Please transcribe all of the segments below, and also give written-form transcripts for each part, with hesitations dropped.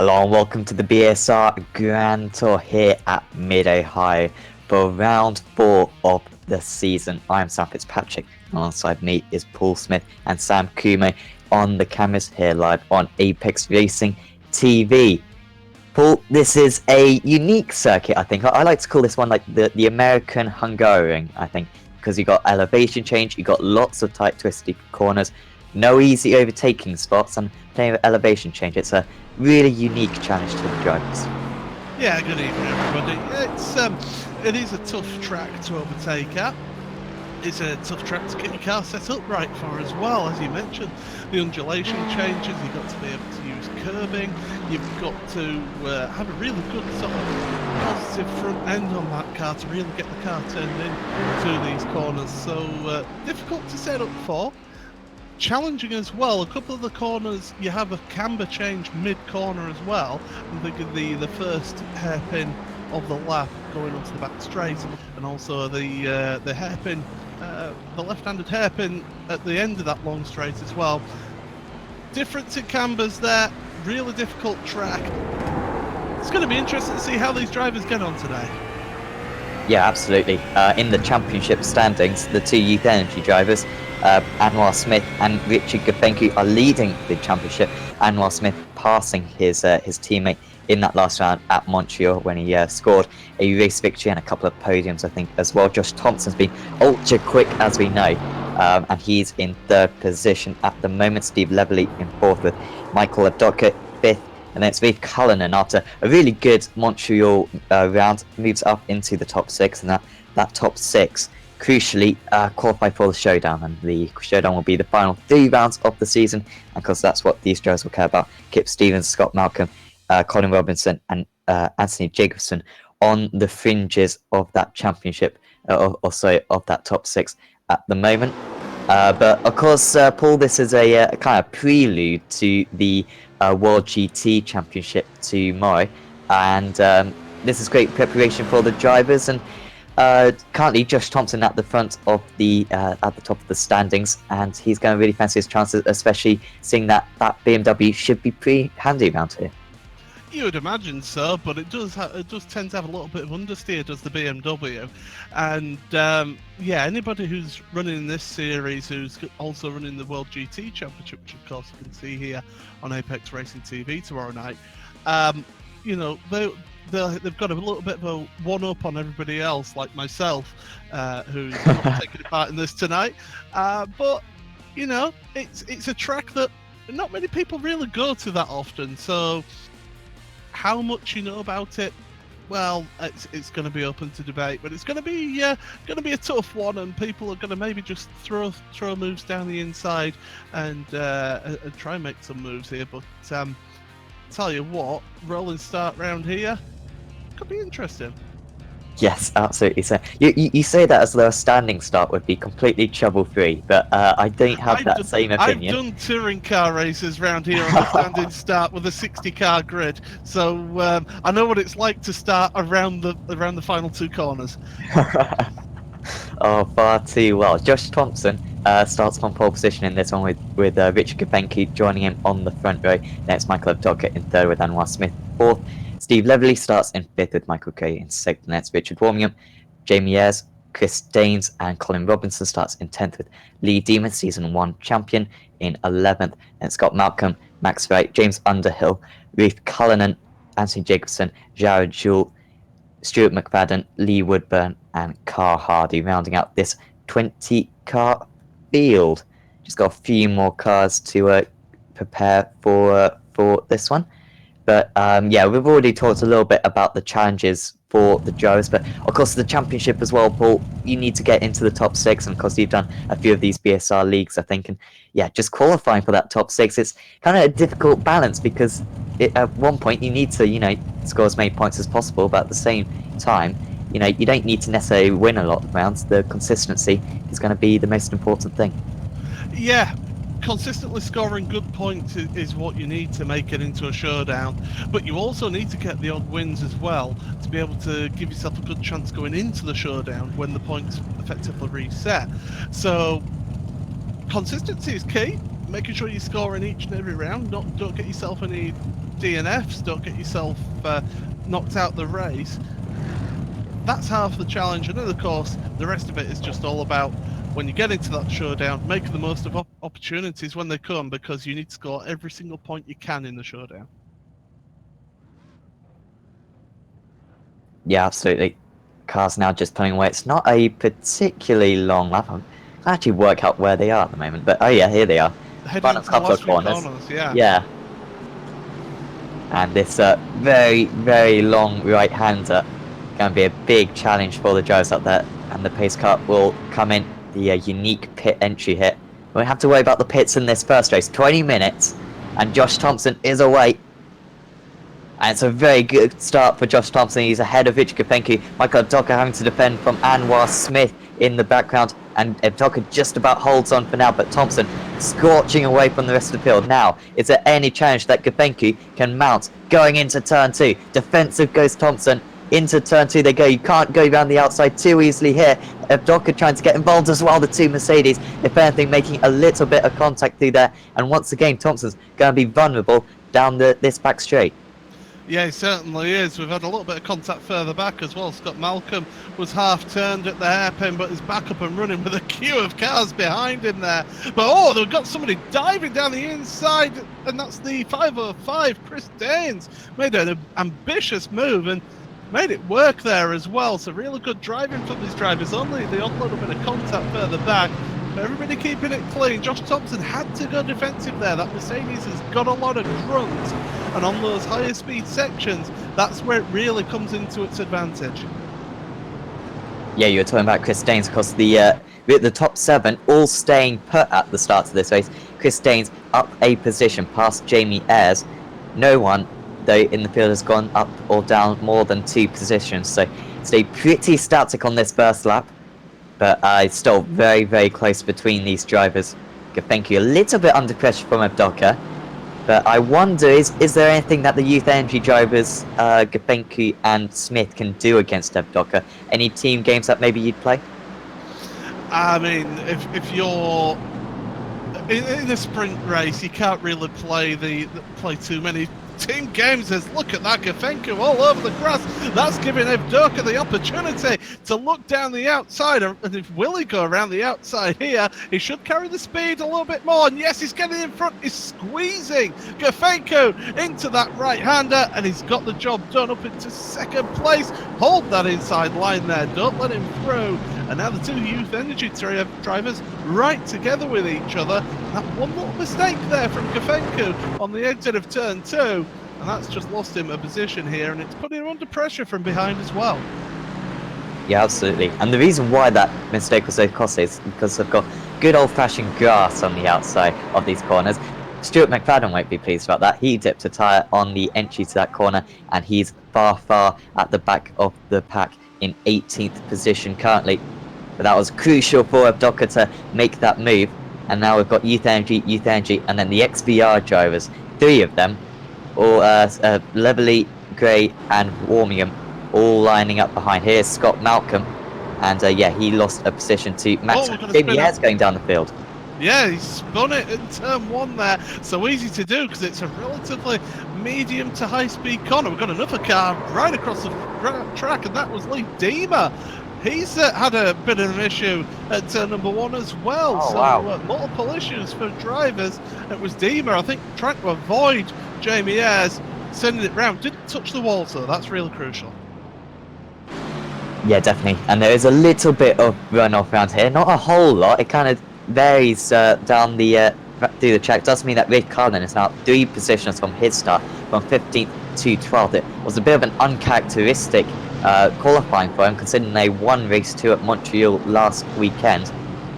Hello and welcome to the BSR Grand Tour here at Mid-Ohio for round 4 of the season. I'm Sam Fitzpatrick, and alongside me is Paul Smith and Sam Kumo on the cameras here live on Apex Racing TV. Paul, this is a unique circuit, I think. I like to call this one like the American Hungaroring, I think, because you got elevation change, you got lots of tight twisty corners, no easy overtaking spots, and plenty of elevation change. It's a really unique challenge to the drivers. Yeah, good evening everybody. It is a tough track to overtake at. It's a tough track to get your car set up right for as well, as you mentioned. The undulation changes, you've got to be able to use curbing, you've got to have a really good sort of positive front end on that car to really get the car turned in to these corners. So difficult to set up for. Challenging as well. A couple of the corners you have a camber change mid-corner as well. I'm thinking the first hairpin of the lap going onto the back straight, and also the hairpin, the left-handed hairpin at the end of that long straight as well. Difference in cambers there. Really difficult track. It's going to be interesting to see how these drivers get on today. Yeah, absolutely. In the championship standings, the two Youth Energy drivers, Anwar Smith and Richard Gafencu, are leading the championship. Anwar Smith passing his teammate in that last round at Montreal when he scored a race victory and a couple of podiums, I think, as well. Josh Thompson's been ultra quick, as we know, and he's in third position at the moment. Steve Leverley in fourth with Michael Abdoka fifth. And then it's Reeve Cullinan, after a really good Montreal round, moves up into the top six, and that top six crucially qualified for the Showdown, and the Showdown will be the final 3 rounds of the season, and because that's what these drivers will care about. Kip Stevens, Scott Malcolm, Colin Robinson and Anthony Jacobson on the fringes of that championship, also of that top 6 at the moment. But of course, Paul, this is a kind of prelude to the World GT Championship tomorrow, and this is great preparation for the drivers. And currently, Josh Thompson at the front of the at the top of the standings, and he's going to really fancy his chances, especially seeing that BMW should be pretty handy around here. You would imagine so, but it does tend to have a little bit of understeer, does the BMW, and yeah, anybody who's running in this series, who's also running the World GT Championship, which of course you can see here on Apex Racing TV tomorrow night, you know, they've got a little bit of a one-up on everybody else, like myself, who's not taking part in this tonight. But you know, it's a track that not many people really go to that often, so. How much you know about it? Well, it's going to be open to debate, but it's going to be a tough one, and people are going to maybe just throw moves down the inside and try and make some moves here. But tell you what, rolling start round here could be interesting. Yes, absolutely. So you say that as though a standing start would be completely trouble-free, but I don't have that same opinion. I've done touring car races round here on a standing start with a 60-car grid, so I know what it's like to start around the final 2 corners. Oh, far too well. Josh Thompson starts from pole position in this one with Richard Gafencu joining him on the front row. Next, Michael Abdoka in third with Anwar Smith fourth. Steve Leverley starts in 5th with Michael Gray in 6th. Next, Richard Warmingham, Jamie Ayres, Chris Daines and Colin Robinson starts in 10th with Lee Demon, Season 1 champion, in 11th. And Scott Malcolm, Max Wright, James Underhill, Reeve Cullinan, Anthony Jacobson, Jared Jewell, Stuart McFadden, Lee Woodburn and Carl Hardy, rounding out this 20-car field. Just got a few more cars to prepare for this one. But yeah, we've already talked a little bit about the challenges for the drivers, but of course the championship as well, Paul, you need to get into the top 6, and of course you've done a few of these BSR leagues, I think, and yeah, just qualifying for that top 6, it's kind of a difficult balance, because at one point you need to, you know, score as many points as possible, but at the same time, you know, you don't need to necessarily win a lot of rounds. The consistency is going to be the most important thing. Yeah. Consistently scoring good points is what you need to make it into a showdown, but you also need to get the odd wins as well to be able to give yourself a good chance going into the showdown when the points effectively reset. So consistency is key, making sure you score in each and every round, don't get yourself any DNFs, don't get yourself knocked out the race. That's half the challenge, and then of course the rest of it is just all about when you get into that showdown, making the most of opportunities when they come, because you need to score every single point you can in the showdown. Yeah, absolutely. Cars now just pulling away. It's not a particularly long lap. I can actually work out where they are at the moment, but oh yeah, here they are. Heading Final into the couple last of few corners. corners, yeah. Yeah. And this very, very long right-hander going to be a big challenge for the drivers up there. And the pace car will come in the unique pit entry here. We won't have to worry about the pits in this first race. 20 minutes, and Josh Thompson is away. And it's a very good start for Josh Thompson. He's ahead of Rich Gafenki. Michael Abdoka having to defend from Anwar Smith in the background. And Abdoka just about holds on for now, but Thompson scorching away from the rest of the field. Now, is there any challenge that Gafenki can mount going into turn 2? Defensive goes Thompson. Into turn 2 they go. You can't go around the outside too easily here. Abdoka trying to get involved as well. The two Mercedes, if anything, making a little bit of contact through there. And once again, Thompson's going to be vulnerable down this back straight. Yeah, he certainly is. We've had a little bit of contact further back as well. Scott Malcolm was half turned at the hairpin, but is back up and running with a queue of cars behind him there. But oh, they've got somebody diving down the inside, and that's the 505. Chris Daines made an ambitious move and made it work there as well. So really good driving from these drivers. Only the odd little bit of contact further back. Everybody keeping it clean. Josh Thompson had to go defensive there. That Mercedes has got a lot of grunt, and on those higher speed sections, that's where it really comes into its advantage. Yeah, you were talking about Chris Daines, because the top 7 all staying put at the start of this race. Chris Daines up a position past Jamie Ayres. No one, though, in the field has gone up or down more than 2 positions, so stayed pretty static on this first lap. But it's still very, very close between these drivers. Gafenki a little bit under pressure from Abdoka. But I wonder, is there anything that the Youth Energy drivers, Gafenki and Smith, can do against Abdoka? Any team games that maybe you'd play? I mean, if you're in a sprint race, you can't really play too many team games. As look at that, Gafenki all over the grass. That's giving Abdoka the opportunity to look down the outside, and if Willie go around the outside here, he should carry the speed a little bit more. And yes, he's getting in front. He's squeezing Gafenki into that right-hander, and he's got the job done up into second place. Hold that inside line there. Don't let him through. And now the two Youth Energy drivers right together with each other. That one little mistake there from Gafenki on the exit of turn 2, and that's just lost him a position here, and it's putting him under pressure from behind as well. Yeah, absolutely. And the reason why that mistake was so costly is because they've got good old-fashioned grass on the outside of these corners. Stuart McFadden won't be pleased about that. He dipped a tyre on the entry to that corner, and he's far, far at the back of the pack in 18th position currently. But that was crucial for Abdoka to make that move. And now we've got Youth Energy, and then the XVR drivers. 3 of them, all Leverly, Gray, and Warmium, all lining up behind. Here's Scott Malcolm, and yeah, he lost a position to Max. Jamie Ayres going down the field. Yeah, he spun it in turn 1 there. So easy to do because it's a relatively medium to high speed corner. We've got another car right across the track, and that was Lee Deemer. He's had a bit of an issue at turn number 1 as well. Oh, so wow. Multiple issues for drivers. It was Deemer, I think, trying to avoid Jamie Ayres, sending it round. Didn't touch the wall, so that's really crucial. Yeah, definitely. And there is a little bit of runoff around here. Not a whole lot. It kind of varies down the through the track. Does mean that Rick Carlin is now 3 positions from his start, from 15th to 12th. It was a bit of an uncharacteristic qualifying for him, considering they won race 2 at Montreal last weekend.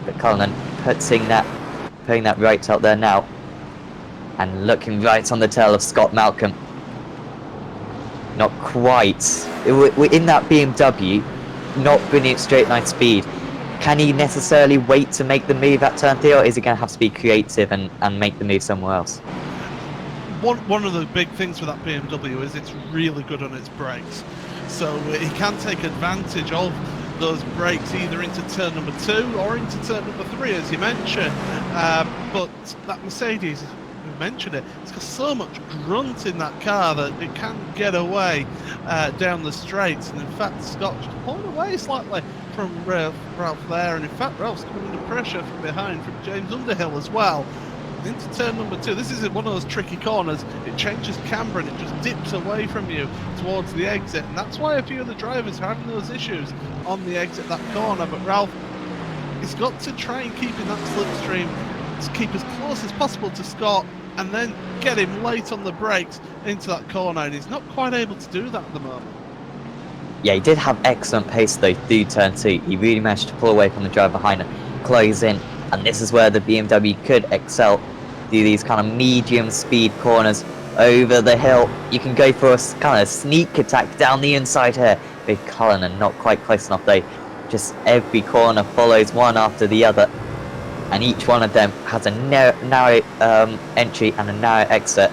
But Cullinan putting that right out there now, and looking right on the tail of Scott Malcolm. Not quite. In that BMW, not brilliant straight line speed. Can he necessarily wait to make the move at turn 3, or is he going to have to be creative and make the move somewhere else? One of the big things with that BMW is it's really good on its brakes. So he can take advantage of those brakes either into turn number 2 or into turn number 3, as you mentioned. But that Mercedes, mentioned it. It's got so much grunt in that car that it can get away down the straights. And in fact, Scott just pulled away slightly from Ralph there. And in fact, Ralph's coming under pressure from behind from James Underhill as well. Into turn number 2. This is one of those tricky corners. It changes camber and it just dips away from you towards the exit, and that's why a few of the drivers are having those issues on the exit that corner. But Ralph, he's got to try and keep in that slipstream, to keep as close as possible to Scott, and then get him late on the brakes into that corner, and he's not quite able to do that at the moment. Yeah, he did have excellent pace though through turn 2. He really managed to pull away from the driver behind him, close in, and this is where the BMW could excel. Do these kind of medium speed corners over the hill. You can go for a kind of sneak attack down the inside here. Big Cullinan not quite close enough though. Just every corner follows one after the other, and each one of them has a narrow entry and a narrow exit.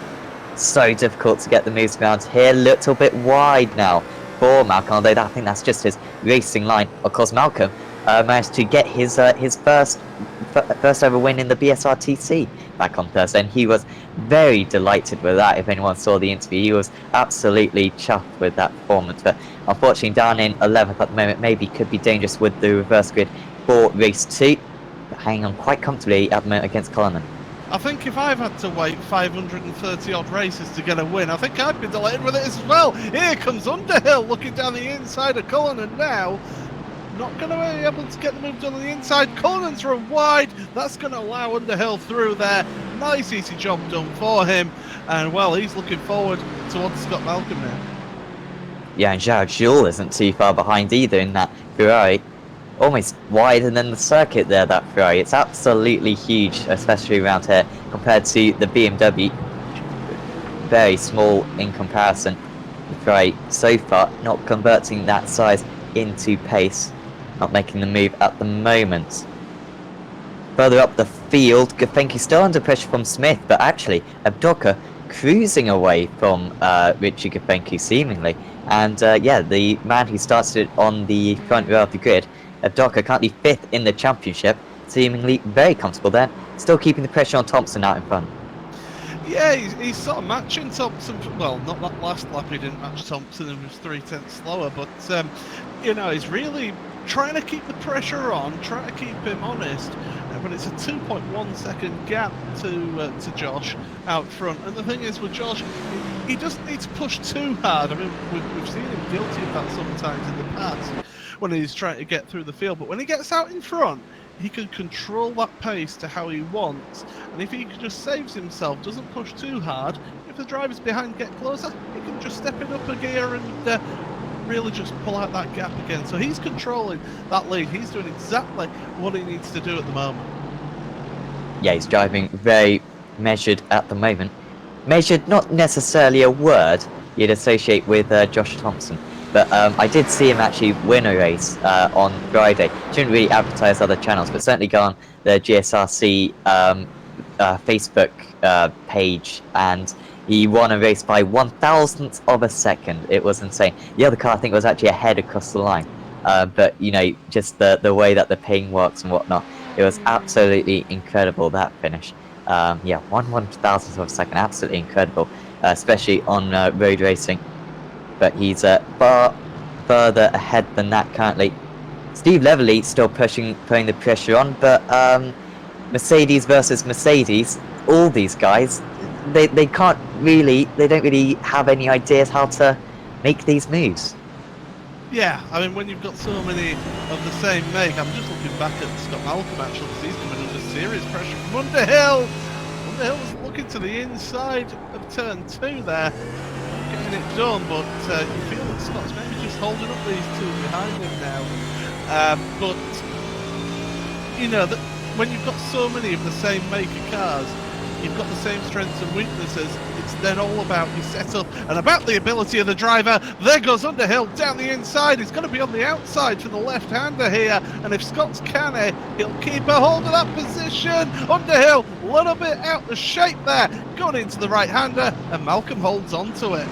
So difficult to get the moves around here. Little bit wide now for Malcolm, although I think that's just his racing line. Of course, Malcolm managed to get his first ever win in the BSR TC back on Thursday, and he was very delighted with that. If anyone saw the interview, he was absolutely chuffed with that performance. But unfortunately, down in 11th at the moment, maybe could be dangerous with the reverse grid for race 2. But hanging on quite comfortably at the moment against Cullinan. I think if I've had to wait 530 odd races to get a win, I think I'd be delighted with it as well. Here comes Underhill looking down the inside of Cullinan now. Not going to be able to get the move done on the inside. Cullinan's run wide. That's going to allow Underhill through there. Nice easy job done for him. And well, he's looking forward towards Scott Malcolm now. Yeah, and Jared Jules isn't too far behind either in that Ferrari. Almost wider than the circuit there, that Ferrari. It's absolutely huge, especially around here, compared to the BMW. Very small in comparison. The Ferrari so far not converting that size into pace. Not making the move at the moment. Further up the field, Gafenki still under pressure from Smith, but actually Abdoka cruising away from Richie Gafenki seemingly. And yeah, the man who started it on the front row of the grid, Abdoka, currently 5th in the championship, seemingly very comfortable there, still keeping the pressure on Thompson out in front. Yeah, he's sort of matching Thompson. Well, not that last lap he didn't match Thompson, and was 3/10 slower, but you know, he's really trying to keep the pressure on, trying to keep him honest. But it's a 2.1 second gap to Josh out front. And the thing is with Josh, he doesn't need to push too hard. I mean, we've seen him guilty of that sometimes in the past when he's trying to get through the field. But when he gets out in front, he can control that pace to how he wants. And if he just saves himself, doesn't push too hard, if the drivers behind get closer, he can just step it up a gear and really just pull out that gap again. So he's controlling that lead. He's doing exactly what he needs to do at the moment. Yeah, he's driving very measured at the moment. Measured, not necessarily a word you'd associate with Josh Thompson. But I did see him actually win a race on Friday. Shouldn't really advertise other channels, but certainly go on the GSRC Facebook page, and he won a race by 1,000th of a second. It was insane. The other car, I think, was actually ahead across the line. But, you know, just the way that the ping works and whatnot, it was absolutely incredible, that finish. Yeah, 1,000th of a second, absolutely incredible, especially on road racing. But he's far further ahead than that currently. Steve Leverley still putting the pressure on, but Mercedes versus Mercedes, all these guys, they don't really have any ideas how to make these moves. Yeah, I mean, when you've got so many of the same make, I'm just looking back at Scott Malcolm actually, because he's coming under serious pressure from Underhill. Underhill was looking to the inside of turn 2 there, getting it done, but you feel that Scott's maybe just holding up these two behind him now. But, you know, when you've got so many of the same make of cars, you've got the same strengths and weaknesses. It's then all about your setup and about the ability of the driver. There goes Underhill down the inside. He's going to be on the outside for the left-hander here. And if Scott's canny, he'll keep a hold of that position. Underhill, a little bit out of shape there. Going into the right-hander, and Malcolm holds on to it.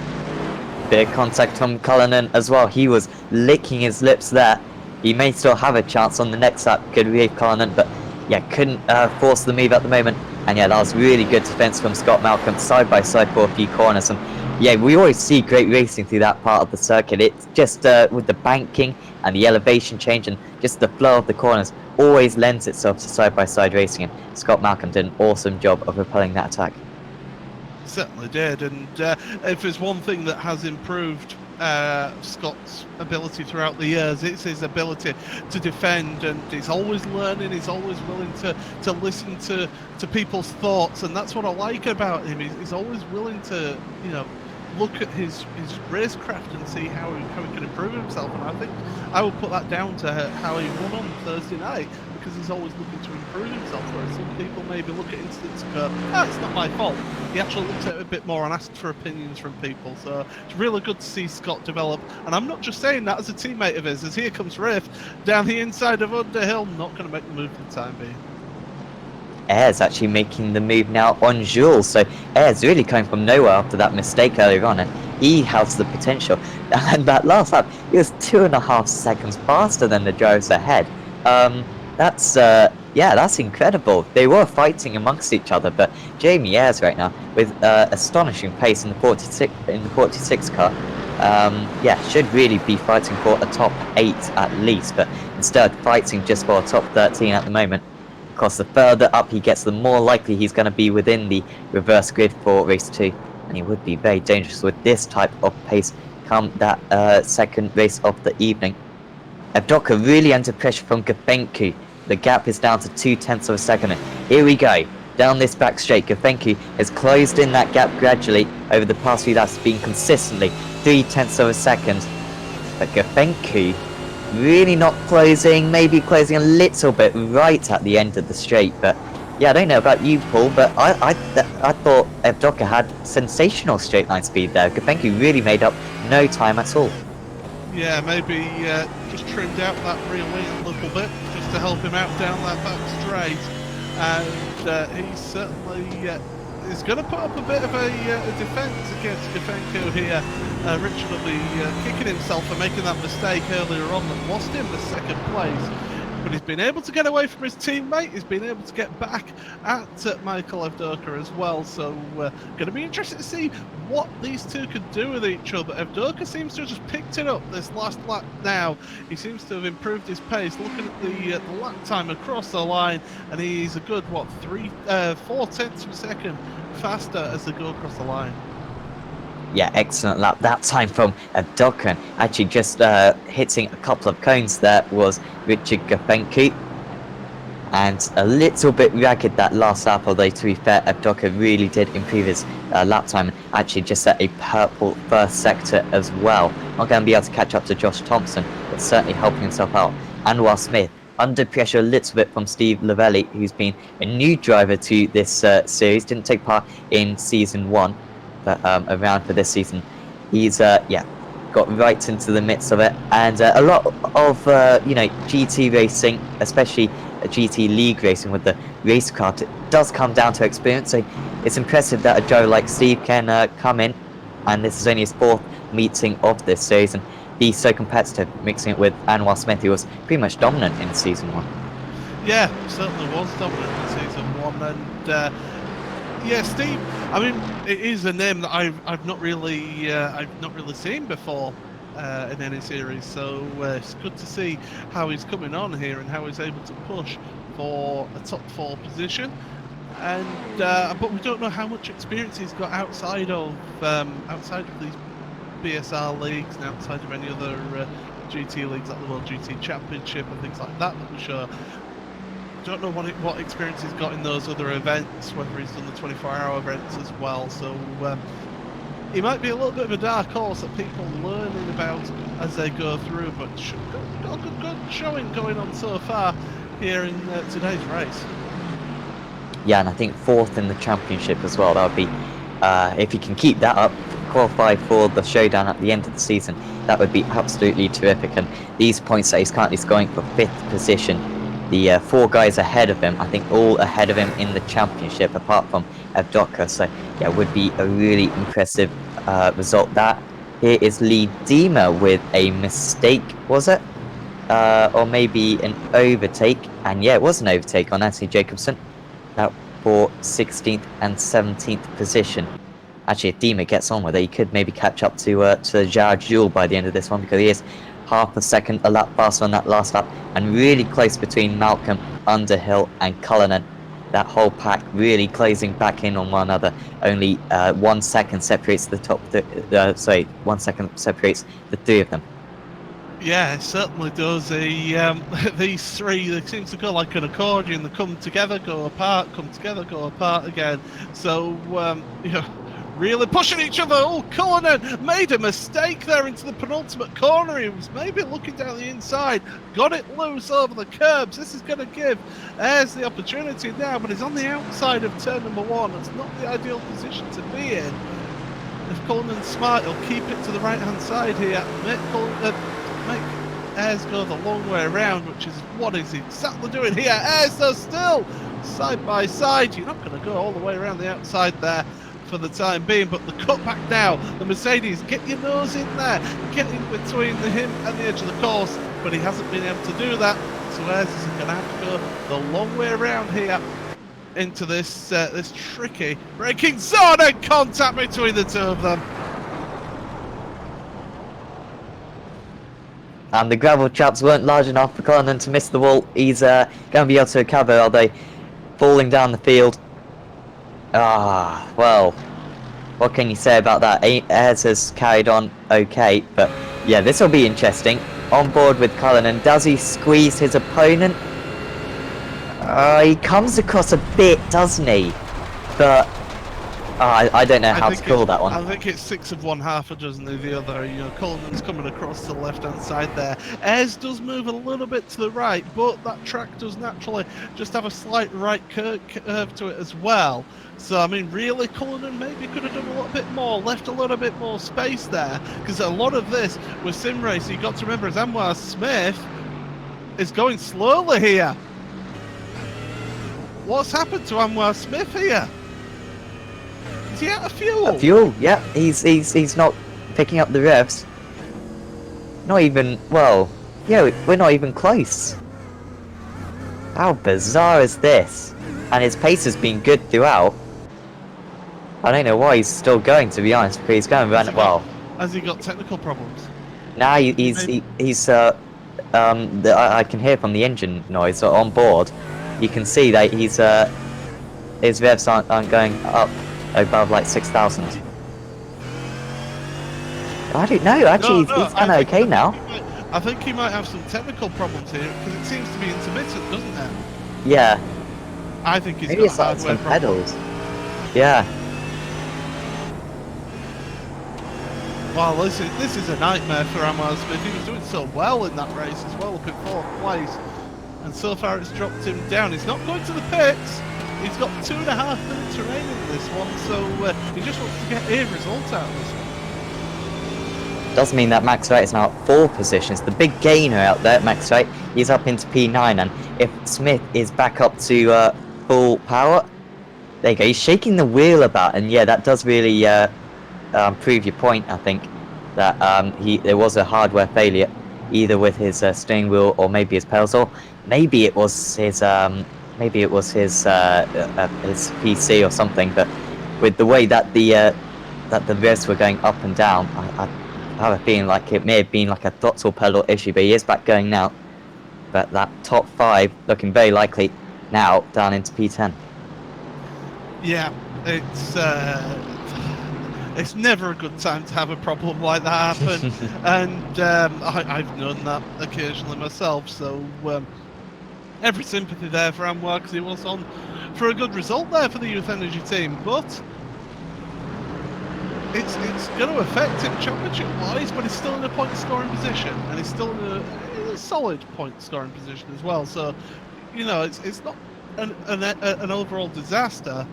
Bit of contact from Cullinan as well. He was licking his lips there. He may still have a chance on the next lap, could we have Cullinan, but yeah, couldn't force the move at the moment. And yeah, that was really good defense from Scott Malcolm, side by side for a few corners. And yeah, we always see great racing through that part of the circuit. It's just with the banking and the elevation change and just the flow of the corners always lends itself to side by side racing. And Scott Malcolm did an awesome job of repelling that attack. Certainly did, and if there's one thing that has improved Scott's ability throughout the years, it's his ability to defend, and he's always learning, he's always willing to listen to people's thoughts, and that's what I like about him. He's always willing to, you know, look at his racecraft and see how he can improve himself, and I think I would put that down to how he won on Thursday night, because he's always looking to improve himself, whereas some people maybe look at incidents and go, oh, it's not my fault. He actually looks at it a bit more and asks for opinions from people, so it's really good to see Scott develop, and I'm not just saying that as a teammate of his, as here comes Rafe down the inside of Underhill, not going to make the move for the time being. Air's actually making the move now on Jules, so Air's really coming from nowhere after that mistake earlier on, and he has the potential. And that last lap, he was 2.5 seconds faster than the drivers ahead. That's incredible. They were fighting amongst each other, but Jamie Ayres right now with astonishing pace in the 46 car. Should really be fighting for a top 8 at least, but instead fighting just for a top 13 at the moment. Of course, the further up he gets, the more likely he's going to be within the reverse grid for race 2, and he would be very dangerous with this type of pace come that second race of the evening. Evdoka really under pressure from Gafencu. The gap is down to 0.2 of a second. And here we go. Down this back straight, Gafencu has closed in that gap gradually over the past few laps, being consistently 0.3 of a second. But Gafencu really not closing, maybe closing a little bit right at the end of the straight. But yeah, I don't know about you, Paul, but I thought Evdoka had sensational straight line speed there. Gafencu really made up no time at all. Yeah, maybe just trimmed out that rear wing a little bit just to help him out down that back straight, and he certainly is going to put up a bit of a defence against Gafencu here. Richard will be kicking himself for making that mistake earlier on that lost him the second place. But he's been able to get away from his teammate. He's been able to get back at Michael Evdoka as well. So going to be interested to see what these two could do with each other. Evdoka seems to have just picked it up this last lap now. He seems to have improved his pace. Looking at the lap time across the line, and he's a good, 4/10 of a second faster as they go across the line. Yeah, excellent lap that time from Evdoka. Actually just hitting a couple of cones there was Richard Gafencu. And a little bit ragged that last lap, although to be fair, Evdoka really did improve his lap time and actually just set a purple first sector as well. Not going to be able to catch up to Josh Thompson, but certainly helping himself out. Anwar Smith under pressure a little bit from Steve Lavelli, who's been a new driver to this series, didn't take part in season 1. But around for this season, he's got right into the midst of it, and a lot of GT racing, especially GT League racing with the race car, it does come down to experience. So it's impressive that a driver like Steve can come in, and this is only his 4th meeting of this series, and be so competitive, mixing it with Anwar Smith, who was pretty much dominant in season 1. Yeah, certainly was dominant in season 1, and yeah, Steve. I mean, it is a name that I've not really seen before in any series. So it's good to see how he's coming on here and how he's able to push for a top 4 position. And but we don't know how much experience he's got outside of these BSR leagues and outside of any other GT leagues like the World GT Championship and things like that we show. Don't know what experience he's got in those other events, whether he's done the 24-hour events as well. So he might be a little bit of a dark horse that people learning about as they go through, but got a good showing going on so far here in today's race. Yeah, and I think 4th in the championship as well. That would be, if he can keep that up, qualify for the showdown at the end of the season, that would be absolutely terrific. And these points that he's currently scoring for 5th position, the 4 guys ahead of him, I think all ahead of him in the championship, apart from Evdoka. So yeah, would be a really impressive result. That here is Lee Dima with a mistake, was it? Or maybe an overtake? And yeah, it was an overtake on Anthony Jacobson. That for 16th and 17th position. Actually, if Dima gets on with it, he could maybe catch up to Jared Jules by the end of this one, because he is half a second a lap faster on that last lap, and really close between Malcolm, Underhill and Cullinan. That whole pack really closing back in on one another. Only 1 second separates the top. 1 second separates the three of them. Yeah, it certainly does. These three, they seem to go like an accordion. They come together, go apart, come together, go apart again. So, really pushing each other. Oh, Cullinan made a mistake there into the penultimate corner. He was maybe looking down the inside, got it loose over the curbs. This is going to give Ayres the opportunity now, but he's on the outside of turn number 1. It's not the ideal position to be in. If Cullinan's smart, he'll keep it to the right-hand side here. Make Ayres go the long way around, which is what he's exactly doing here. Ayres, though, still side by side. You're not going to go all the way around the outside there for the time being, but the cutback now, the Mercedes, get your nose in there, get in between him and the edge of the course, but he hasn't been able to do that, so Ayres is going to have to go the long way around here into this this tricky braking zone, and contact between the two of them. And the gravel traps weren't large enough for Cullinan to miss the wall. He's going to be able to recover, are they? Falling down the field. Well, what can you say about that? Ayres has carried on okay, but yeah, this will be interesting. On board with Cullinan, does he squeeze his opponent? He comes across a bit, doesn't he? But I don't know how to call that one. I think it's 6 of one, half a dozen of the other. Cullinan's coming across to the left-hand side there. Ayres does move a little bit to the right, but that track does naturally just have a slight right curve to it as well. So, I mean, really, Cullinan maybe could have done a little bit more, left a little bit more space there, because a lot of this was sim racing. You've got to remember, as Anwar Smith is going slowly here. What's happened to Anwar Smith here? Is he out of fuel? Fuel, yeah. He's not picking up the revs. Not even, well, yeah, we're not even close. How bizarre is this? And his pace has been good throughout. I don't know why he's still going, to be honest, because he's going to run it well. Has he got technical problems? Now I can hear from the engine noise on board. You can see that his revs aren't going up above like 6,000. I don't know, actually, he's done okay now. I think he might have some technical problems here, because it seems to be intermittent, doesn't it? Yeah. I think he's maybe got it's hardware some problems. pedals. Yeah. Wow, this is a nightmare for Anwar Smith. He was doing so well in that race as well, up in 4th place. And so far it's dropped him down. He's not going to the pits. He's got 2.5 minutes remaining in this one, so he just wants to get a result out of this one. Does mean that Max Wright is now at 4 positions. The big gainer out there, Max Wright, he's up into P9, and if Smith is back up to full power, there you go. He's shaking the wheel about, and yeah, that does really prove your point. I think that there was a hardware failure, either with his steering wheel or maybe his pedals, or maybe it was his PC or something. But with the way that the revs were going up and down, I have a feeling like it may have been like a throttle pedal issue. But he is back going now. But that top 5 looking very likely now down into P10. Yeah, it's never a good time to have a problem like that happen, and I've known that occasionally myself. So every sympathy there for Anwar, because he was on for a good result there for the Youth Energy team, but it's going to affect him championship-wise. But he's still in a point-scoring position, and he's still in a solid point-scoring position as well. So it's not an overall disaster.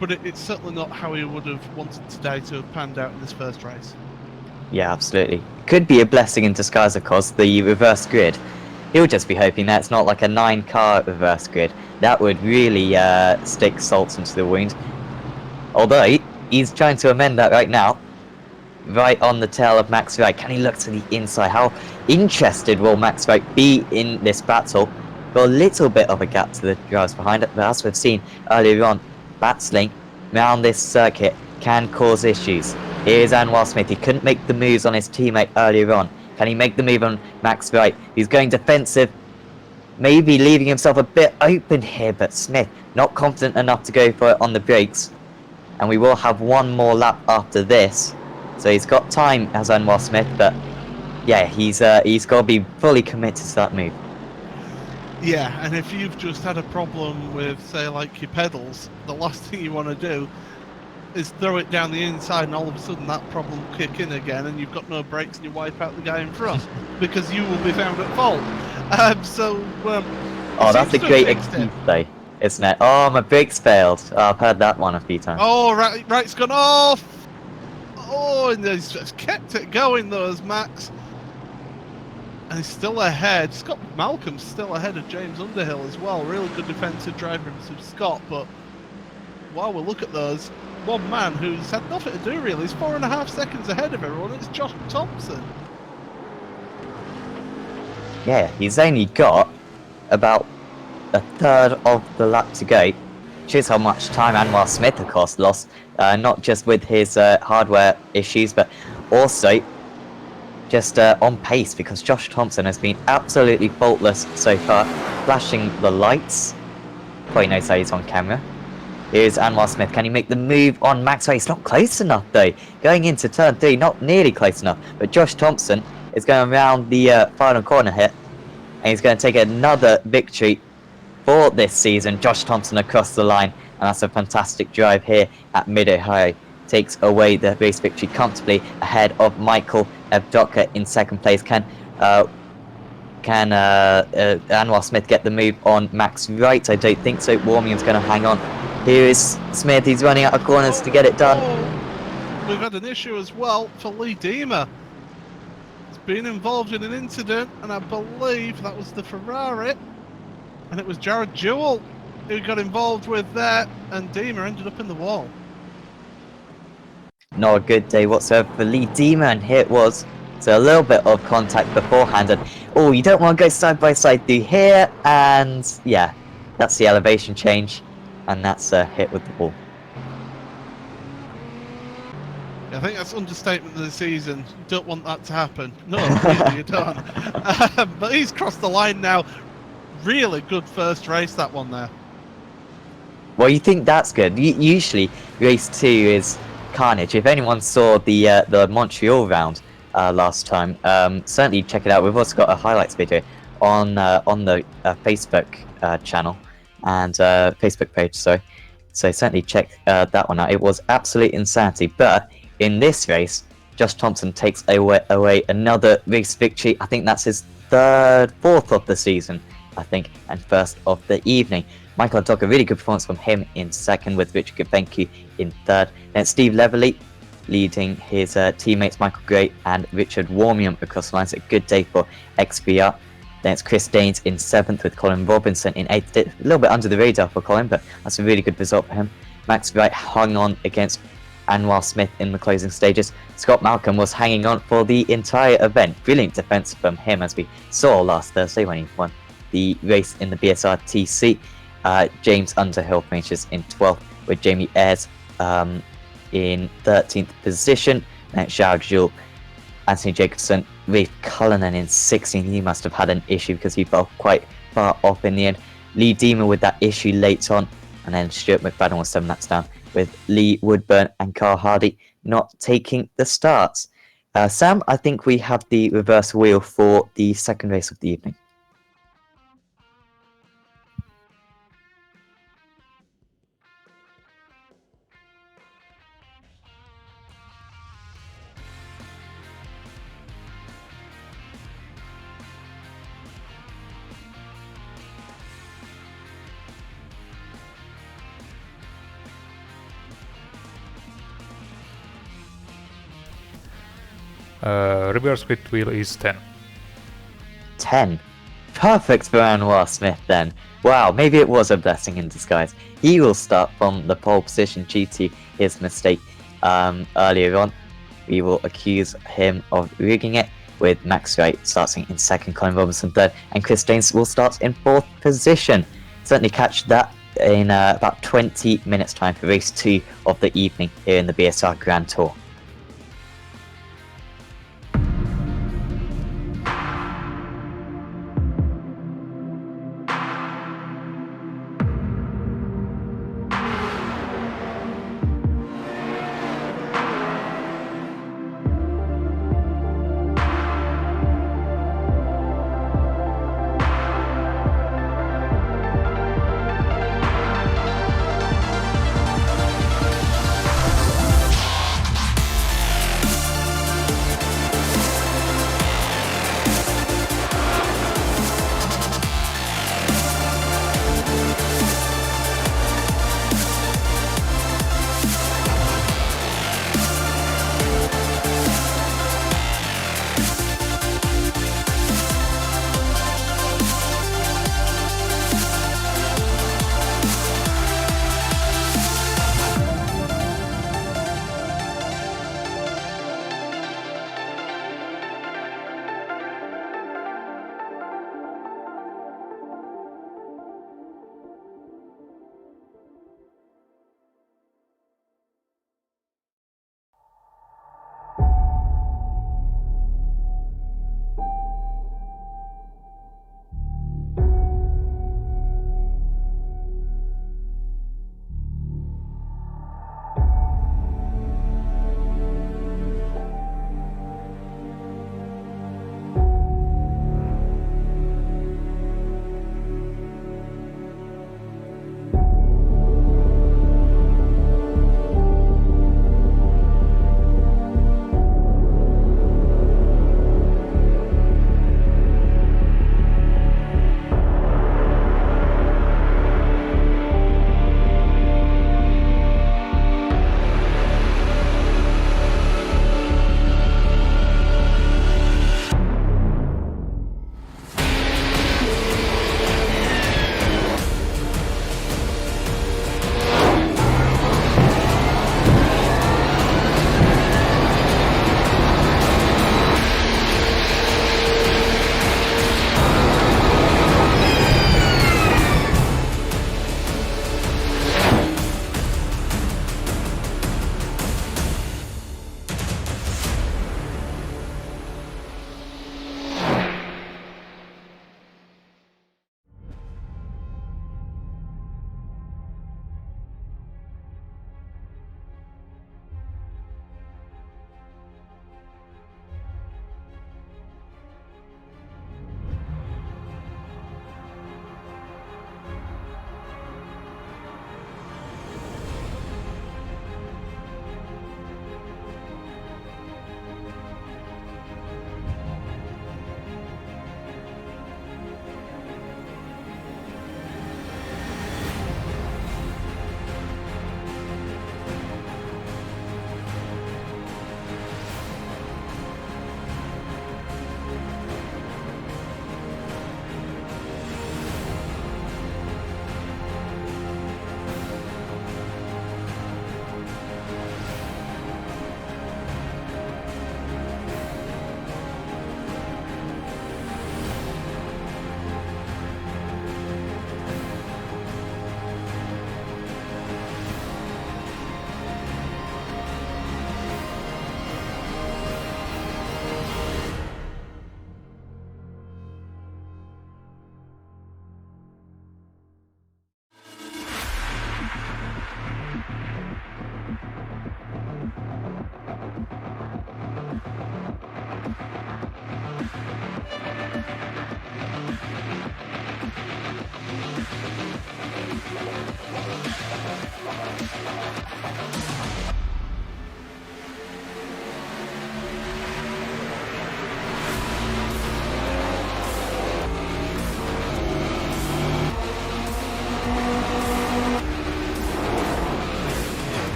But it's certainly not how he would have wanted today to have panned out in this first race. Yeah, absolutely. Could be a blessing in disguise, of course, the reverse grid. He'll just be hoping that it's not like a 9-car reverse grid. That would really stick salt into the wound. Although, he's trying to amend that right now. Right on the tail of Max Wright. Can he look to the inside? How interested will Max Wright be in this battle? got a little bit of a gap to the drivers behind it, but as we've seen earlier on, battling around this circuit can cause issues. Here's Anwar Smith. He couldn't make the moves on his teammate earlier on. Can he make the move on Max Wright? He's going defensive, maybe leaving himself a bit open here, but Smith not confident enough to go for it on the brakes. And we will have one more lap after this. So he's got time as Anwar Smith, but yeah, he's got to be fully committed to that move. Yeah, and if you've just had a problem with, say, like your pedals, the last thing you want to do is throw it down the inside, and all of a sudden that problem will kick in again, and you've got no brakes, and you wipe out the guy in front because you will be found at fault. Oh, that's a great excuse, though, isn't it? Oh, my brakes failed. Oh, I've heard that one a few times. Oh, right's gone off. Oh, and he's just kept it going though, as Max. And he's still ahead. Scott Malcolm's still ahead of James Underhill as well. Really good defensive driver from Scott. But while we look at those, one man who's had nothing to do really, he's 4.5 seconds ahead of everyone. It's Josh Thompson. Yeah, he's only got about a third of the lap to go. Shows how much time Anwar Smith, of course, lost. Not just with his hardware issues, but also just on pace, because Josh Thompson has been absolutely faultless so far, flashing the lights. Probably knows how he's on camera. Here's Anwar Smith. Can he make the move on Max Wright? He's not close enough though. Going into turn 3, not nearly close enough. But Josh Thompson is going around the final corner here, and he's going to take another victory for this season. Josh Thompson across the line, and that's a fantastic drive here at Mid-Ohio. Takes away the race victory comfortably ahead of Michael Evdoka in second place. Can Anwar Smith get the move on Max Wright? I don't think so. Warming's going to hang on. Here is Smith. He's running out of corners to get it done. Oh, we've had an issue as well for Lee Deemer. He's been involved in an incident, and I believe that was the Ferrari, and it was Jared Jewell who got involved with that, and Deemer ended up in the wall. Not a good day whatsoever for Lee Deemer, and here it was. So a little bit of contact beforehand, and oh, you don't want to go side by side through here, and yeah, that's the elevation change, and that's a hit with the ball. I think that's understatement of the season. You don't want that to happen. No, you don't. But he's crossed the line now. Really good first race, that one there. Well, you think that's good. Usually, race 2 is carnage. If anyone saw the Montreal round last time, certainly check it out. We've also got a highlights video on the Facebook channel and Facebook page. So certainly check that one out. It was absolute insanity. But in this race, Josh Thompson takes away another race victory. I think that's his fourth of the season, I think, and first of the evening. Michael Evdoka, a really good performance from him in second, with Richard Gavenku in third. Then Steve Leverley leading his teammates Michael Gray and Richard Warmium across the lines. A good day for XBR. Then it's Chris Daines in 7th with Colin Robinson in 8th. A little bit under the radar for Colin, but that's a really good result for him. Max Wright hung on against Anwar Smith in the closing stages. Scott Malcolm was hanging on for the entire event. Brilliant defense from him, as we saw last Thursday when he won the race in the BSR TC. James Underhill finishes in 12th with Jamie Ayres in 13th position. Then Charles Jules, Anthony Jacobson, Rafe Cullinan in 16th. He must have had an issue because he fell quite far off in the end. Lee Deemer with that issue late on, and then Stuart McFadden was 7 laps down, with Lee Woodburn and Carl Hardy not taking the starts. Sam, I think we have the reverse wheel for the second race of the evening. Reverse split wheel is 10. 10. Perfect for Anwar Smith then. Wow, maybe it was a blessing in disguise. He will start from the pole position due to his mistake earlier on. We will accuse him of rigging it. with Max Wright starting in second, Colin Robinson third, and Chris Danes will start in fourth position. Certainly catch that in about 20 minutes time for race 2 of the evening here in the BSR Grand Tour.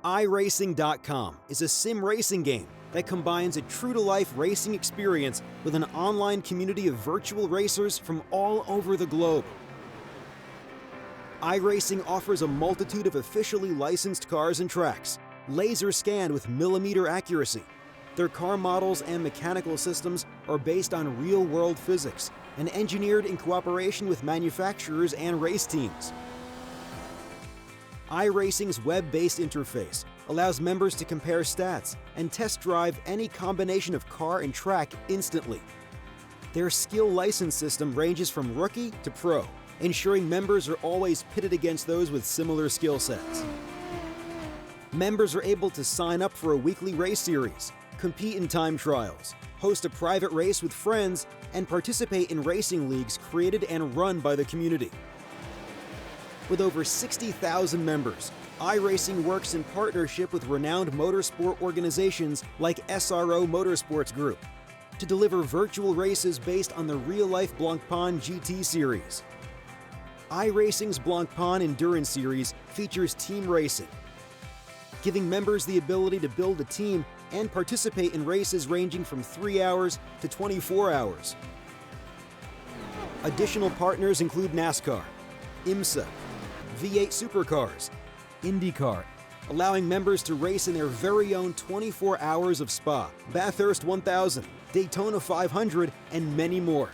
iRacing.com is a sim racing game that combines a true-to-life racing experience with an online community of virtual racers from all over the globe. iRacing offers a multitude of officially licensed cars and tracks, laser scanned with millimeter accuracy. Their car models and mechanical systems are based on real-world physics and engineered in cooperation with manufacturers and race teams. iRacing's web-based interface allows members to compare stats and test drive any combination of car and track instantly. Their skill license system ranges from rookie to pro, ensuring members are always pitted against those with similar skill sets. Members are able to sign up for a weekly race series, compete in time trials, host a private race with friends, and participate in racing leagues created and run by the community. With over 60,000 members, iRacing works in partnership with renowned motorsport organizations like SRO Motorsports Group to deliver virtual races based on the real-life Blancpain GT series. iRacing's Blancpain Endurance Series features team racing, giving members the ability to build a team and participate in races ranging from 3 hours to 24 hours. Additional partners include NASCAR, IMSA, V8 Supercars, IndyCar, allowing members to race in their very own 24 hours of Spa, Bathurst 1000, Daytona 500, and many more.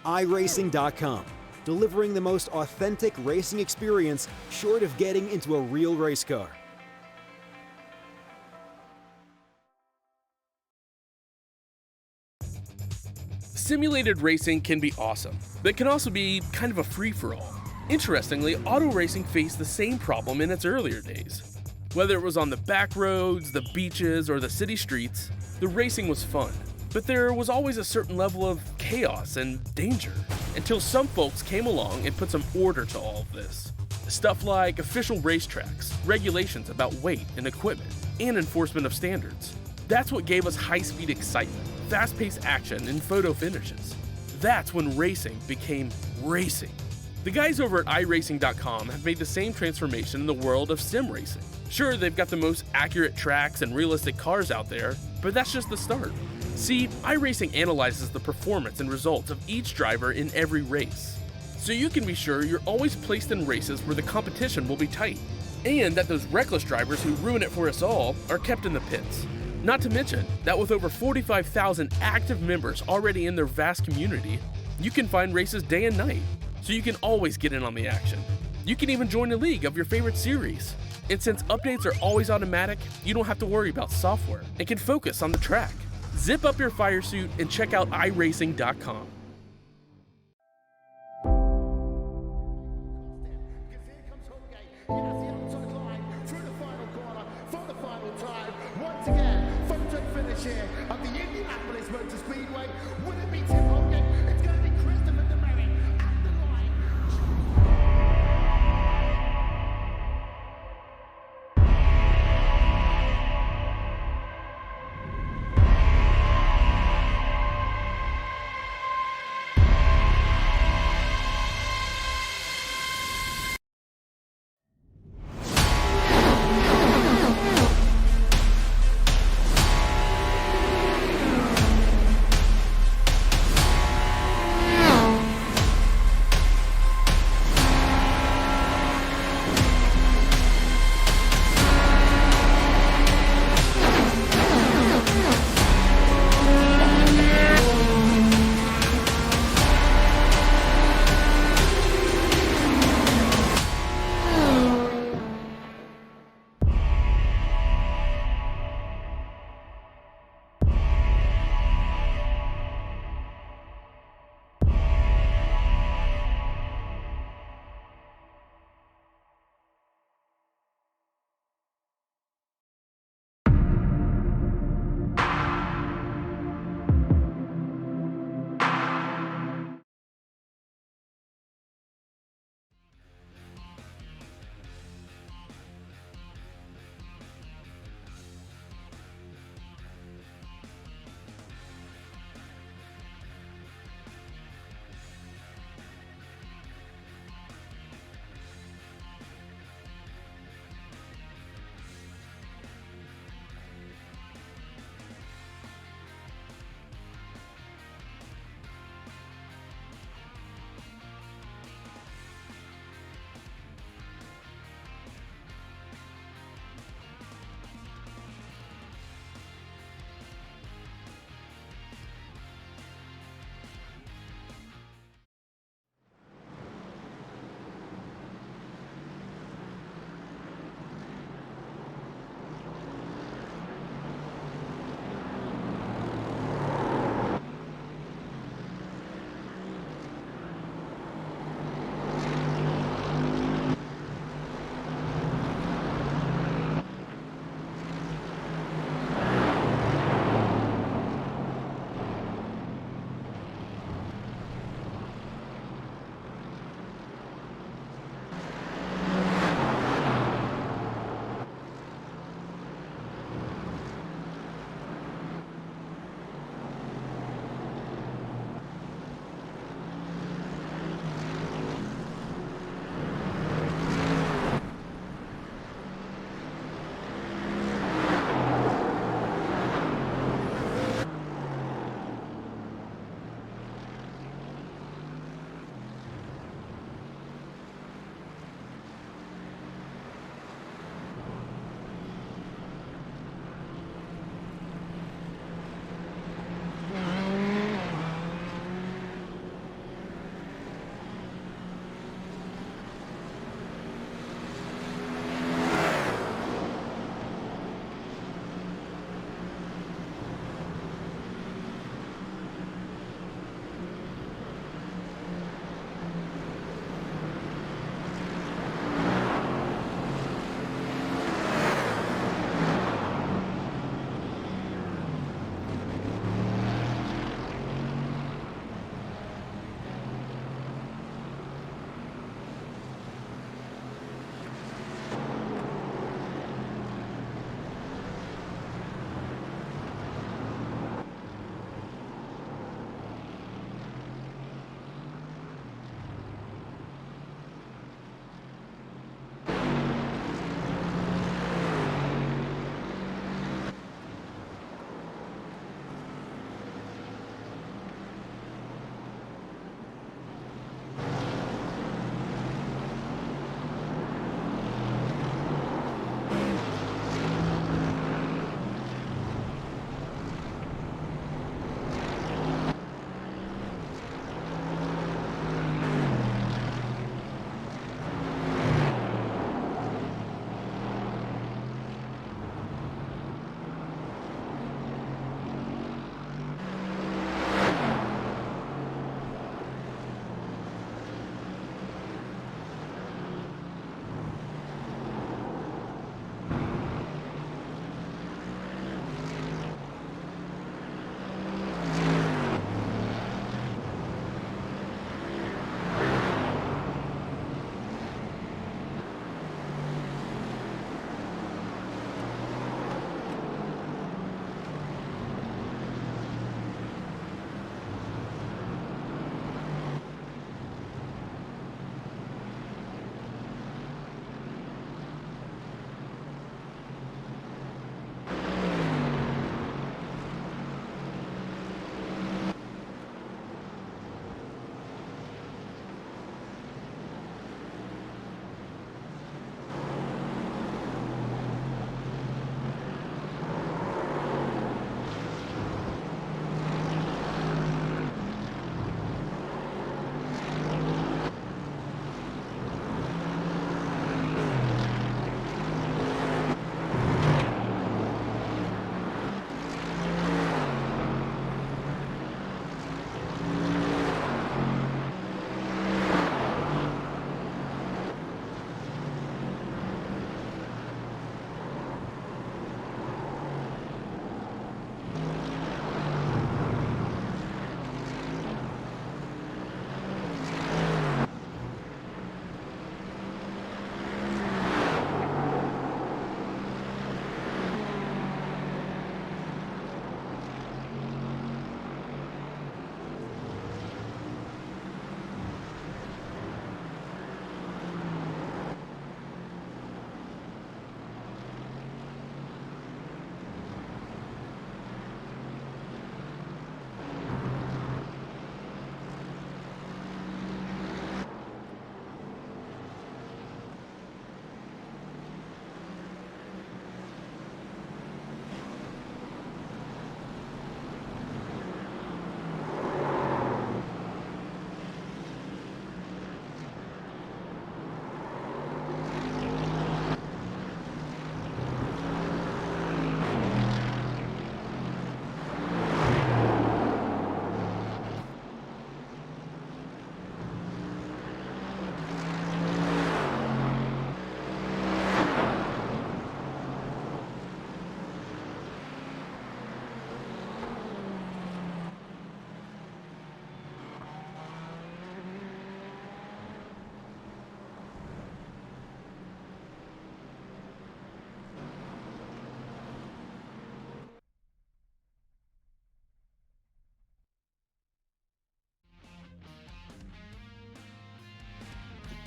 iRacing.com, delivering the most authentic racing experience short of getting into a real race car. Simulated racing can be awesome, but it can also be kind of a free-for-all. Interestingly, auto racing faced the same problem in its earlier days. Whether it was on the back roads, the beaches, or the city streets, the racing was fun. But there was always a certain level of chaos and danger, until some folks came along and put some order to all of this. Stuff like official racetracks, regulations about weight and equipment, and enforcement of standards. That's what gave us high-speed excitement, fast-paced action, and photo finishes. That's when racing became racing. The guys over at iRacing.com have made the same transformation in the world of sim racing. Sure, they've got the most accurate tracks and realistic cars out there, but that's just the start. See, iRacing analyzes the performance and results of each driver in every race, so you can be sure you're always placed in races where the competition will be tight, and that those reckless drivers who ruin it for us all are kept in the pits. Not to mention that with over 45,000 active members already in their vast community, you can find races day and night, so you can always get in on the action. You can even join a league of your favorite series. And since updates are always automatic, you don't have to worry about software and can focus on the track. Zip up your fire suit and check out iRacing.com.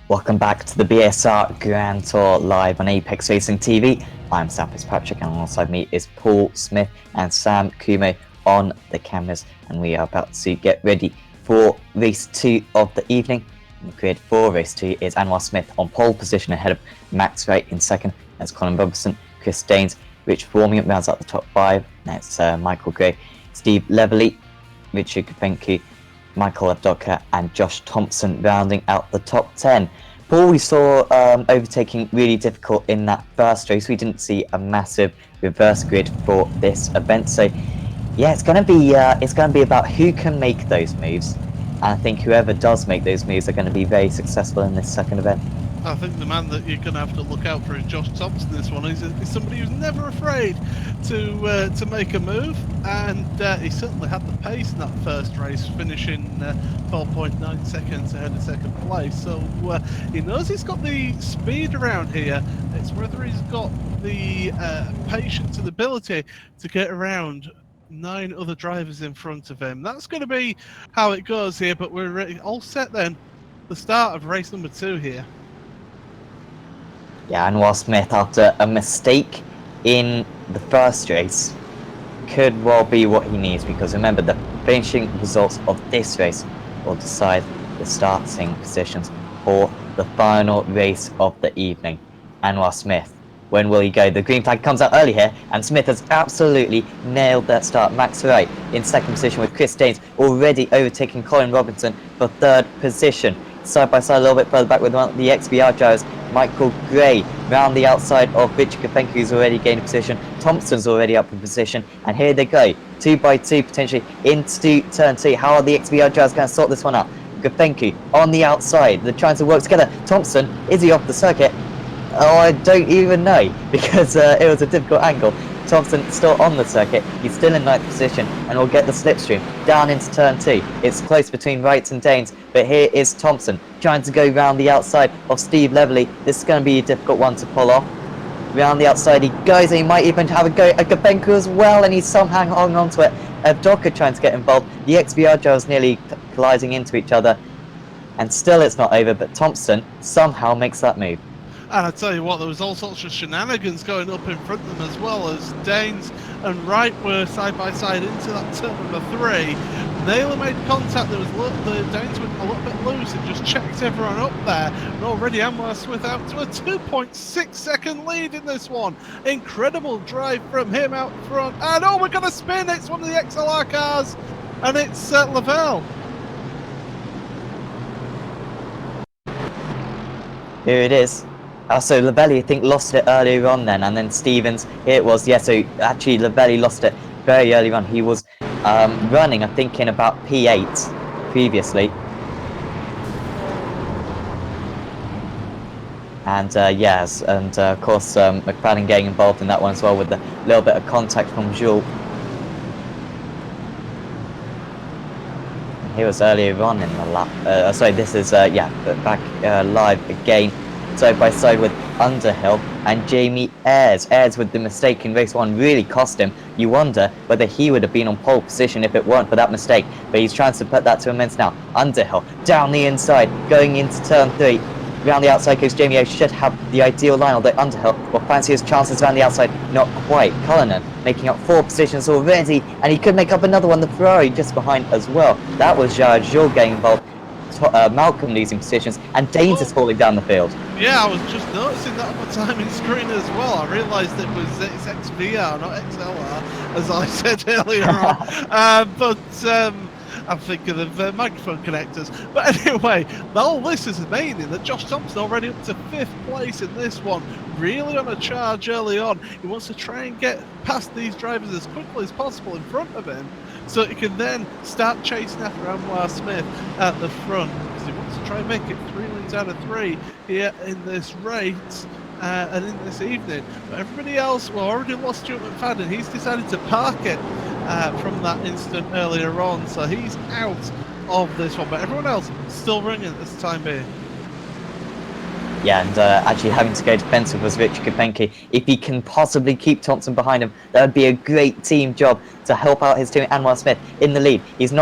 Welcome back to the BSR Grand Tour live on Apex Racing TV. I'm Sam Fitzpatrick, and alongside me is Paul Smith and Sam Kumo on the cameras, and we are about to get ready for race 2 of the evening. In the grid for race 2 is Anwar Smith on pole position ahead of Max Wright in second. That's Colin Robertson, Chris Daines, Rich Warmian rounds out the top 5. That's Michael Gray, Steve Leverley, Richard Gapenku, Michael Abdoka and Josh Thompson rounding out the top 10. Paul, we saw overtaking really difficult in that first race. We didn't see a massive reverse grid for this event, so yeah, it's going to be about who can make those moves. And I think whoever does make those moves are going to be very successful in this second event. I think the man that you're going to have to look out for is Josh Thompson. This one is somebody who's never afraid to make a move, and he certainly had the pace in that first race, finishing 12.9 seconds ahead of second place. So he knows he's got the speed around here. It's whether he's got the patience and ability to get around 9 other drivers in front of him. That's going to be how it goes here. But we're ready, all set then. The start of race number 2 here. Yeah, Anwar Smith, after a mistake in the first race, could well be what he needs, because remember, the finishing results of this race will decide the starting positions for the final race of the evening. Anwar Smith, when will he go? The green flag comes out early here, and Smith has absolutely nailed that start. Max Wright in second position with Chris Daines already overtaking Colin Robinson for third position. Side by side a little bit further back with one of the XBR drivers, Michael Gray, round the outside of Richard Gapenku, who's already gained a position. Thompson's already up in position, and here they go, 2 by 2 potentially into turn 2. How are the XBR drivers going to sort this one out? Gapenku on the outside, they're trying to work together. Thompson, is he off the circuit? Oh, I don't even know, because it was a difficult angle. Thompson still on the circuit, he's still in 9th position, and will get the slipstream down into turn 2. It's close between Wright and Daines, but here is Thompson trying to go round the outside of Steve Leverley. This is going to be a difficult one to pull off. Round the outside he goes, and he might even have a go at Gapenku as well, and he's somehow holding on to it. Abdoka trying to get involved. The XBR drivers nearly colliding into each other, and still it's not over, but Thompson somehow makes that move. And I tell you what, there was all sorts of shenanigans going up in front of them, as well as Daines and Wright were side by side into that turn number 3. Naylor made contact. There was the Daines went a little bit loose and just checked everyone up there. And already Anwar Smith out to a 2.6 second lead in this one. Incredible drive from him out front. And oh, we're going to spin. It's one of the XLR cars, and it's Lavelle. Here it is. So Lavelli, I think, lost it earlier on then, and then Stevens, here it was. Yeah, so actually Lavelli lost it very early on. He was running, I think, in about P8 previously. And yes, and of course McFadden getting involved in that one as well, with a little bit of contact from Jules. He was earlier on in the lap. Sorry, this is yeah, back live again. Side by side with Underhill and Jamie Ayres. Ayres, with the mistake in race 1, really cost him. You wonder whether he would have been on pole position if it weren't for that mistake, but he's trying to put that to immense now. Underhill down the inside, going into turn 3. Round the outside goes Jamie Ayres, should have the ideal line, although Underhill will fancy his chances around the outside. Not quite. Cullinan making up 4 positions already, and he could make up another one. The Ferrari just behind as well. That was Jared Jules getting involved. Malcolm losing positions, and Daines is falling down the field. Yeah, I was just noticing that on my timing screen as well. I realised it's XVR, not XLR, as I said earlier on. But I'm thinking of microphone connectors. But anyway, all this is amazing that Josh Thompson already up to 5th place in this one. Really on a charge early on. He wants to try and get past these drivers as quickly as possible in front of him, so he can then start chasing after Anwar Smith at the front, because he wants to try and make it 3 lanes out of 3 here in this race and in this evening. But everybody else, well, already lost Stuart McFadden. He's decided to park it from that incident earlier on, so he's out of this one. But everyone else still running at this time being. Yeah, and actually having to go defensive was Richard Kopenke. If he can possibly keep Thompson behind him, that would be a great team job to help out his team. Anwar Smith in the lead. He's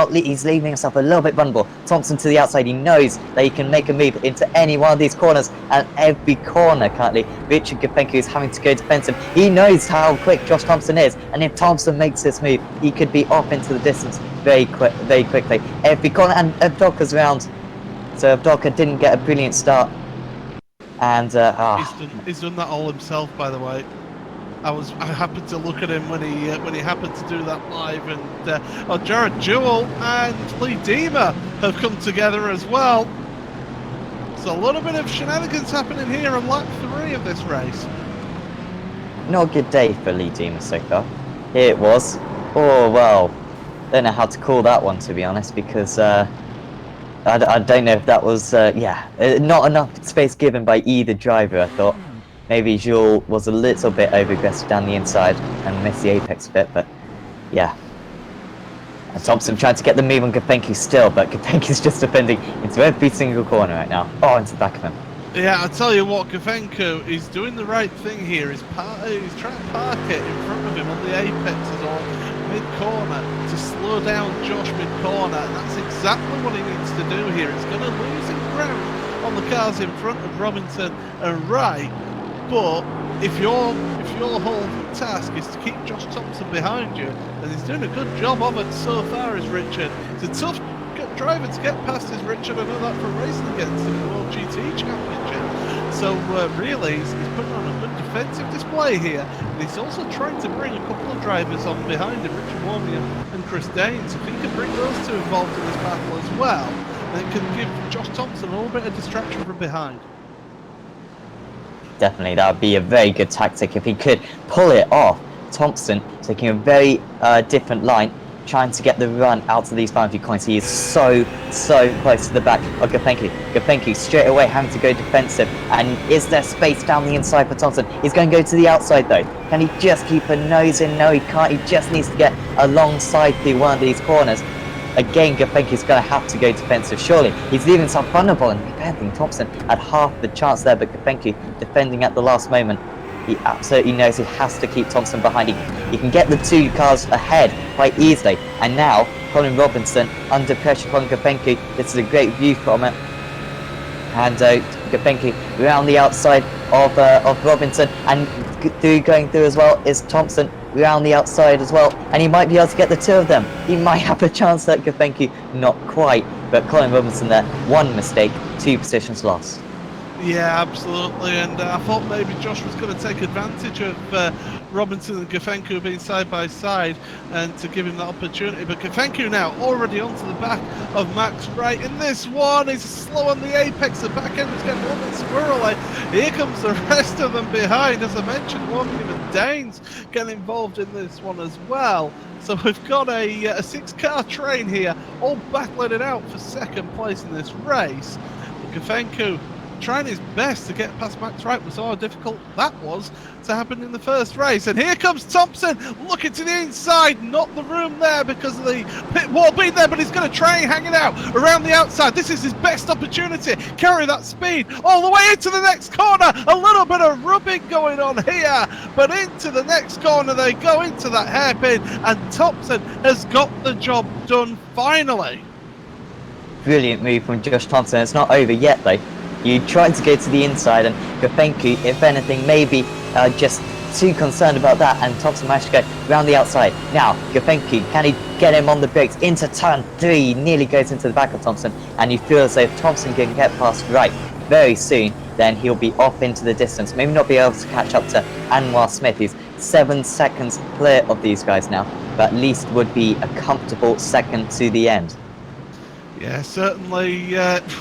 leaving himself a little bit vulnerable. Thompson to the outside. He knows that he can make a move into any one of these corners, and every corner currently, Richard Kopenke is having to go defensive. He knows how quick Josh Thompson is, and if Thompson makes this move, he could be off into the distance very quickly. Every corner, and Abdolka's around. So Abdolka didn't get a brilliant start. And he's done that all himself, by the way. I happened to look at him when he happened to do that live, and Jared Jewell and Lee Deemer have come together as well. So a little bit of shenanigans happening here on lap 3 of this race. Not a good day for Lee Deemer so far. Here it was. Oh well, don't know how to call that one, to be honest, because I don't know if that was, not enough space given by either driver, I thought. Maybe Jules was a little bit over-aggressive down the inside and missed the apex a bit, but yeah. And Thompson trying to get the move on Kopenke still, but Kopenke's just defending into every single corner right now. Oh, into the back of him. Yeah, I tell you what, Kopenke is doing the right thing here. He's trying to park it in front of him on the apexes or mid-corner to slow down Josh mid-corner, and that's exactly what he needs to do here. It's going to lose him ground on the cars in front of Robinson and Wright, but if your whole task is to keep Josh Thompson behind you, and he's doing a good job of it so far, is Richard. It's a tough driver to get past, is Richard. I know that from racing against him in the World GT Championship. So really, he's putting on a good defensive display here, and he's also trying to bring a couple of drivers on behind him, Richard Warmian and Chris Daines. If he can bring those two involved in this battle as well, then it can give Josh Thompson a little bit of distraction from behind. Definitely, that would be a very good tactic if he could pull it off. Thompson taking a very different line, trying to get the run out of these final few coins. He is so close to the back of Kopenke. Kopenke straight away having to go defensive, and is there space down the inside for Thompson? He's going to go to the outside though. Can he just keep a nose in? No, he can't. He just needs to get alongside through one of these corners. Again, Kopenke's going to have to go defensive, surely. He's leaving himself vulnerable, and I think Thompson had half the chance there, but Kopenke defending at the last moment. He absolutely knows he has to keep Thompson behind. He can get the two cars ahead quite easily. And now, Colin Robinson under pressure from Kopenke. This is a great view from it. And Kopenke around the outside of Robinson, and going through as well is Thompson around the outside as well, and he might be able to get the two of them. He might have a chance at Kopenke, not quite, but Colin Robinson there, one mistake, 2 positions lost. Yeah, absolutely, and I thought maybe Josh was going to take advantage of Robinson and Kopenke being side by side and to give him that opportunity, but Kopenke now already onto the back of Max Wright, and this one is slow on the apex. The back end is getting a little bit squirrely. Here comes the rest of them behind, as I mentioned, Warmian and Daines getting involved in this one as well. So we've got a 6-car train here, all battling it out for second place in this race. Kopenke trying his best to get past Max Wright. We saw how difficult that was to happen in the first race. And here comes Thompson, looking to the inside, not the room there because of the pit wall being there, but he's going to try and hang it out around the outside. This is his best opportunity. Carry that speed all the way into the next corner. A little bit of rubbing going on here, but into the next corner they go, into that hairpin, and Thompson has got the job done finally. Brilliant move from Josh Thompson. It's not over yet though. You tried to go to the inside, and Kopenke, if anything, maybe just too concerned about that, and Thompson managed to go around the outside. Now, Kopenke, can he get him on the brakes into turn 3? Nearly goes into the back of Thompson, and you feel as though if Thompson can get past Wright very soon, then he'll be off into the distance. Maybe not be able to catch up to Anwar Smith, who's 7 seconds clear of these guys now, but at least would be a comfortable second to the end. Yeah, certainly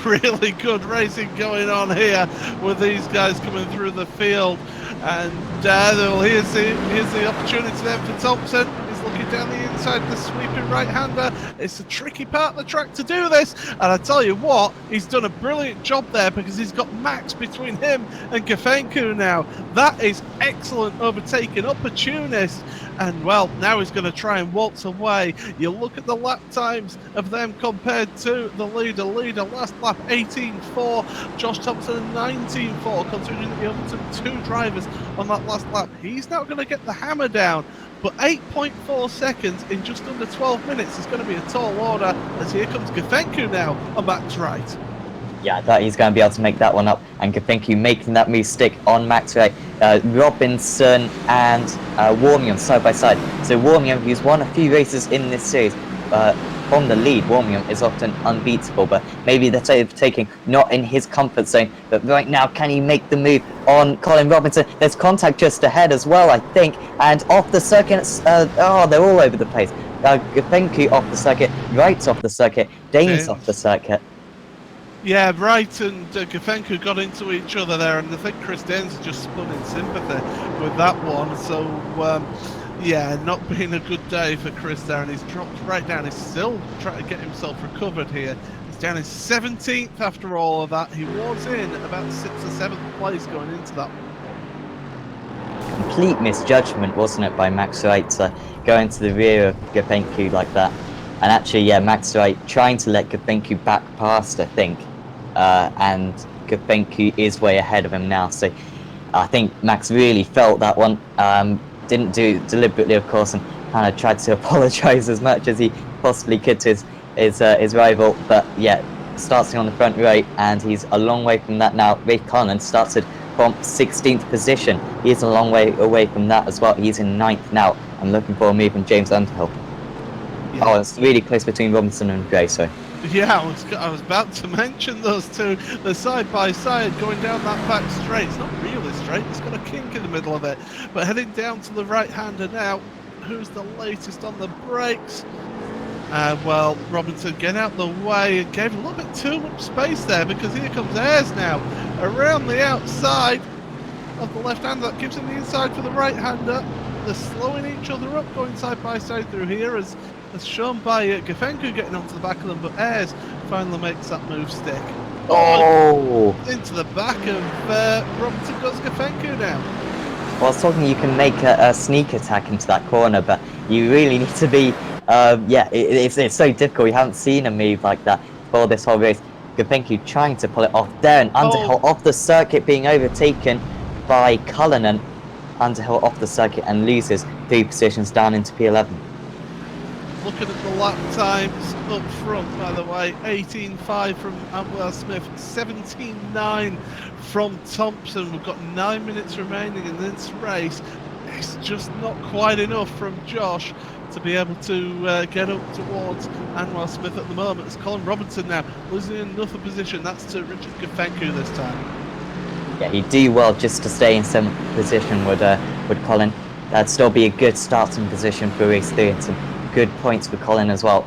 really good racing going on here with these guys coming through the field. And well, here's the opportunity there for Thompson. He's looking Gafencu down the inside, the sweeping right-hander. It's a tricky part of the track to do this, and I tell you what, he's done a brilliant job there because he's got Max between him and Gafencu now. That is excellent overtaking opportunist, and well, now he's going to try and waltz away. You look at the lap times of them compared to the leader. Last lap 18.4, Josh Thompson 19.4, considering that he overtook 2 drivers on that last lap. He's now going to get the hammer down, but 8.4 seconds in just under 12 minutes is going to be a tall order, as here comes Gafencu now on Max right. Yeah, I thought he's going to be able to make that one up, and Gafencu making that move stick on Max right. Robinson and Warmium side by side. So Warmium, who's won a few races in this series, from the lead, Warmium is often unbeatable, but maybe they're taking not in his comfort zone. But right now, can he make the move on Colin Robinson? There's contact just ahead as well, I think, and off the circuit. They're all over the place. Gafencu off the circuit, Wright's off the circuit, Dane's off the circuit. Yeah, Wright and Gafencu got into each other there, and I think Chris Danes just spun in sympathy with that one. So, yeah, not being a good day for Chris there, and he's dropped right down. He's still trying to get himself recovered here. He's down in 17th after all of that. He was in about 6th or 7th place going into that. Complete misjudgment, wasn't it, by Max Wright to go into the rear of Gafencu like that. And actually, yeah, Max Wright trying to let Gafencu back past, I think. And Gafencu is way ahead of him now. So I think Max really felt that one. Didn't do it deliberately, of course, and kind of tried to apologise as much as he possibly could to his rival. But yeah, starting on the front right, and he's a long way from that now. Ray Conlon started from 16th position. He's a long way away from that as well. He's in 9th now. I'm looking for a move from James Underhill. Yeah. Oh, it's really close between Robinson and Gray, sorry. Yeah, I was about to mention those two. They're side by side going down that back straight. It's not really straight, it's got a kink in the middle of it. But heading down to the right-hander now. Who's the latest on the brakes? Well, Robinson getting out the way and gave a little bit too much space there, because here comes Ayres now around the outside of the left-hander. That gives him the inside for the right-hander. They're slowing each other up, going side by side through here, as shown by Gafencu getting onto the back of them, but Ayres finally makes that move stick. Oh! Into the back of Robinson goes Gafencu now. Well, I was talking you can make a sneak attack into that corner, but you really need to be, yeah, it's so difficult. You haven't seen a move like that for this whole race. Gafencu trying to pull it off there, and Underhill off the circuit, being overtaken by Cullinan. Underhill off the circuit and loses 3 positions down into P11. Looking at the lap times up front, by the way, 18.5 from Antwell Smith, 17.9 from Thompson. We've got 9 minutes remaining in this race. It's just not quite enough from Josh to be able to get up towards Antwell Smith at the moment. It's Colin Robinson now losing another position. That's to Richard Gafencu this time. Yeah, he'd do well just to stay in 7th position, would Colin. That'd still be a good starting position for race 3 and some good points for Colin as well.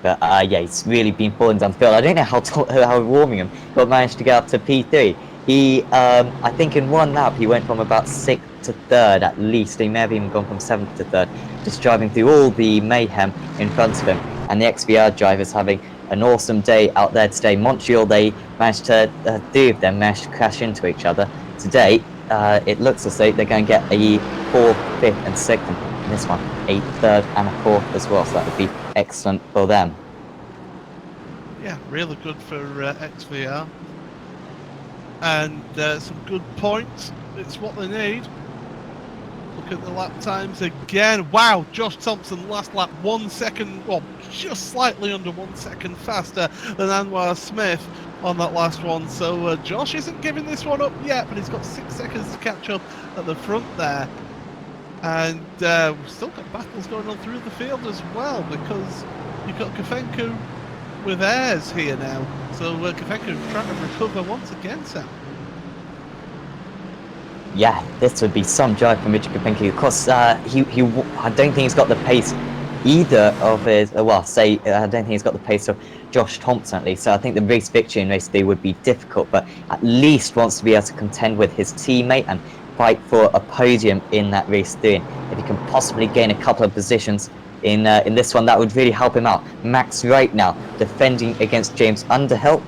But yeah, he's really been falling down the field. I don't know how Warmingham managed to get up to P3. He, I think in one lap he went from about 6th to 3rd at least. He may have even gone from 7th to 3rd, just driving through all the mayhem in front of him. And the XVR drivers having an awesome day out there today. Montreal, they managed to, 3 of them managed to crash into each other. Today, it looks as though they're going to get a 4th, 5th and 6th. And this one, a 3rd and a 4th as well. So that would be excellent for them. Yeah, really good for XVR. And some good points. It's what they need. Look at the lap times again. Wow, Josh Thompson last lap 1 second, well, just slightly under 1 second faster than Anwar Smith on that last one. So Josh isn't giving this one up yet, but he's got 6 seconds to catch up at the front there. And we've still got battles going on through the field as well, because you've got Gafencu with Ayres here now. So Gafencu trying to recover once again, Sam. Yeah, this would be some drive from Richard Gafencu. Of course, I don't think he's got the pace either of his, I don't think he's got the pace of Josh Thompson at least. So I think the race victory in race 3 would be difficult, but at least wants to be able to contend with his teammate and fight for a podium in that race through. If he can possibly gain a couple of positions in this one, that would really help him out. Max right now defending against James Underhill.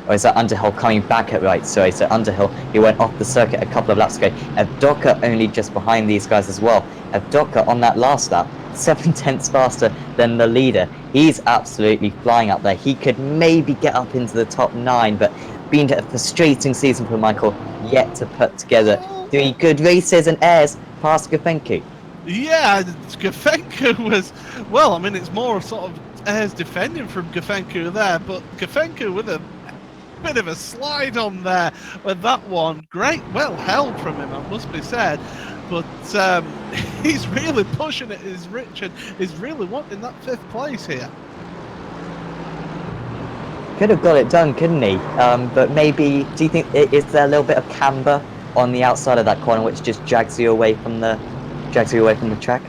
Or is that Underhill coming back at right? Sorry, so Underhill, he went off the circuit a couple of laps ago. Evdoka only just behind these guys as well. Evdoka on that last lap, 7/10 faster than the leader. He's absolutely flying up there. He could maybe get up into the top 9, but been a frustrating season for Michael, yet to put together 3 good races and airs past Gafenku. Yeah, Gafenku was, well, I mean, it's more sort of airs defending from Gafenku there, but Gafenku with a bit of a slide on there with that one. Great, well held from him, it must be said. But he's really pushing it, is Richard. He's really wanting that 5th place here. Could have got it done, couldn't he? But maybe, do you think, is there a little bit of camber on the outside of that corner which just drags you away from the track?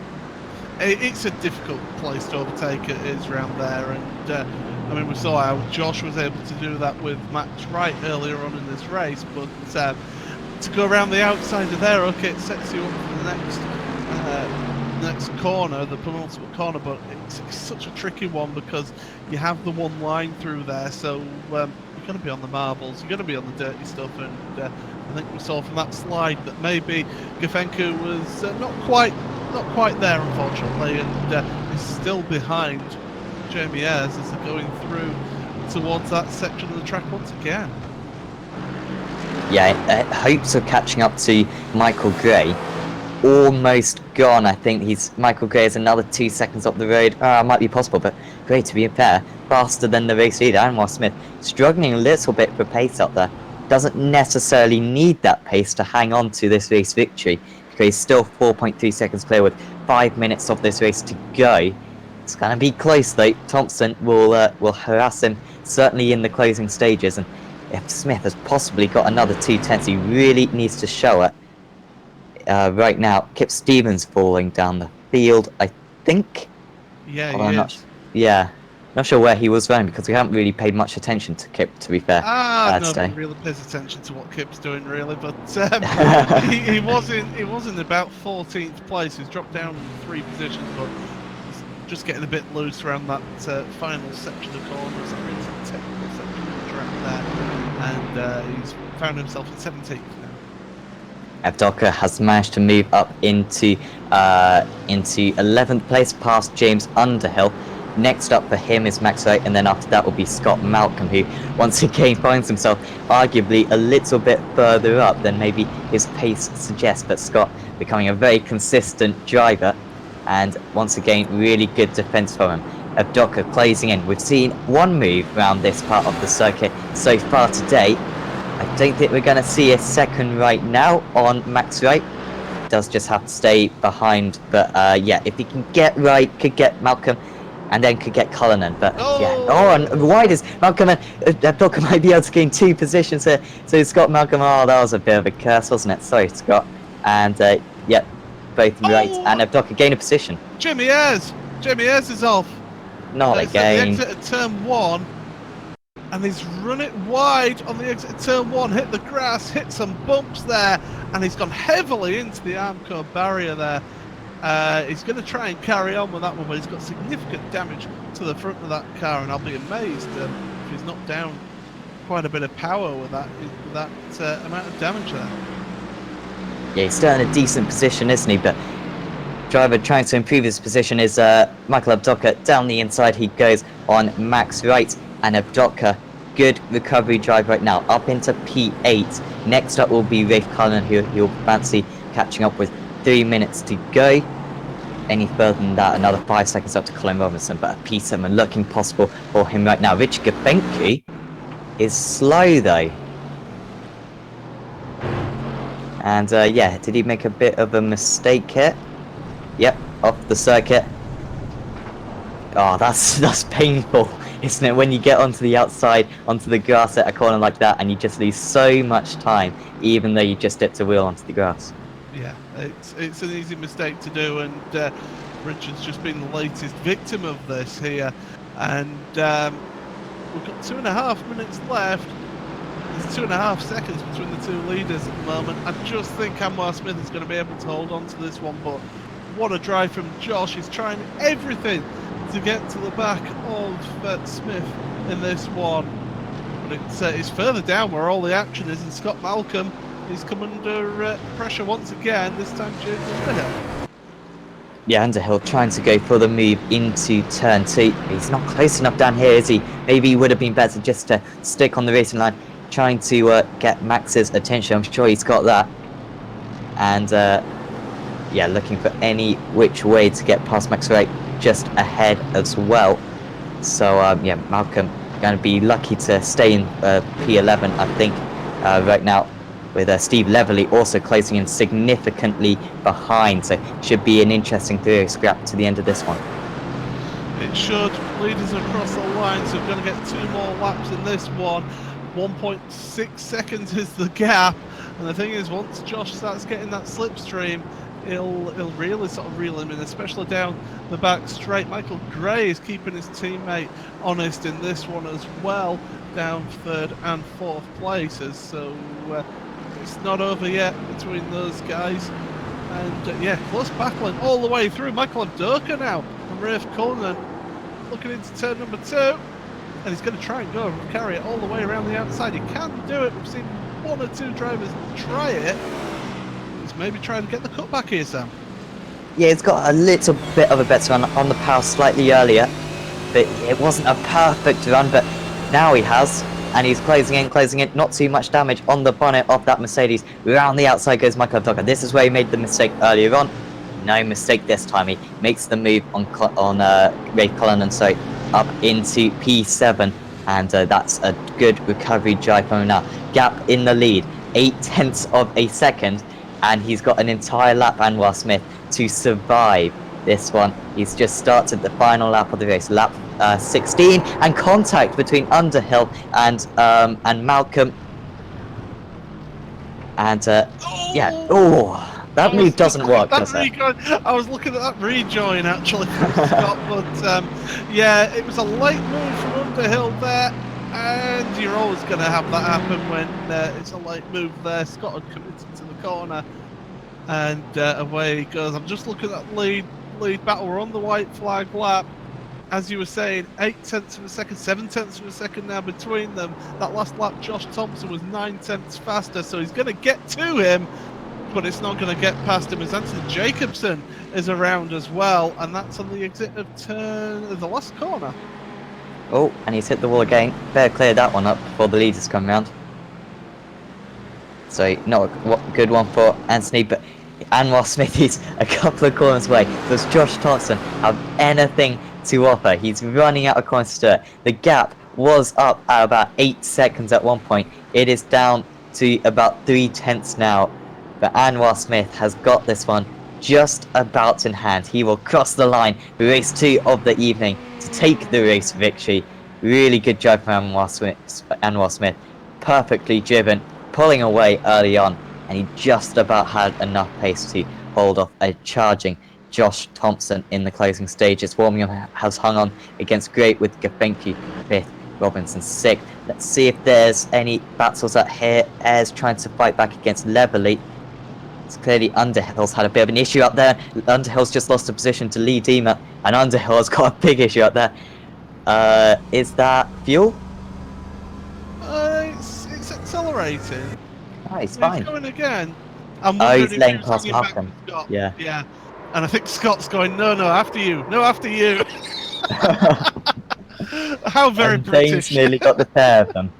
It's a difficult place to overtake, it is round there, and I mean, we saw how Josh was able to do that with Max Wright earlier on in this race, but to go around the outside of there, okay, it sets you up for the next corner, the penultimate corner, but it's such a tricky one because you have the one line through there, so you're going to be on the marbles, you're going to be on the dirty stuff, and I think we saw from that slide that maybe Gafenku was not quite there, unfortunately, and is still behind Jamie Ayres as they're going through towards that section of the track once again. Yeah, hopes of catching up to Michael Gray almost gone. I think Michael Gray is another 2 seconds up the road. Might be possible, but Gray, to be fair, faster than the race leader, Anwar Smith, struggling a little bit for pace up there. Doesn't necessarily need that pace to hang on to this race victory, because he's still 4.3 seconds clear with 5 minutes of this race to go. It's going to be close though. Thompson will harass him, certainly in the closing stages, and if Smith has possibly got another 2/10, he really needs to show it. Right now, Kip Stevens falling down the field, I think. Yeah, Not sure where he was running because we haven't really paid much attention to Kip, to be fair. Nobody really pays attention to what Kip's doing, really, but he was in about 14th place. He's dropped down 3 positions, but he's just getting a bit loose around that final section of corners. That really technical section of the track there, and he's found himself in 17th now. Evdoka has managed to move up into 11th place past James Underhill. Next up for him is Max Wright, and then after that will be Scott Malcolm, who once again finds himself arguably a little bit further up than maybe his pace suggests, but Scott becoming a very consistent driver, and once again really good defence from him. Evdoka closing in. We've seen one move around this part of the circuit so far today. I don't think we're going to see a second right now on Max Wright. Does just have to stay behind, but yeah, if he can get right, could get Malcolm, and then could get Cullinan, but yeah. And wide is Malcolm, and Evdoka might be able to gain 2 positions here. So Scott Malcolm, that was a bit of a curse, wasn't it? Sorry, Scott. And yeah, both right, and Evdoka gain a position. Jamie Ayres is off. Not again. At the exit of turn 1, and he's run it wide on the exit of turn 1, hit the grass, hit some bumps there, and he's gone heavily into the Armco barrier there. He's going to try and carry on with that one, but he's got significant damage to the front of that car, and I'll be amazed if he's knocked down quite a bit of power with that amount of damage there. Yeah, he's still in a decent position, isn't he? But driver trying to improve his position is Michael Evdoka. Down the inside he goes on Max Wright, and Evdoka, good recovery drive right now, up into P8. Next up will be Rafe Cullinan, who he'll fancy catching up with 3 minutes to go. Any further than that, another 5 seconds up to Colin Robinson, but a P7 looking possible for him right now. Richard Gafenku is slow though. And yeah, did he make a bit of a mistake here? Yep, off the circuit. Oh, that's painful, isn't it? When you get onto the outside, onto the grass at a corner like that, and you just lose so much time, even though you just dipped a wheel onto the grass. Yeah, it's an easy mistake to do, and Richard's just been the latest victim of this here. And we've got 2.5 minutes left. There's 2.5 seconds between the two leaders at the moment. I just think Anwar Smith is going to be able to hold on to this one, but what a drive from Josh. He's trying everything to get to the back of Smith in this one. But it's further down where all the action is, and Scott Malcolm is coming under pressure once again, this time James Underhill. Yeah, Underhill trying to go for the move into turn 2. He's not close enough down here, is he? Maybe he would have been better just to stick on the racing line, trying to get Max's attention. I'm sure he's got that. And yeah, looking for any which way to get past Max right just ahead as well. So yeah, Malcolm going to be lucky to stay in P11, I think, right now, with Steve Leverley also closing in significantly behind. So should be an interesting three-way scrap to the end of this one. It should. Leaders across the line, so we're going to get 2 more laps in this one. 1.6 seconds is the gap, and the thing is, once Josh starts getting that slipstream, he'll really sort of reel him in, especially down the back straight. Michael Gray is keeping his teammate honest in this one as well, down 3rd and 4th places. So it's not over yet between those guys. And yeah, close backline all the way through. Michael Abdoka now from Rafe Cullinan looking into turn number 2. And he's going to try and go and carry it all the way around the outside. He can do it. We've seen 1 or 2 drivers try it. He's maybe trying to get the cut back here, Sam. Yeah, he's got a little bit of a better run on the power slightly earlier. But it wasn't a perfect run, but now he has. And he's closing in, not too much damage on the bonnet of that Mercedes. Around the outside goes Michael Abdoka. This is where he made the mistake earlier on. No mistake this time. He makes the move on Rafe Cullinan, so up into P7, and that's a good recovery drive from him now. Gap in the lead, 0.8 of a second, and he's got an entire lap, Anwar Smith, to survive this one. He's just started the final lap of the race, lap 16, and contact between Underhill and Malcolm. And yeah, that move doesn't work, does it? I was looking at that rejoin actually from Scott, but yeah, it was a late move from Underhill there, and you're always going to have that happen when it's a late move there. Scott had committed to the corner, and away he goes. I'm just looking at lead battle. We're on the white flag lap. As you were saying, 0.8 of a second, 0.7 of a second now between them. That last lap, Josh Thompson was 0.9 faster, so he's going to get to him, but it's not going to get past him as Anthony Jacobson is around as well, and that's on the exit of the last corner. Oh, and he's hit the wall again. Better clear that one up before the leaders come round. So not a good one for Anthony, but Anwar Smith is a couple of corners away. Does Josh Thompson have anything to offer? He's running out of corners to it. The gap was up at about 8 seconds at one point. It is down to about 0.3 now. But Anwar Smith has got this one just about in hand. He will cross the line for race 2 of the evening to take the race victory. Really good drive from Anwar Smith. Perfectly driven, pulling away early on, and he just about had enough pace to hold off a charging Josh Thompson in the closing stages. Warming has hung on against Great with Gafenki 5th, Robinson 6th. Let's see if there's any battles out here. Ayres trying to fight back against Leverley. It's clearly Underhill's had a bit of an issue up there. Underhill's just lost a position to Lee Deemer, and Underhill has got a big issue up there. Is that fuel? It's accelerating. Oh, he's fine. He's going again. He's laying past Malcolm. Yeah. Yeah. And I think Scott's going, no, after you. No, after you. How very British. James nearly got the pair of them.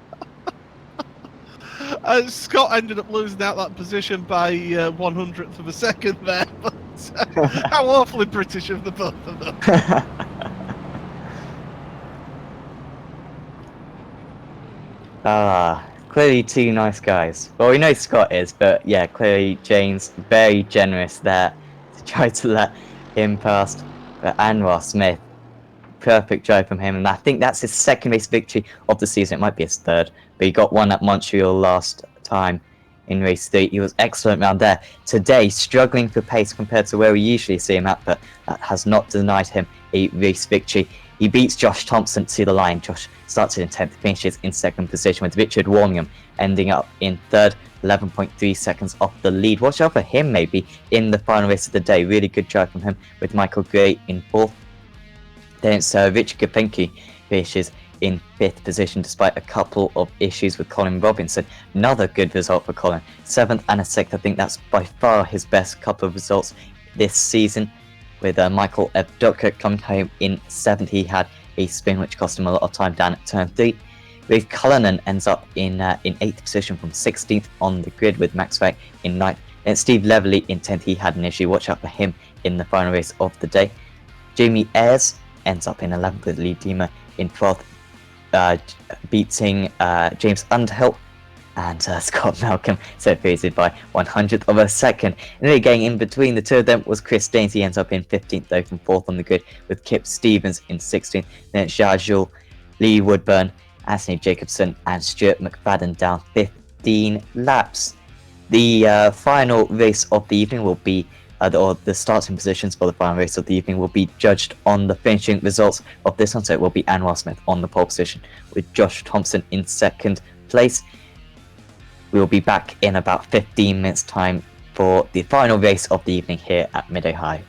Scott ended up losing out that position by 100th of a second there. But how awfully British of the both of them. Clearly 2 nice guys. Well, we know Scott is, but yeah, clearly James very generous there to try to let him past. But Anwar Smith, perfect drive from him, and I think that's his 2nd race victory of the season. It might be his 3rd, but he got one at Montreal last time in race 3. He was excellent around there. Today, struggling for pace compared to where we usually see him at, but that has not denied him a race victory. He beats Josh Thompson to the line. Josh started in 10th, finishes in 2nd position, with Richard Warningham ending up in 3rd, 11.3 seconds off the lead. Watch out for him maybe in the final race of the day. Really good drive from him, with Michael Gray in 4th. Then it's Richard Gapenki finishes in 5th position despite a couple of issues with Colin Robinson. Another good result for Colin. 7th and a 6th. I think that's by far his best couple of results this season, with Michael Evdoka coming home in 7th. He had a spin which cost him a lot of time down at turn 3. Rafe Cullinan ends up in 8th position from 16th on the grid, with Max Wright in 9th. Then Steve Leverley in 10th. He had an issue. Watch out for him in the final race of the day. Jamie Ayres ends up in 11th, with Lee Dima in 12th, beating James Underhill, and Scott Malcolm separated by 100th of a second. And then getting in between the two of them was Chris Daines. He ends up in 15th though, from 4th on the grid, with Kip Stevens in 16th. Then it's Jajul, Lee Woodburn, Anthony Jacobson and Stuart McFadden down 15 laps. The final race of the evening will be or the starting positions for the final race of the evening will be judged on the finishing results of this one. So it will be Anwar Smith on the pole position, with Josh Thompson in 2nd place. We will be back in about 15 minutes time for the final race of the evening here at Mid-Ohio.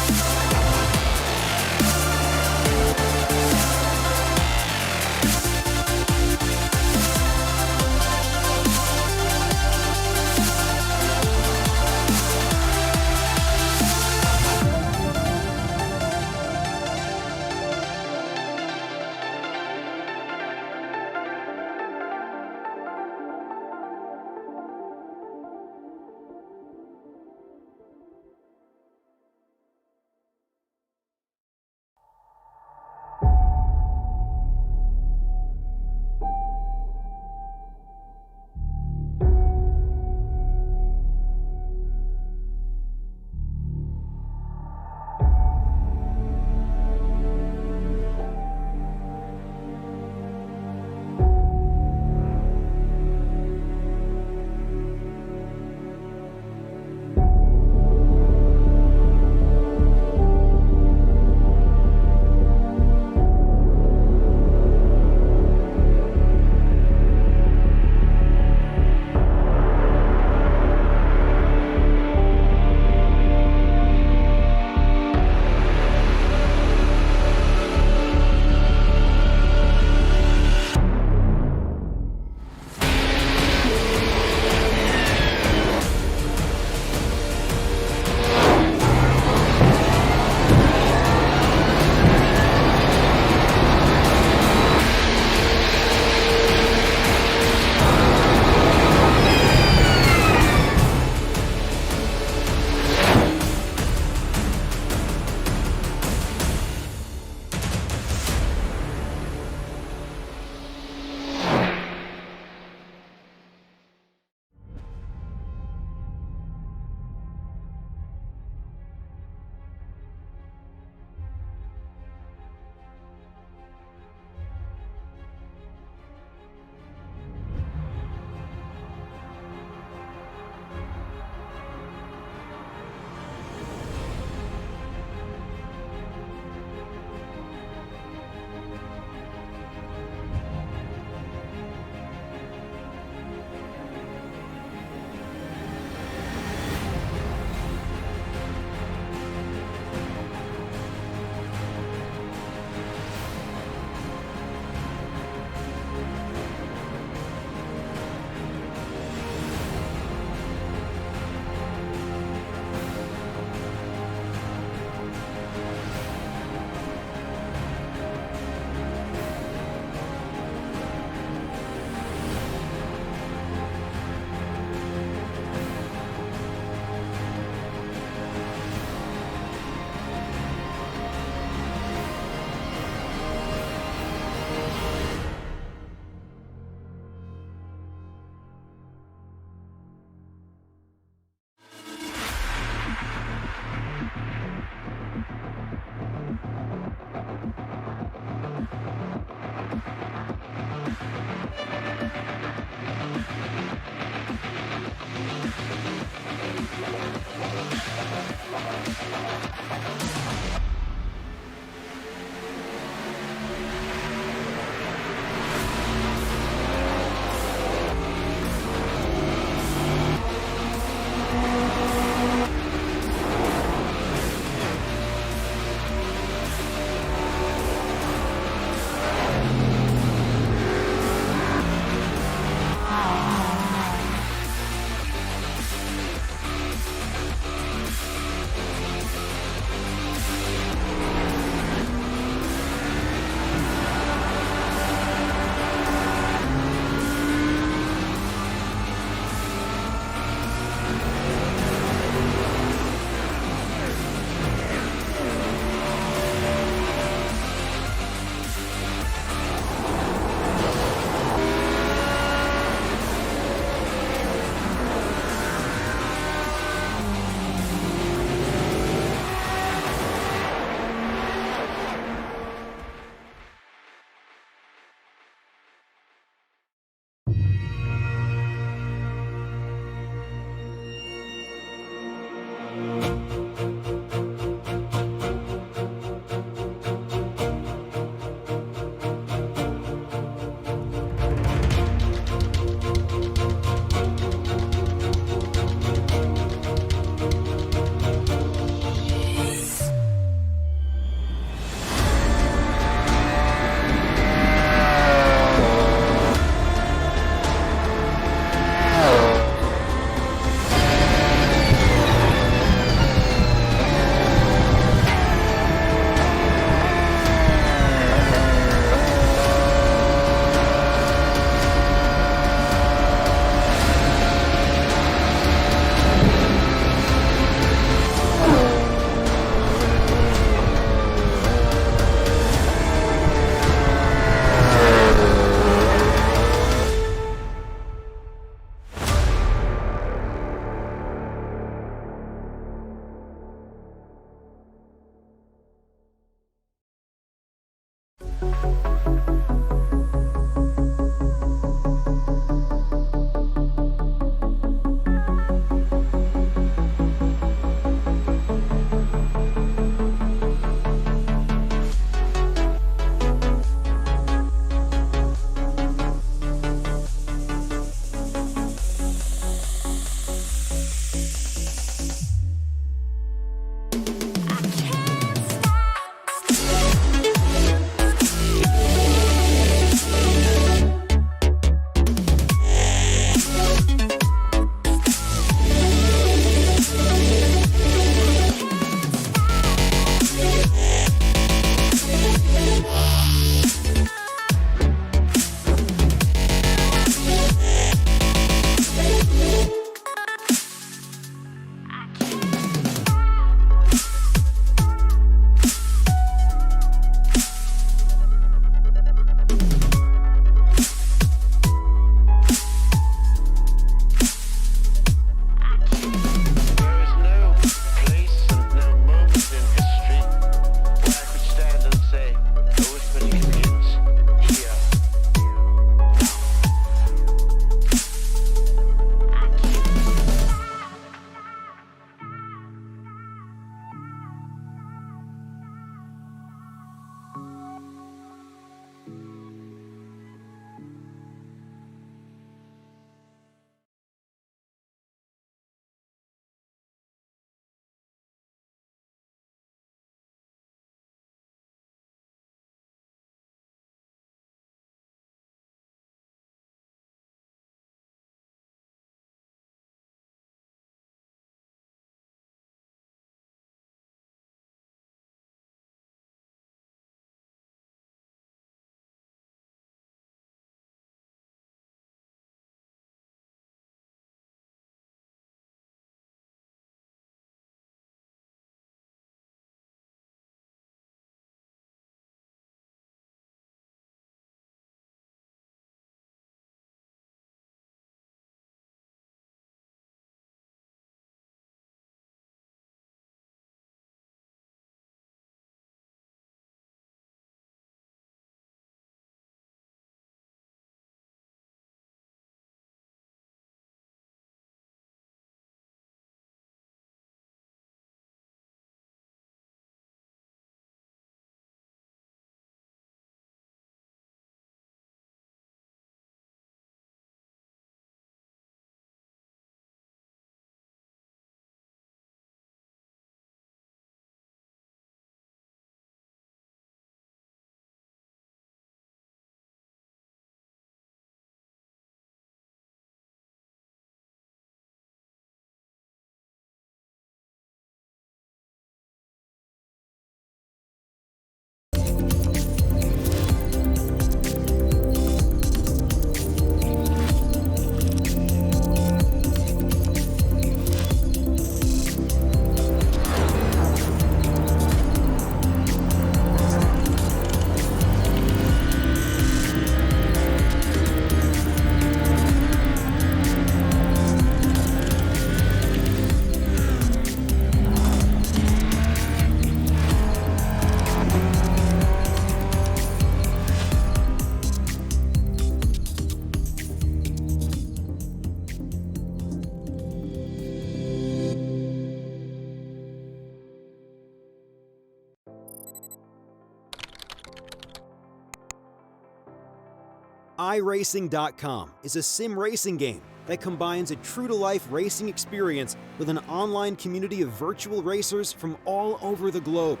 iRacing.com is a sim racing game that combines a true-to-life racing experience with an online community of virtual racers from all over the globe.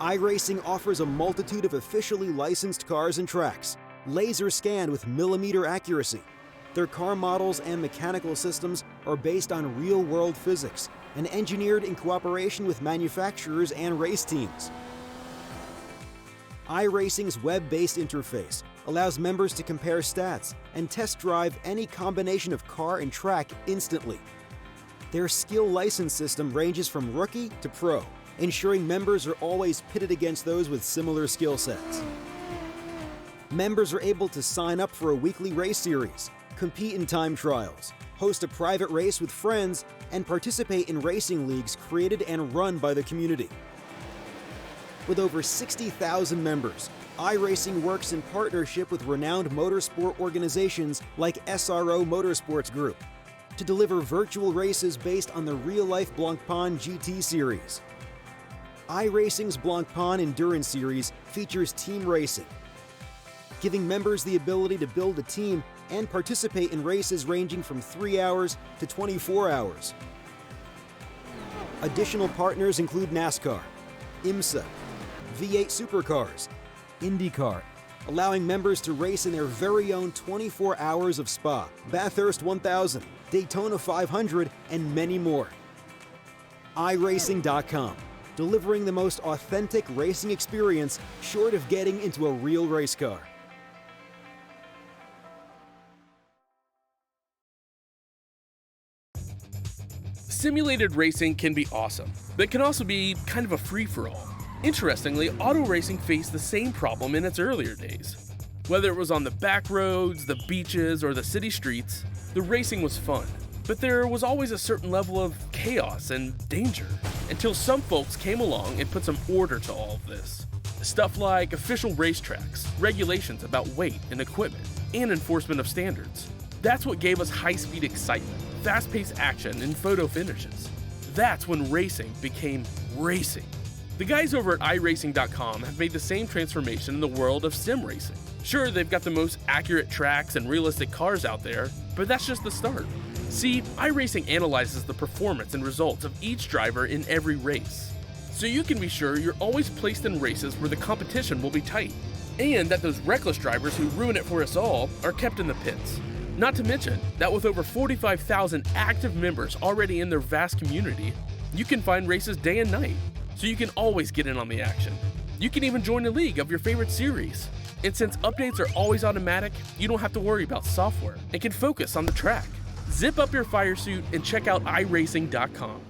iRacing offers a multitude of officially licensed cars and tracks, laser scanned with millimeter accuracy. Their car models and mechanical systems are based on real-world physics and engineered in cooperation with manufacturers and race teams. iRacing's web-based interface allows members to compare stats and test drive any combination of car and track instantly. Their skill license system ranges from rookie to pro, ensuring members are always pitted against those with similar skill sets. Members are able to sign up for a weekly race series, compete in time trials, host a private race with friends, and participate in racing leagues created and run by the community. With over 60,000 members, iRacing works in partnership with renowned motorsport organizations like SRO Motorsports Group to deliver virtual races based on the real-life Blancpain GT series. iRacing's Blancpain Endurance Series features team racing, giving members the ability to build a team and participate in races ranging from 3 hours to 24 hours. Additional partners include NASCAR, IMSA, V8 Supercars, IndyCar, allowing members to race in their very own 24 hours of Spa, Bathurst 1000, Daytona 500, and many more. iRacing.com, delivering the most authentic racing experience short of getting into a real race car. Simulated racing can be awesome, but it can also be kind of a free-for-all. Interestingly, auto racing faced the same problem in its earlier days. Whether it was on the back roads, the beaches, or the city streets, the racing was fun. But there was always a certain level of chaos and danger, until some folks came along and put some order to all of this. Stuff like official racetracks, regulations about weight and equipment, and enforcement of standards. That's what gave us high-speed excitement, fast-paced action, and photo finishes. That's when racing became racing. The guys over at iRacing.com have made the same transformation in the world of sim racing. Sure, they've got the most accurate tracks and realistic cars out there, but that's just the start. See, iRacing analyzes the performance and results of each driver in every race, so you can be sure you're always placed in races where the competition will be tight, and that those reckless drivers who ruin it for us all are kept in the pits. Not to mention that with over 45,000 active members already in their vast community, you can find races day and night, so you can always get in on the action. You can even join a league of your favorite series. And since updates are always automatic, you don't have to worry about software and can focus on the track. Zip up your fire suit and check out iRacing.com.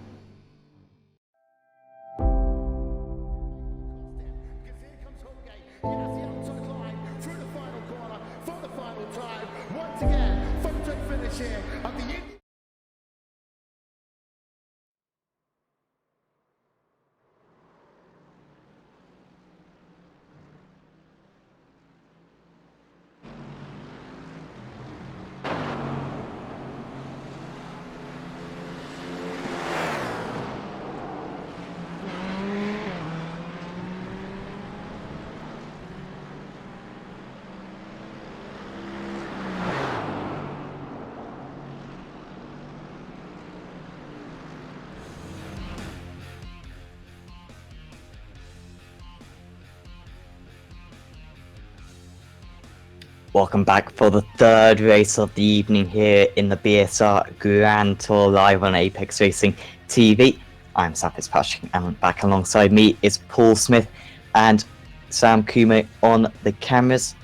Welcome back for the third race of the evening here in the BSR Grand Tour live on Apex Racing TV. I'm Sam Fitzpatrick, and back alongside me is Paul Smith and Sam Kume on the cameras.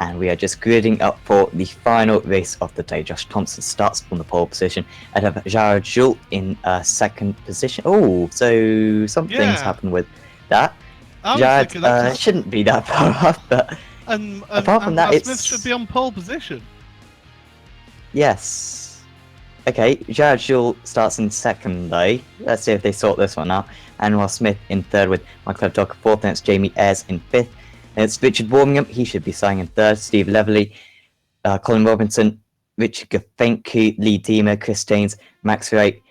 And we are just gridding up for the final race of the day. Josh Thompson starts on the pole position ahead of Jared Jules in second position. Oh, so something's happened with that. Jared shouldn't be that far off, but apart from that, Smith should be on pole position. Yes. Okay, Jared Jules starts in second though. Let's see if they sort this one out. Anwar Smith in third with Michael Docker fourth, and it's Jamie Ayres in fifth. And it's Richard Warmingham, he should be starting in third. Steve Leverley, Colin Robinson, Richard Gafenku, Lee Diemer, Chris James, Max Wright,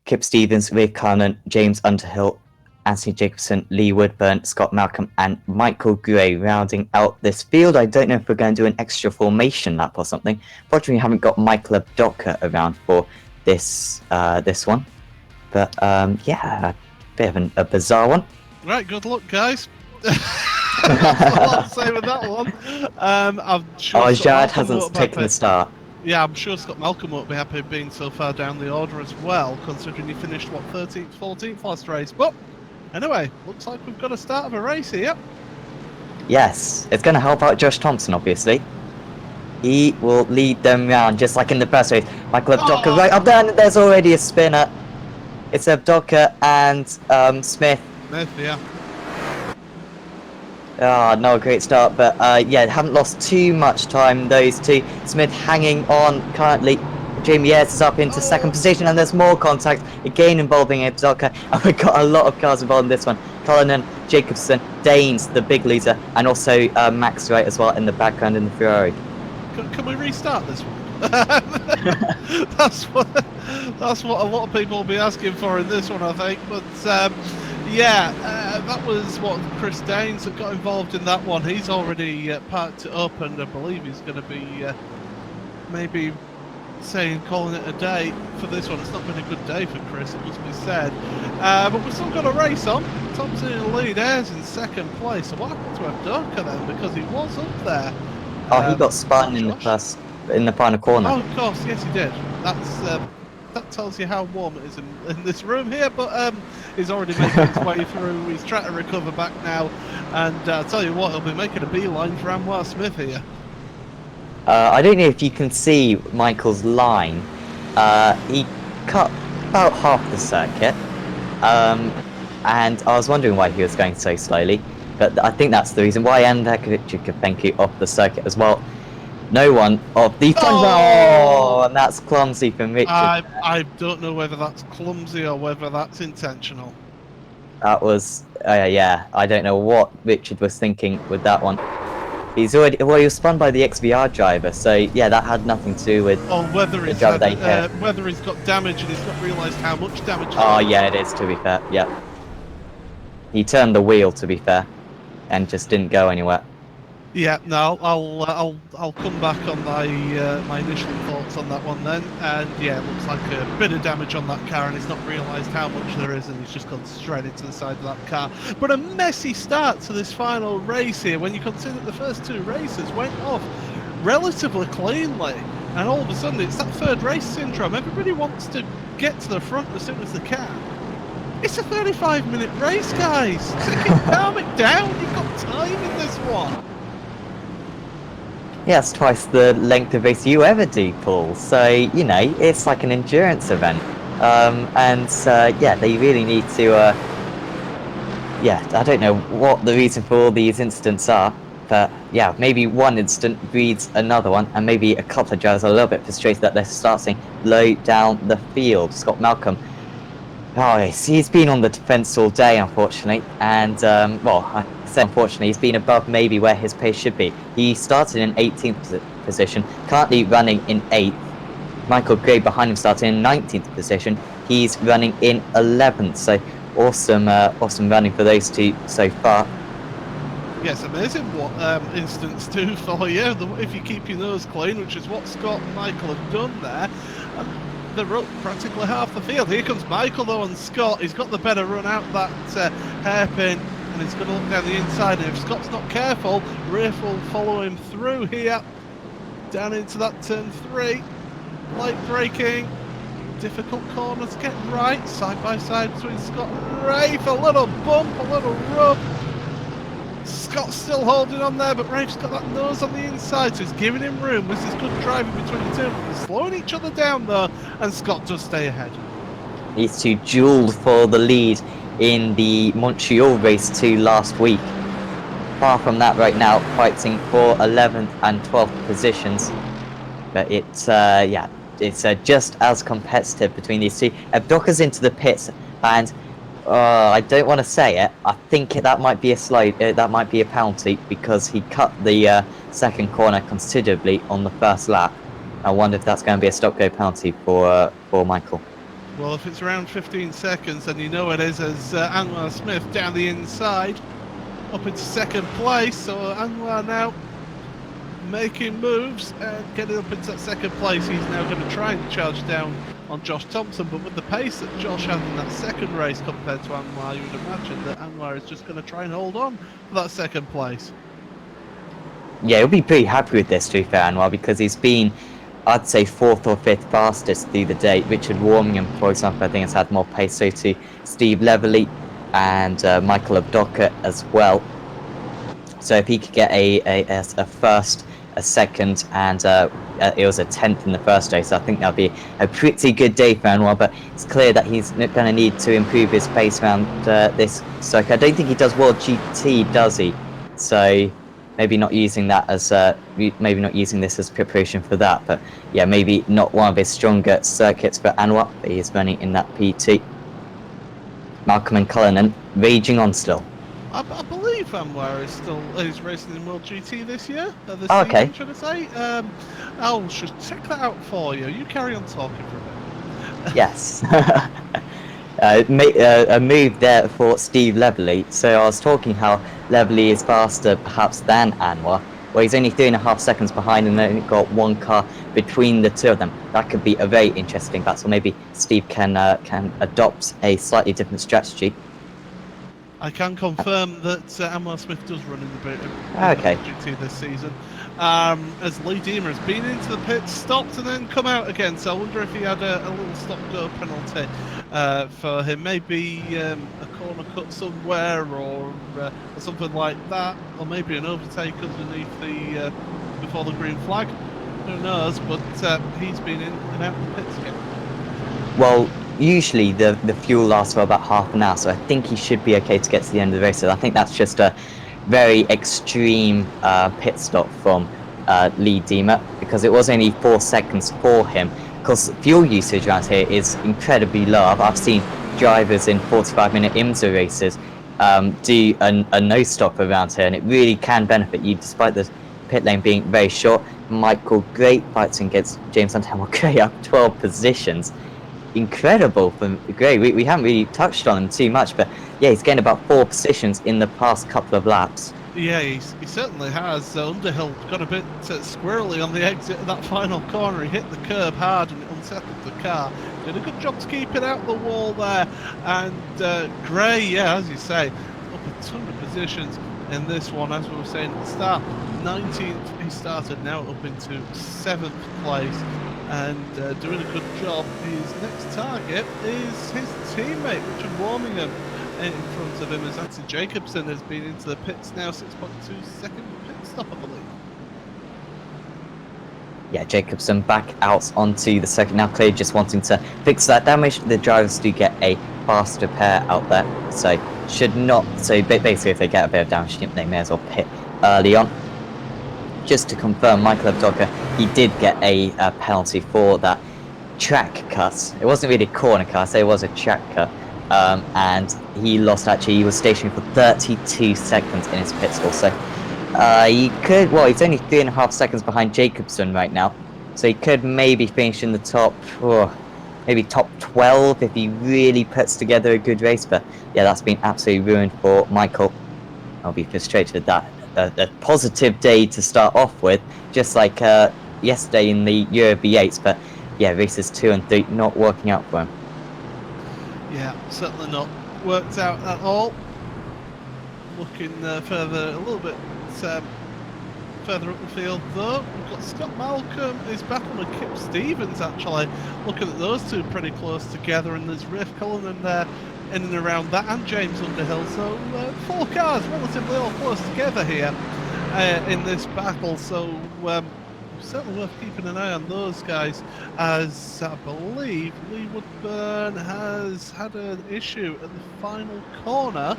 Kip Stevens, Rick Carnan, James Underhill, Anthony Jacobson, Lee Woodburn, Scott Malcolm, and Michael Gray rounding out this field. I don't know if we're going to do an extra formation lap or something. Fortunately, we haven't got Michael Abdoka around for this one. But yeah, a bit of a bizarre one. Right, good luck, guys. That's all I'll say with that one. I'm sure Jared hasn't taken the start. Yeah, I'm sure Scott Malcolm won't be happy being so far down the order as well, considering he finished, 13th, 14th last race. But anyway, looks like we've got a start of a race here. Yes, it's going to help out Josh Thompson, obviously. He will lead them round, just like in the first race. Michael Abdoka right up there, and there's already a spinner. It's Abdoka and Smith. Smith, yeah. Oh, no, great start, but yeah, haven't lost too much time, those two. Smith hanging on currently. Jamie Ayres is up into second position, and there's more contact, again involving Abdoka, and we've got a lot of cars involved in this one. Cullinan, Jacobsen, Danes, the big loser, and also Max Wright as well in the background in the Ferrari. Can we restart this one? that's what a lot of people will be asking for in this one, I think. But that was what Chris Danes that got involved in that one. He's already parked it up, and I believe he's going to be maybe calling it a day for this one. It's not been a good day for Chris, it must be said. But we've still got a race on. Tom's in the lead, Ayres in second place. So what happened to Abdoka then? Because he was up there. Oh, he got spun in the final corner. Oh, of course, yes, he did. That tells you how warm it is in this room here. But he's already making his way through. He's trying to recover back now, and I'll tell you what, he'll be making a beeline for Anwar Smith here. I don't know if you can see Michael's line. He cut about half the circuit, and I was wondering why he was going so slowly. But I think that's the reason why. And Richard Kapenki off the circuit as well. No one of the front. Oh, and that's clumsy from Richard. I don't know whether that's clumsy or whether that's intentional. That was, yeah. I don't know what Richard was thinking with that one. He was spun by the XVR driver, so yeah, that had nothing to do with. Or whether he's whether he's got damage and he's not realised how much damage. Oh yeah, it is, to be fair. Yeah. He turned the wheel, to be fair, and just didn't go anywhere. Yeah, no, I'll come back on my initial thoughts on that one then, and yeah, it looks like a bit of damage on that car, and he's not realised how much there is, and he's just gone straight into the side of that car. But a messy start to this final race here, when you consider the first two races went off relatively cleanly, and all of a sudden it's that third race syndrome. Everybody wants to get to the front as soon as they can. It's a 35-minute race, guys. Calm it down. You've got time in this one. Yeah, it's twice the length of race you ever do, Paul. So, you know, it's like an endurance event. Yeah, they really need to, yeah, I don't know what the reason for all these incidents are, but yeah, maybe one incident breeds another one, and maybe a couple of drivers are a little bit frustrated that they're starting low down the field. Scott Malcolm, oh, he's been on the defence all day, unfortunately, and, well, I say unfortunately, he's been above maybe where his pace should be. He started in 18th position, currently running in 8th. Michael Gray behind him started in 19th position. He's running in 11th, so awesome running for those two so far. Yes, amazing what instants do for you if you keep your nose clean, which is what Scott and Michael have done there. They're up practically half the field. Here comes Michael though, and Scott. He's got the better run out that hairpin, and he's going to look down the inside. And if Scott's not careful, Rafe will follow him through here, down into that turn 3. Late braking, difficult corner to get right. Side by side between Scott and Rafe. A little bump, a little rub. Scott's still holding on there, but Rafe's got that nose on the inside, so he's giving him room. This is good driving between the two. They're slowing each other down though, and Scott does stay ahead. These two duelled for the lead in the Montreal race 2 last week. Far from that right now, fighting for 11th and 12th positions. But it's just as competitive between these two. Abdoka's into the pits, and I don't want to say it. I think that might be a penalty because he cut the second corner considerably on the first lap. I wonder if that's going to be a stop-go penalty for Michael. Well, if it's around 15 seconds, then you know it is, as Anwar Smith down the inside, up into second place. So Anwar now making moves and getting up into that second place. He's now going to try and charge down on Josh Thompson, but with the pace that Josh had in that second race compared to Anwar, you would imagine that Anwar is just going to try and hold on for that second place. Yeah, he'll be pretty happy with this, to be fair, Anwar, because he's been, I'd say, 4th or 5th fastest through the day. Richard Warmingham, for example, I think has had more pace, so too Steve Leverley and Michael Abdoka as well. So if he could get a first, a second, and it was a 10th in the first race, so I think that'll be a pretty good day for Anwar, but it's clear that he's going to need to improve his pace around this circuit. I don't think he does World GT, does he? So maybe not using that as maybe not using this as preparation for that, but yeah, maybe not one of his stronger circuits for Anwar, but he's running in that PT. Malcolm and Cullinan raging on still. I believe Anwar is racing in World GT this year, this Oh, season, okay. should I say? I'll just check that out for you. You carry on talking for a bit. Yes. A move there for Steve Leverley. So I was talking how Leverley is faster perhaps than Anwar. Well, he's only 3.5 seconds behind and then got one car between the two of them. That could be a very interesting battle. Maybe Steve can adopt a slightly different strategy. I can confirm that Anwar Smith does run in the Okay. GT this season. As Lee Deemer has been into the pit, stopped and then come out again. So I wonder if he had a little stop-go penalty for him. Maybe a corner cut somewhere or something like that. Or maybe an overtake underneath the before the green flag. Who knows? But he's been in and out of the pits again. Well, usually the fuel lasts for about half an hour, so I think he should be okay to get to the end of the race. So I think that's just a very extreme pit stop from Lee Deemer, because it was only 4 seconds for him. Because fuel usage around here is incredibly low. I've seen drivers in 45-minute IMSA races do a no stop around here, and it really can benefit you, despite the pit lane being very short. Michael Gray fighting against James Hunter. Gray up 12 positions. Incredible from Gray. We haven't really touched on him too much, but yeah, he's gained about 4 positions in the past couple of laps. Yeah, he certainly has. Underhill got a bit squirrely on the exit of that final corner. He hit the curb hard and it unsettled the car. Did a good job to keep it out the wall there. And Gray, yeah, as you say, up a ton of positions in this one. As we were saying at the start, 19th he started, now up into 7th place. And doing a good job. His next target is his teammate, Richard Warmingham, in front of him, as Anthony Jacobson has been into the pits now. 6.2 second pit stop, I believe. Yeah, Jacobson back out onto the circuit now, clearly just wanting to fix that damage. The drivers do get a fast repair out there, so should not. So basically, if they get a bit of damage, they may as well pit early on. Just to confirm, Michael Abdoka, he did get a penalty for that track cut. It wasn't really a corner cut, so it was a track cut. And he lost, actually, he was stationary for 32 seconds in his pit stop. So he could, well, he's only 3.5 seconds behind Jacobson right now. So he could maybe finish in the top, maybe top 12 if he really puts together a good race. But yeah, that's been absolutely ruined for Michael. I'll be frustrated with that. A positive day to start off with, just like yesterday in the Euro V8s, but yeah, races 2 and 3 not working out for him. Yeah, certainly not worked out at all. Looking further, a little bit further up the field though, we've got Scott Malcolm is battling with Kip Stevens actually. Looking at those two pretty close together, and there's Rafe Cullinan there in and around that, and James Underhill. So 4 cars relatively all close together here in this battle. So certainly worth keeping an eye on those guys, as I believe Lee Woodburn has had an issue at the final corner.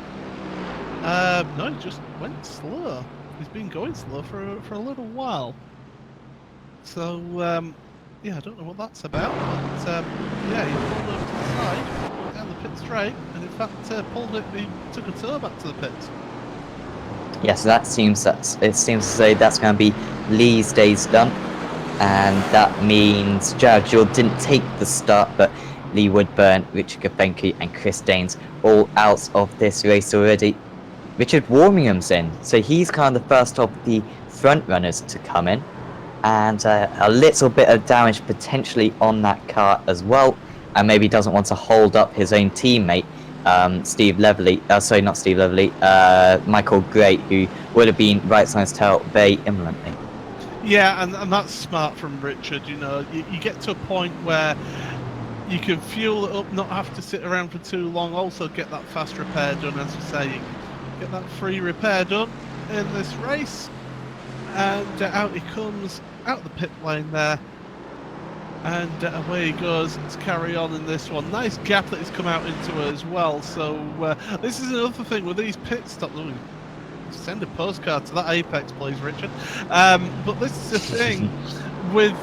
No, he just went slow. He's been going slow for a little while. So yeah, I don't know what that's about, but yeah, he pulled over to the side, down the pit straight, and in fact he took a tour back to the pits. Yeah, so it seems to say that's going to be Lee's days done, and that means Jared Jewell didn't take the start, but Lee Woodburn, Richard Gabenke, and Chris Daines all out of this race already. Richard Warmingham's in, so he's kind of the first of the front runners to come in, and a little bit of damage potentially on that car as well, and maybe doesn't want to hold up his own teammate, Steve Leverley, sorry, not Steve Leverley, Michael Gray, who would have been right on his tail very imminently. Yeah, and that's smart from Richard. You know, you get to a point where you can fuel it up, not have to sit around for too long, also get that fast repair done, as you say, you can get that free repair done in this race. And out he comes, out the pit lane there, and away he goes to carry on in this one. Nice gap that he's come out into as well. So this is another thing with these pit stops. Send a postcard to that Apex, please, Richard. But this is the thing with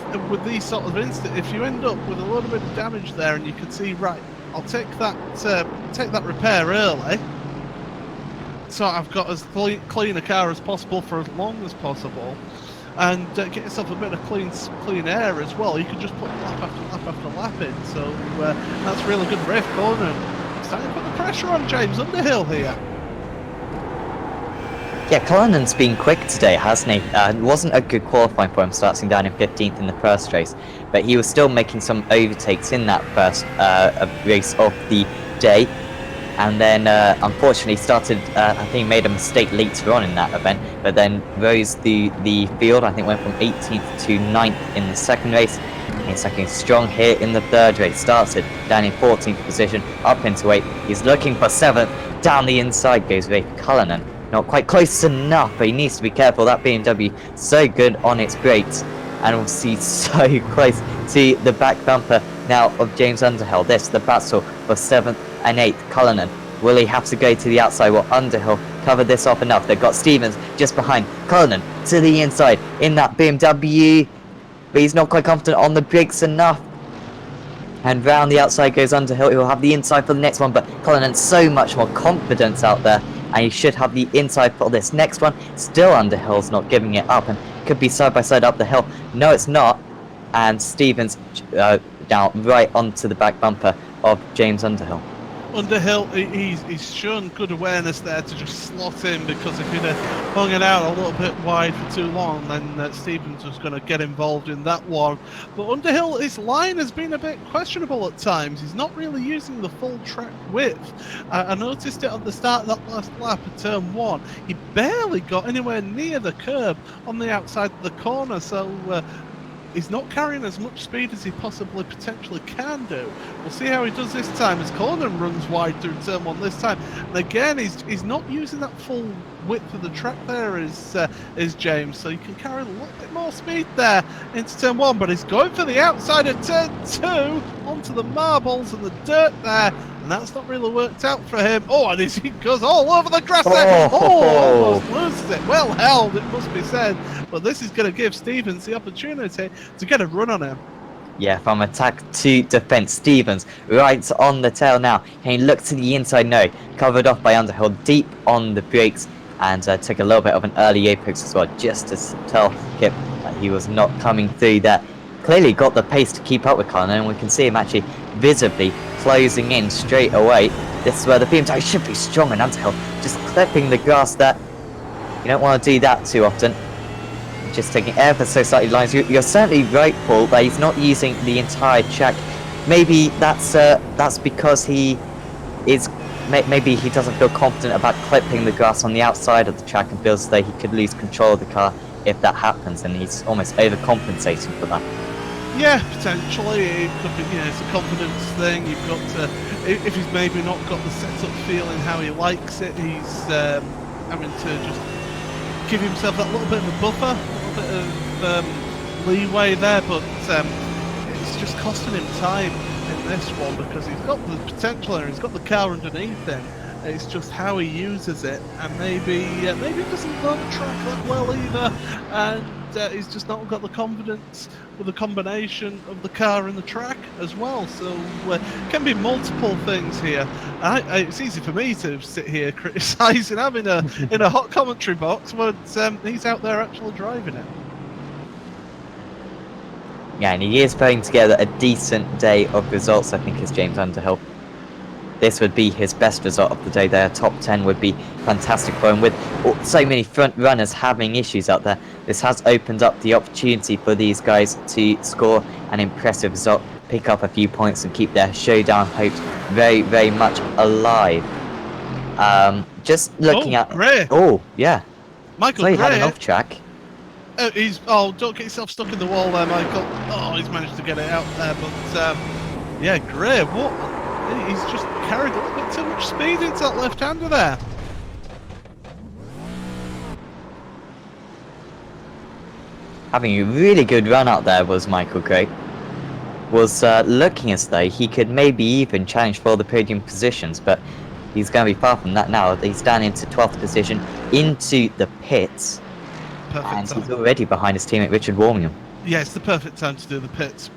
these sort of incidents. If you end up with a little bit of damage there, and you can see, right, I'll take that repair early, sort of got as clean a car as possible for as long as possible, and get yourself a bit of clean air as well. You can just put lap after lap after lap in. So that's really good riff. Conan starting to put the pressure on James Underhill here. Yeah, Cullinan's been quick today, hasn't he? It wasn't a good qualifying for him, starting down in 15th in the first race, but he was still making some overtakes in that first race of the day. And then, unfortunately, started, I think he made a mistake later on in that event, but then rose the field. I think went from 18th to 9th in the second race. He's looking strong here in the third race. Started down in 14th position, up into 8th. He's looking for 7th. Down the inside goes Rafe Cullinan. Not quite close enough, but he needs to be careful. That BMW so good on its brakes, and we'll see so close to the back bumper now of James Underhill. This the battle for 7th and 8th. Cullinan, will he have to go to the outside? Will Underhill cover this off enough? They've got Stevens just behind. Cullinan to the inside in that BMW, but he's not quite confident on the brakes enough. And round the outside goes Underhill. He'll have the inside for the next one, but Cullinan so much more confidence out there, and he should have the inside for this next one. Still Underhill's not giving it up, and could be side by side up the hill. No, it's not. And Stevens down right onto the back bumper of James Underhill. Underhill, he's shown good awareness there to just slot in, because if he'd have hung it out a little bit wide for too long, then Stevens was going to get involved in that one. But Underhill, his line has been a bit questionable at times. He's not really using the full track width. I noticed it at the start of that last lap of turn 1. He barely got anywhere near the curb on the outside of the corner, so he's not carrying as much speed as he possibly potentially can do. We'll see how he does this time as Conan runs wide through turn 1 this time. And again, he's not using that full width of the track there is James, so you can carry a little bit more speed there into turn 1, but he's going for the outside of turn 2 onto the marbles and the dirt there, and that's not really worked out for him. Oh, and he goes all over the grass there. Oh, almost loses it. Well held, it must be said, but this is going to give Stevens the opportunity to get a run on him. Yeah, from attack to defense, Stevens right on the tail now. Can he look to the inside? No, covered off by Underhill, deep on the brakes, and took a little bit of an early apex as well, just to tell Kip that he was not coming through there. Clearly got the pace to keep up with Cullinan, and we can see him actually visibly closing in straight away. This is where the BMW should be strong, and Underhill just clipping the grass there. You don't want to do that too often. Just taking ever so slightly lines. You're certainly right, Paul, that he's not using the entire track. Maybe that's because he is. Maybe he doesn't feel confident about clipping the grass on the outside of the track and feels that he could lose control of the car if that happens, and he's almost overcompensating for that. Yeah, potentially. It could be, it's a confidence thing. You've got to, if he's maybe not got the setup feeling how he likes it, he's having to just give himself that little bit of a buffer, a little bit of leeway there, but it's just costing him time in this one, because he's got the potential and he's got the car underneath him. It's just how he uses it, and maybe he doesn't know the track that well either, and he's just not got the confidence with the combination of the car and the track as well. So can be multiple things here. It's easy for me to sit here criticising him in a hot commentary box, but he's out there actually driving it. Yeah, and he is putting together a decent day of results, I think, as James Underhill. This would be his best result of the day there. Top 10 would be fantastic for him. With so many front runners having issues out there, this has opened up the opportunity for these guys to score an impressive result, pick up a few points, and keep their showdown hopes very, very much alive. Just looking at... Gray. Oh, yeah. Michael Gray Gray had an off track. don't get yourself stuck in the wall there, Michael. Oh, he's managed to get it out there, but yeah, Gray, what? He's just carried a little bit too much speed into that left-hander there. Having a really good run out there was Michael Gray. Was looking as though he could maybe even challenge for the podium positions, but he's going to be far from that now. He's down into 12th position, into the pits. Perfect And time. he's already behind his teammate Richard Warmingham. Yeah, it's the perfect time to do the pits.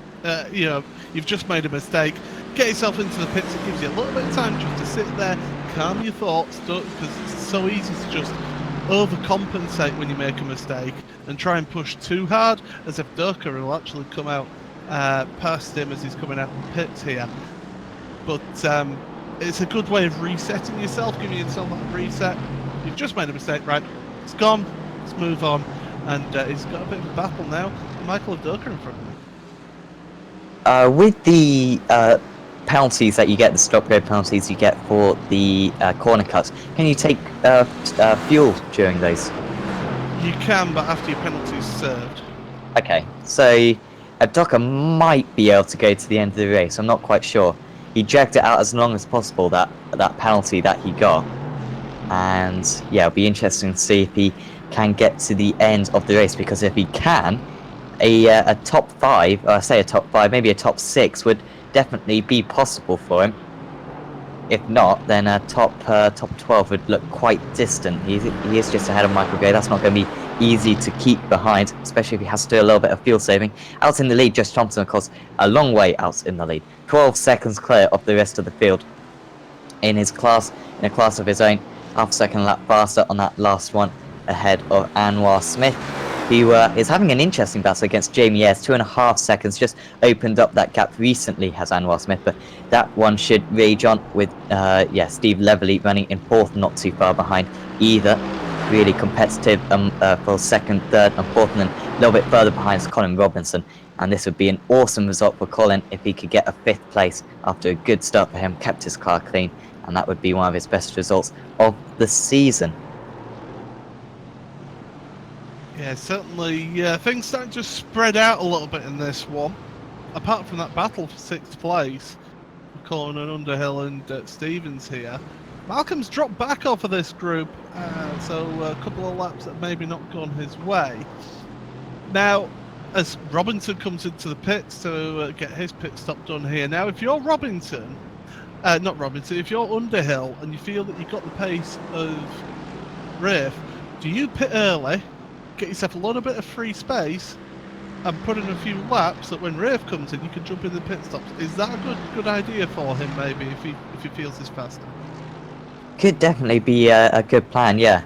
You've just made a mistake. Get yourself into the pits. It gives you a little bit of time just to sit there, calm your thoughts, because it's so easy to just overcompensate when you make a mistake and try and push too hard, as if Durka will actually come out past him as he's coming out of the pits here. But it's a good way of resetting yourself, giving yourself that reset. You've just made a mistake, right? It's gone. Let's move on. And he's got a bit of a battle now. Michael Durka in front of him. With the penalties that you get, the stop-go penalties you get for the corner cuts, can you take fuel during those? You can, but after your penalty's served. Okay, so Durka might be able to go to the end of the race. I'm not quite sure. He dragged it out as long as possible, that penalty that he got. And yeah, it'll be interesting to see if he can get to the end of the race, because if he can, a top 5, I say a top 5, maybe a top 6 would definitely be possible for him. If not, then a top 12 would look quite distant. He is just ahead of Michael Gray. That's not going to be easy to keep behind, especially if he has to do a little bit of fuel saving. Out in the lead, Josh Thompson, of course, a long way out in the lead. 12 seconds clear of the rest of the field. In a class of his own, half a second lap faster on that last one, ahead of Anwar Smith, who is having an interesting battle against Jamie Ayres. 2.5 seconds, just opened up that gap recently, has Anwar Smith, but that one should rage on with Steve Leverley running in 4th, not too far behind either. Really competitive for 2nd, 3rd and 4th, and then a little bit further behind is Colin Robinson. And this would be an awesome result for Colin if he could get a 5th place after a good start for him, kept his car clean, and that would be one of his best results of the season. Yeah, certainly things starting to spread out a little bit in this one. Apart from that battle for 6th place, Colin and Underhill and Stevens here, Malcolm's dropped back off of this group, so a couple of laps that maybe not gone his way. Now, as Robinson comes into the pits to get his pit stop done here. Now, if you're if you're Underhill and you feel that you've got the pace of Rafe, do you pit early, get yourself a little bit of free space, and put in a few laps that when Rafe comes in, you can jump in the pit stops? Is that a good idea for him, maybe, if he feels he's faster? Could definitely be a good plan, yeah.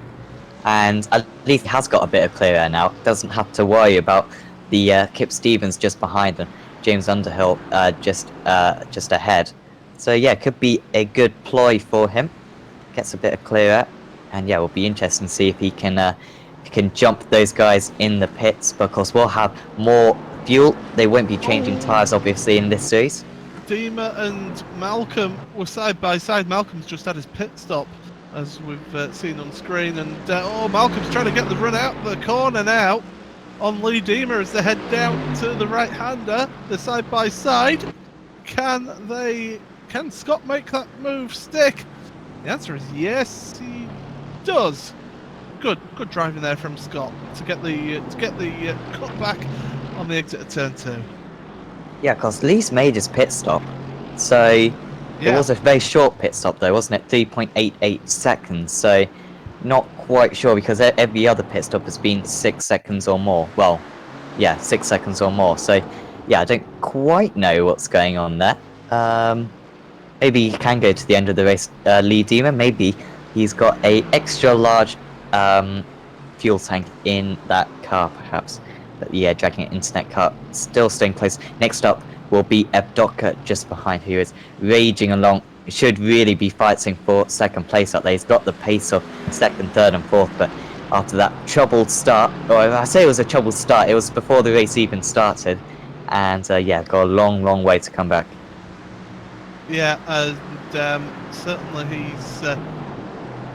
And at least he has got a bit of clear air now. Doesn't have to worry about the Kip Stevens just behind and James Underhill just ahead. So yeah, could be a good ploy for him. Gets a bit of clear air, and yeah, it'll be interesting to see if he can jump those guys in the pits, because we'll have more fuel. They won't be changing tyres obviously in this series. Dima and Malcolm were side by side. Malcolm's just had his pit stop, as we've seen on screen, and Malcolm's trying to get the run out the corner now on Lee Dima as they head down to the right-hander. They're side by side. Can Scott make that move stick? The answer is yes, he does. Good driving there from Scott to get the cut back on the exit of turn 2. Yeah, because Lee's made his pit stop, so it was a very short pit stop though, wasn't it? 3.88 seconds, so not quite sure, because every other pit stop has been 6 seconds or more. Well, yeah, 6 seconds or more, so yeah, I don't quite know what's going on there. Maybe he can go to the end of the race, Lee Dima. Maybe he's got a extra large fuel tank in that car, perhaps. But yeah, dragging an internet car, still staying close. Next up will be Evdoka just behind, who is raging along. Should really be fighting for 2nd place up there. He's got the pace of 2nd, 3rd and 4th, but after that troubled start, or if I say it was a troubled start, it was before the race even started, and yeah, got a long way to come back. Yeah, and certainly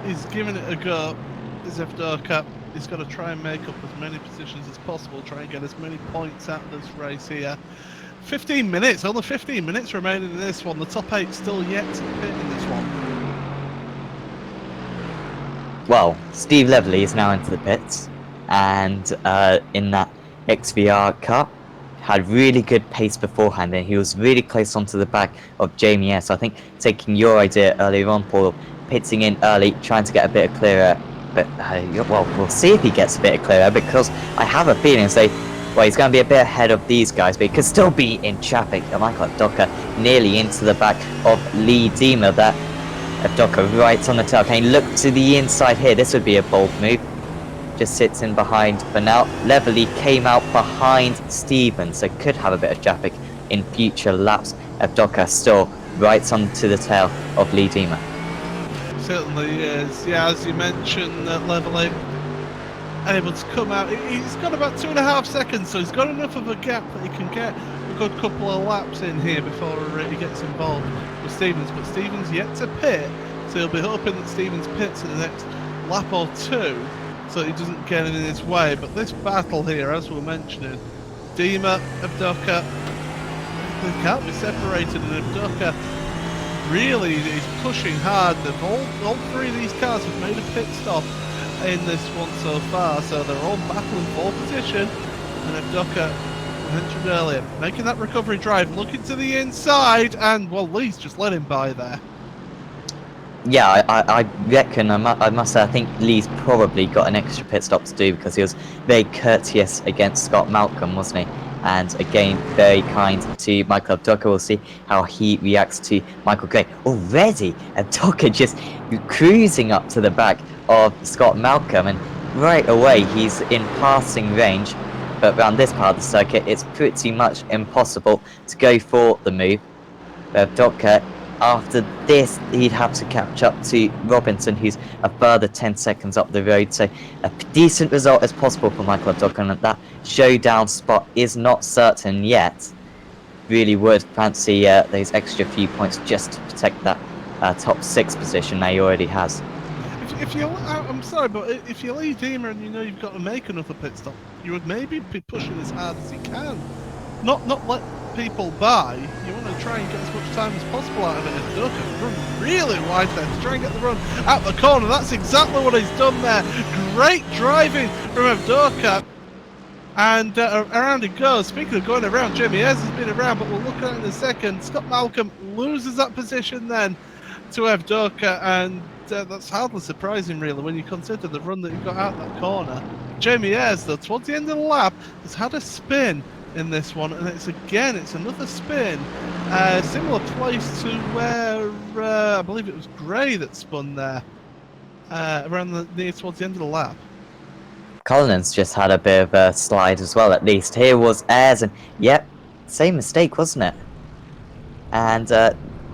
he's giving it a go. Is Evdoka. He's got to try and make up as many positions as possible, try and get as many points out of this race here. 15 minutes, only 15 minutes remaining in this one. The top 8 still yet to pit in this one. Well, Steve Leverley is now into the pits, and in that XVR car, had really good pace beforehand, and he was really close onto the back of Jamie Ayres. So I think taking your idea earlier on, Paul, pitching in early, trying to get a bit of clear air. But, well, we'll see if he gets a bit of clear air, because I have a feeling, he's going to be a bit ahead of these guys, but he could still be in traffic. Michael Evdoka nearly into the back of Lee Dima there. Evdoka right on the tail. Can he look to the inside here? This would be a bold move. Just sits in behind for now. Leverly came out behind Stevens, so could have a bit of traffic in future laps. Evdoka still right onto the tail of Lee Dima. Certainly is. Yeah, as you mentioned, Leverly able to come out. He's got about 2.5 seconds, so he's got enough of a gap that he can get a good couple of laps in here before he gets involved with Stevens. But Stevens yet to pit, so he'll be hoping that Stevens pits in the next lap or two, so he doesn't get in his way. But this battle here, as we're mentioning, Dima, Evdoka, they can't be separated, and Evdoka really is pushing hard. All three of these cars have made a pit stop in this one so far, so they're all battling for position. And Evdoka, mentioned earlier, making that recovery drive, looking to the inside, and well, Lee's just let him by there. Yeah, I reckon, I must say, I think Lee's probably got an extra pit stop to do because he was very courteous against Scott Malcolm, wasn't he? And again, very kind to Michael Evdoka. We'll see how he reacts to Michael Gray. Already, Evdoka just cruising up to the back of Scott Malcolm, and right away he's in passing range. But around this part of the circuit, it's pretty much impossible to go for the move. Evdoka, after this, he'd have to catch up to Robinson, who's a further 10 seconds up the road. So a decent result as possible for Michael Evdoka, and that showdown spot is not certain yet. Really would fancy those extra few points just to protect that top 6 position that he already has. If you, I'm sorry, but if you lead Dima and you know you've got to make another pit stop, you would maybe be pushing as hard as you can. Not let people by. You want to try and get as much time as possible out of it. Evdoka run really wide there to try and get the run out the corner. That's exactly what he's done there. Great driving from Evdoka. And around he goes. Speaking of going around, Jamie Ayres has been around, but we'll look at it in a second. Scott Malcolm loses that position then to Evdoka, and that's hardly surprising really when you consider the run that he got out that corner. Jamie Ayres, though, towards the end of the lap, has had a spin in this one, and it's another spin, similar place to where I believe it was Gray that spun there, around near towards the end of the lap. Cullinan's just had a bit of a slide as well, at least. Here was Ayres, and yep, same mistake, wasn't it? And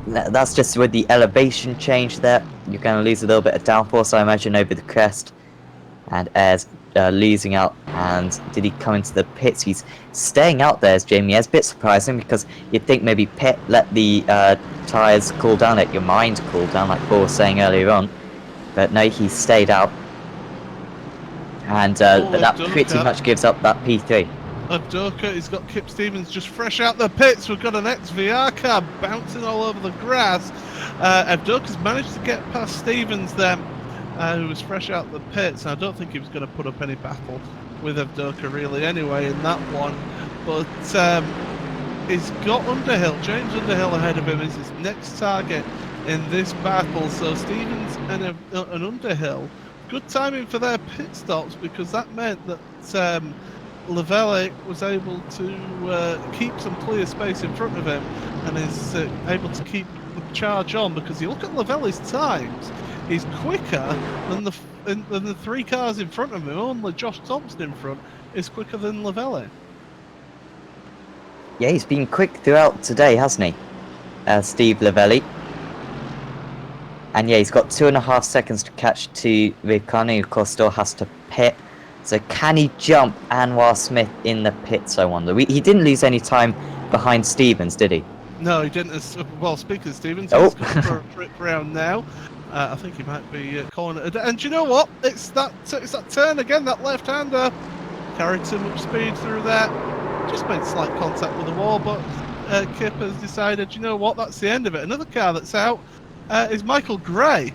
that's just with the elevation change there. You're going to lose a little bit of downforce, I imagine, over the crest. And Ayres losing out. And did he come into the pits? He's staying out there as Jamie Ayres. Bit surprising because you'd think maybe pit, let the tyres cool down, let your mind cool down, like Paul was saying earlier on. But no, he stayed out. And that pretty much gives up that P3. Evdoka, he's got Kip Stevens just fresh out the pits. We've got an XVR car bouncing all over the grass. Evdoka's managed to get past Stevens there, who was fresh out the pits. And I don't think he was going to put up any battle with Evdoka really anyway in that one. But he's got Underhill. James Underhill ahead of him is his next target in this battle. So Stevens and Underhill, good timing for their pit stops, because that meant that Lavelle was able to keep some clear space in front of him, and is able to keep the charge on, because you look at Lavelle's times, he's quicker than the 3 cars in front of him. Only Josh Thompson in front is quicker than Lavelle. Yeah, he's been quick throughout today, hasn't he? Steve Lavelle. And yeah, he's got 2.5 seconds to catch to Rivkani, who of course still has to pit. So can he jump Anwar Smith in the pits, I wonder? He didn't lose any time behind Stevens, did he? No, he didn't. Well, speaking of Stevens, Oh. he's going for a trip round now. I think he might be cornered. And do you know what? It's that turn again, that left-hander. Carried too much speed through there. Just made slight contact with the wall, but Kip has decided, you know what, that's the end of it. Another car that's out is Michael Gray.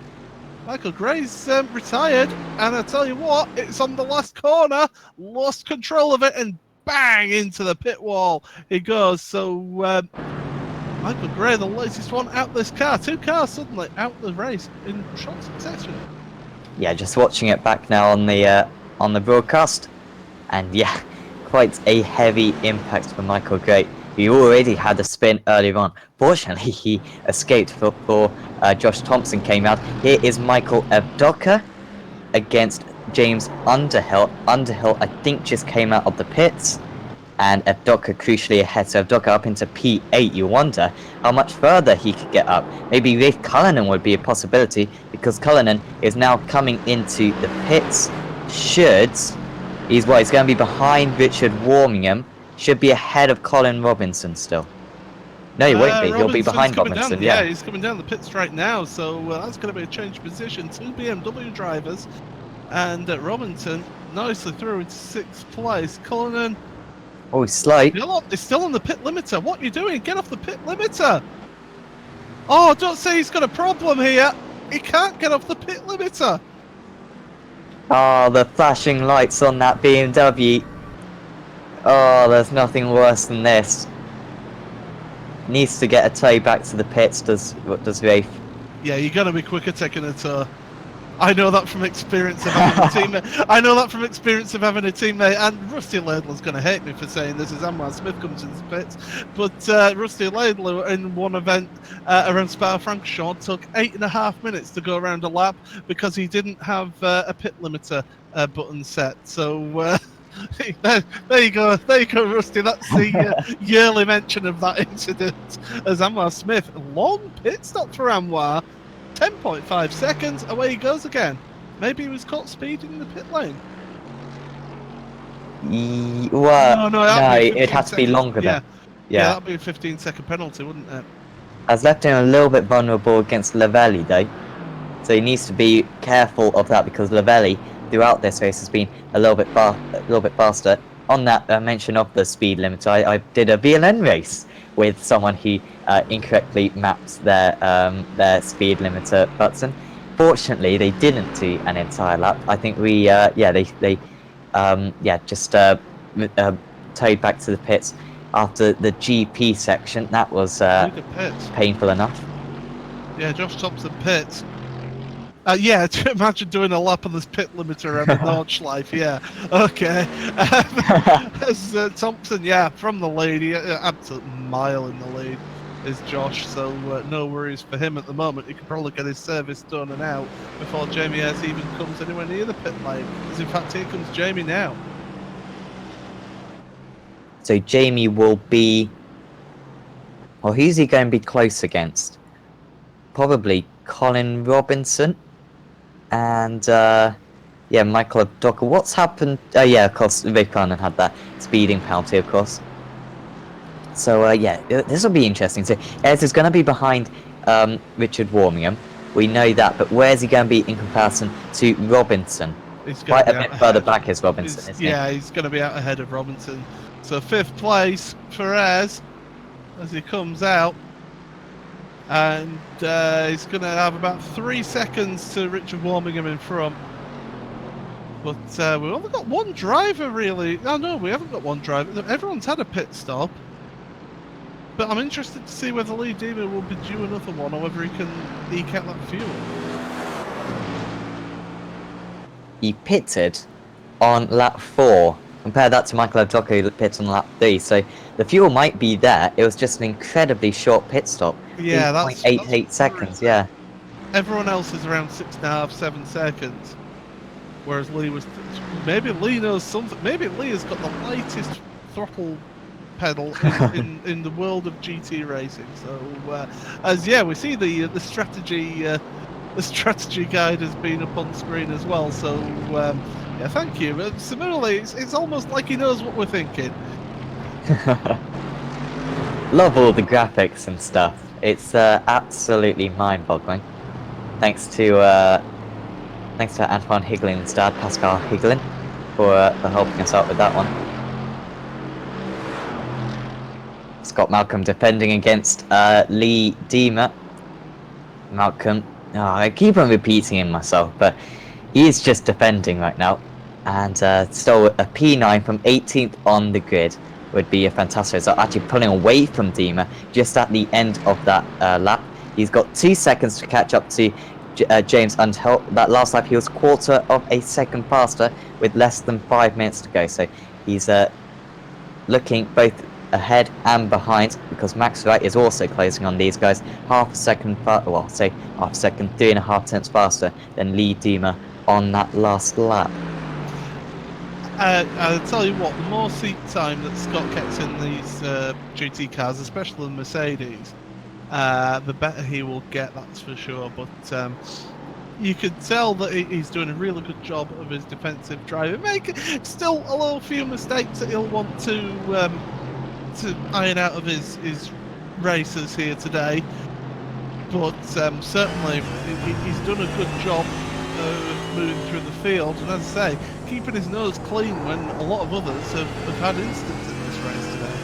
Michael Gray's retired, and I tell you what, it's on the last corner, lost control of it, and bang into the pit wall he goes. So Michael Gray, the latest one out this car. 2 cars suddenly out the race in short succession. Yeah, just watching it back now on the broadcast, and yeah, quite a heavy impact for Michael Gray He already had a spin earlier on. Fortunately, he escaped before Josh Thompson came out. Here is Michael Evdoka against James Underhill. Underhill, I think, just came out of the pits. And Evdoka crucially ahead. So Evdoka up into P8. You wonder how much further he could get up. Maybe Rafe Cullinan would be a possibility, because Cullinan is now coming into the pits. He's going to be behind Richard Warmingham. Should be ahead of Colin Robinson still. No, he won't be. He'll be behind Robinson. Yeah, he's coming down the pits right now. So that's going to be a change of position. 2 BMW drivers. And Robinson nicely through into 6th place. Cullinan. Oh, he's slow. He's still on the pit limiter. What are you doing? Get off the pit limiter. Oh, don't say he's got a problem here. He can't get off the pit limiter. Oh, the flashing lights on that BMW. Oh, there's nothing worse than this. Needs to get a tow back to the pits, does Rafe. Yeah, you're going to be quicker taking a tow. I know that from experience of having a teammate. And Rusty Laidler's going to hate me for saying this as Anwar Smith comes into the pits. But Rusty Laidler, in one event around Spa-Francorchamps, took 8.5 minutes to go around a lap because he didn't have a pit limiter button set. So there you go, Rusty. That's the yearly mention of that incident. As Anwar Smith, long pit stop for Anwar. 10.5 seconds, away he goes again. Maybe he was caught speeding in the pit lane. Well, no, it'd have to be longer than. Yeah, that'd be a 15-second penalty, wouldn't it? Has left him a little bit vulnerable against Lavelli, though. So he needs to be careful of that, because Lavelli, throughout this race, has been a little bit faster. On that mention of the speed limiter, I did a VLN race with someone who incorrectly mapped their speed limiter button. Fortunately, they didn't do an entire lap. I think we just towed back to the pits after the GP section. That was painful enough. Yeah, Josh Thompson pits. Yeah, imagine doing a lap on this pit limiter around the Nordschleife. Yeah, okay. As Thompson, from the lead, absolute mile in the lead is Josh. So no worries for him at the moment. He can probably get his service done and out before Jamie S even comes anywhere near the pit lane. Because in fact, here comes Jamie now. So Jamie will be. Well, who's he going to be close against? Probably Colin Robinson. And Michael Evdoka. What's happened? Of course, Rafe Cullinan had that speeding penalty, of course. So this will be interesting. So Ez is going to be behind Richard Warmingham. We know that, but where's he going to be in comparison to Robinson? Quite a bit further back is Robinson, isn't he? Yeah, he's going to be out ahead of Robinson. So 5th place for Ez as he comes out. And he's going to have about 3 seconds to Richard Warmingham in front. But we've only got one driver, really. Oh, no, we haven't got one driver. Everyone's had a pit stop. But I'm interested to see whether Lee Deemer will be due another one, or whether he can eke out that fuel. He pitted on lap 4. Compare that to Michael Evdoka, who pits on lap 3. So the fuel might be there. It was just an incredibly short pit stop. Yeah, that's 8.88 seconds. Yeah. Everyone else is around 6.5, 7 seconds. Whereas Lee was. Maybe Lee knows something. Maybe Lee has got the lightest throttle pedal in the world of GT racing. So we see the strategy. The strategy guide has been up on screen as well. So thank you. Similarly, it's almost like he knows what we're thinking. Love all the graphics and stuff. It's absolutely mind-boggling. Thanks to Antoine Higlin's dad, Pascal Higlin, for helping us out with that one. Scott Malcolm defending against Lee Deemer. Malcolm, I keep on repeating him myself, but he is just defending right now. And still a P9 from 18th on the grid would be a fantastic result. Actually pulling away from Deemer just at the end of that lap. He's got 2 seconds to catch up to James Underhill. That last lap he was 1/4 of a second faster with less than 5 minutes to go. So he's looking both ahead and behind, because Max Wright is also closing on these guys half a second well, say half a second, 3.5 tenths faster than Lee Dima on that last lap. I'll tell you what, the more seat time that Scott gets in these GT cars, especially the Mercedes, the better he will get, that's for sure. But you could tell that he's doing a really good job of his defensive driving. Make still a little few mistakes that he'll want to iron out of his races here today. But certainly he's done a good job of moving through the field, and as I say, keeping his nose clean when a lot of others have had incidents in this race today.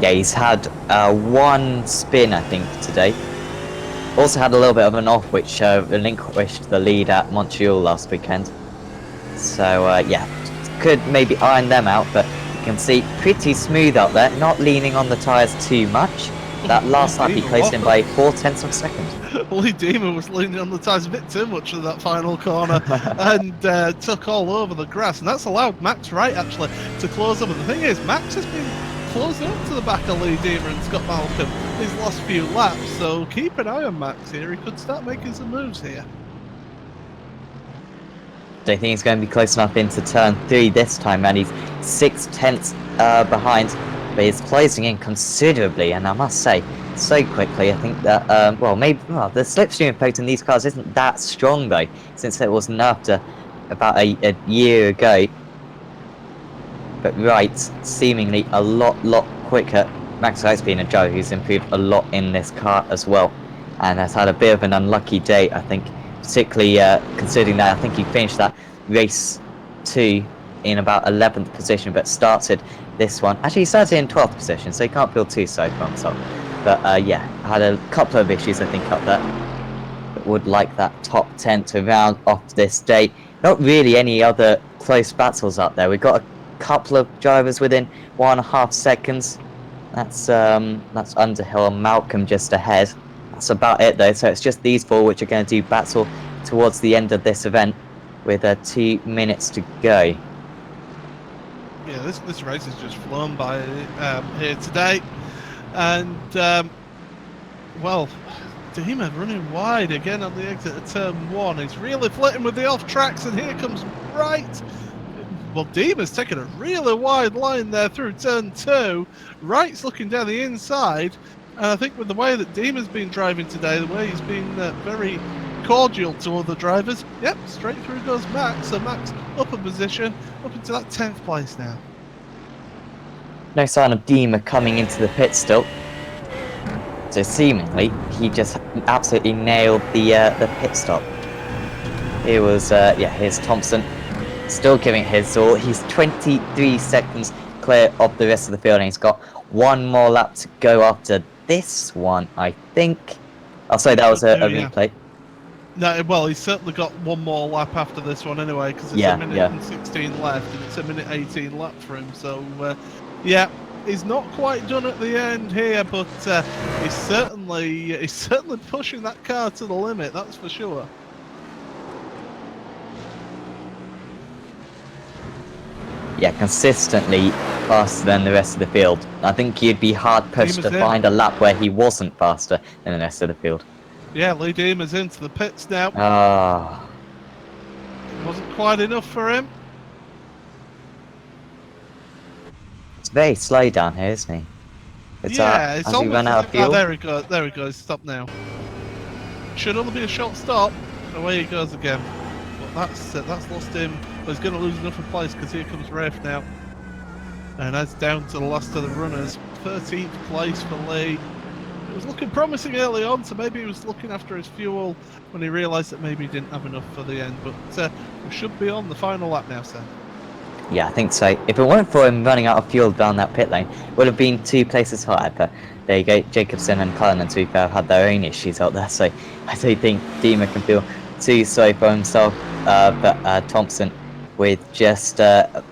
Yeah, he's had one spin, I think, today. Also had a little bit of an off, which relinquished the lead at Montreal last weekend. So, yeah, could maybe iron them out, but you can see pretty smooth out there, not leaning on the tyres too much. That last lap he placed in by 4 tenths of a second. Lee Dima was leaning on the tyres a bit too much of that final corner and took all over the grass, and that's allowed Max Wright actually to close up. And the thing is, Max has been closing up to the back of Lee Dima and Scott Malcolm these last few laps, so keep an eye on Max here. He could start making some moves here. Don't think he's going to be close enough into turn 3 this time, and he's 6 tenths behind, but he's closing in considerably, and I must say, so quickly. I think that, the slipstream effect in these cars isn't that strong though, since it was nerfed about a year ago. But Wright, seemingly a lot quicker. Max Wright's been a driver who's improved a lot in this car as well, and has had a bit of an unlucky day, I think, particularly considering that I think he finished that race 2 in about 11th position, but started this one. Actually, he started in 12th position, so he can't feel too sorry for himself. But yeah, had a couple of issues, I think, up there. But would like that top 10 to round off this day. Not really any other close battles up there. We've got a couple of drivers within 1.5 seconds. That's Underhill and Malcolm just ahead. That's about it though. So it's just these 4 which are going to do battle towards the end of this event, with 2 minutes to go. Yeah, this race has just flown by here today, and well, Dima running wide again on the exit of turn 1. He's really flirting with the off tracks, and here comes Wright. Well, Dima's taking a really wide line there through turn 2. Wright's looking down the inside, and I think with the way that Dima's been driving today, the way he's been very cordial to other drivers, yep, straight through goes Max. So Max up a position, up into that 10th place now. No sign of Dima coming into the pit stop. So seemingly, he just absolutely nailed the pit stop. Here was, here's Thompson, still giving it his all. He's 23 seconds clear of the rest of the field, and he's got one more lap to go after this one, I think. Oh, sorry, that was a replay. No, well, he's certainly got one more lap after this one anyway, because it's a minute and 16 left, and it's a minute 18 lap for him. So, yeah, he's not quite done at the end here, but he's certainly pushing that car to the limit. That's for sure. Yeah, consistently faster than the rest of the field. I think you'd be hard pushed to find a lap where he wasn't faster than the rest of the field. Yeah, Lee Dima's into the pits now. Ah. Wasn't quite enough for him. It's very slow down here, isn't he? It's almost run out of fuel. Oh, there he goes. There he goes. Stop now. Should only be a short stop. Away he goes again. But that's lost him. But he's going to lose enough of place, because here comes Rafe now. And that's down to the last of the runners. 13th place for Lee. It was looking promising early on, so maybe he was looking after his fuel when he realised that maybe he didn't have enough for the end. But we should be on the final lap now, Sam. Yeah, I think so. If it weren't for him running out of fuel down that pit lane, it would have been 2 places higher. But there you go. Jacobson and Cullen, to be fair, have had their own issues out there, so I don't think Dima can feel too sorry for himself. But Thompson, with just a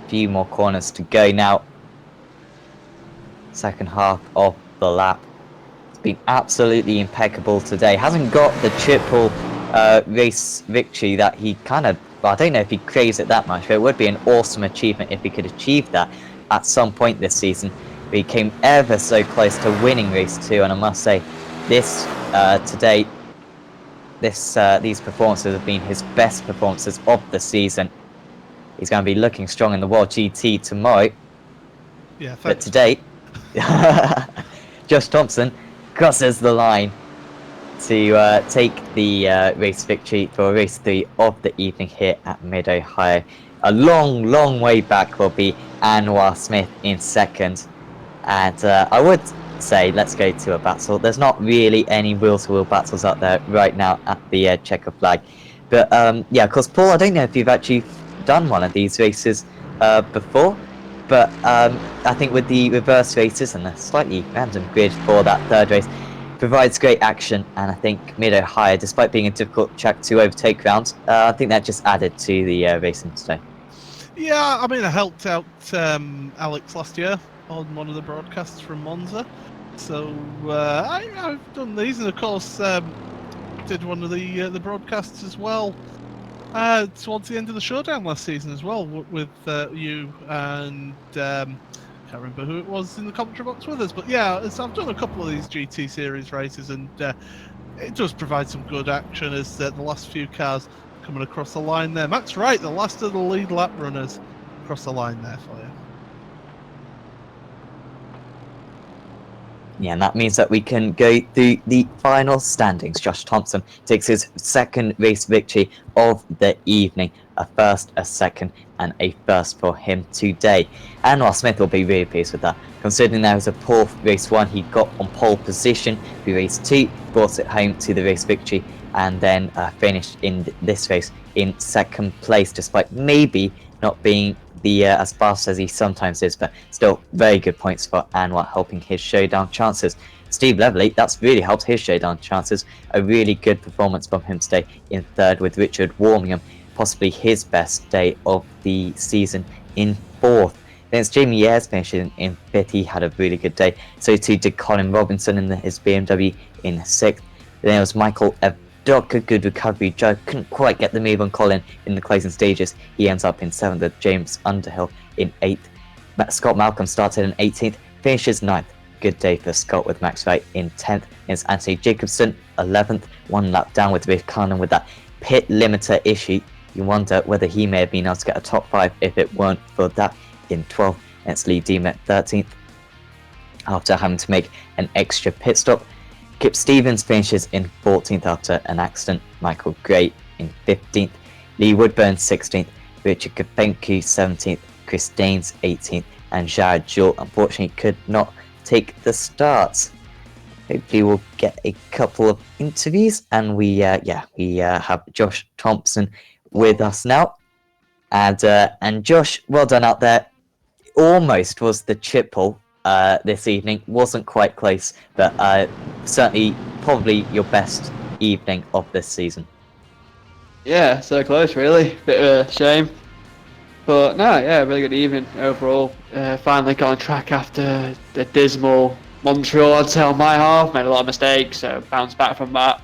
few more corners to go now. Second half of the lap. It's been absolutely impeccable today. Hasn't got the triple race victory that he kind of well, I don't know if he craves it that much, but it would be an awesome achievement if he could achieve that at some point this season. He came ever so close to winning race 2, and I must say, this to date, these performances have been his best performances of the season. He's going to be looking strong in the World GT tomorrow. Yeah, thanks. But to date, Josh Thompson crosses the line to take the race victory for race 3 of the evening here at Mid-Ohio. A long way back will be Anwar Smith in second. And I would say let's go to a battle. There's not really any wheel-to-wheel battles out there right now at the checker flag. But yeah, of course, Paul, I don't know if you've actually done one of these races before. But I think with the reverse races and the slightly random grid for that third race, provides great action, and I think Mid-Ohio, despite being a difficult track to overtake round, I think that just added to the racing today. Yeah, I mean, I helped out Alex last year on one of the broadcasts from Monza, so I've done these, and of course did one of the broadcasts as well towards the end of the Showdown last season as well with you and can't remember who it was in the commentary box with us, but yeah, so I've done a couple of these GT Series races, and it does provide some good action as the last few cars coming across the line there. Max Wright, the last of the lead lap runners, across the line there for you. Yeah, and that means that we can go through the final standings. Josh Thompson takes his second race victory of the evening. A first, a second, and a first for him today. Anwar Smith will be really pleased with that, considering there was a poor race 1. He got on pole position for race 2, brought it home to the race victory, and then finished in this race in second place, despite maybe not being the as fast as he sometimes is, but still very good points for Anwar, helping his Showdown chances. Steve Leverley, that's really helped his Showdown chances. A really good performance from him today in third, with Richard Warmingham possibly his best day of the season in fourth. Then it's Jamie Ayres finishing in fifth. He had a really good day. So too did Colin Robinson in his BMW in sixth. Then it was Michael Evdoka, good recovery. Joe couldn't quite get the move on Colin in the closing stages. He ends up in seventh, with James Underhill in eighth. Scott Malcolm started in 18th, finishes 9th. Good day for Scott, with Max Wright in 10th. It's Anthony Jacobson 11th, 1 lap down with Rick Carnan with that pit limiter issue. You wonder whether he may have been able to get a top 5 if it weren't for that in 12th. And it's Lee Deemer 13th after having to make an extra pit stop. Kip Stevens finishes in 14th after an accident. Michael Gray in 15th. Lee Woodburn 16th. Richard Kapenku 17th. Chris Daines 18th. And Jared Jewell unfortunately could not take the starts. Hopefully we'll get a couple of interviews, and we have Josh Thompson with us now. And Josh, well done out there. Almost was the chip pull this evening. Wasn't quite close, but certainly probably your best evening of this season. Yeah, so close really. Bit of a shame. But no, yeah, really good evening overall. Finally got on track after the dismal Montreal, I'd say, on my half. Made a lot of mistakes, so bounced back from that.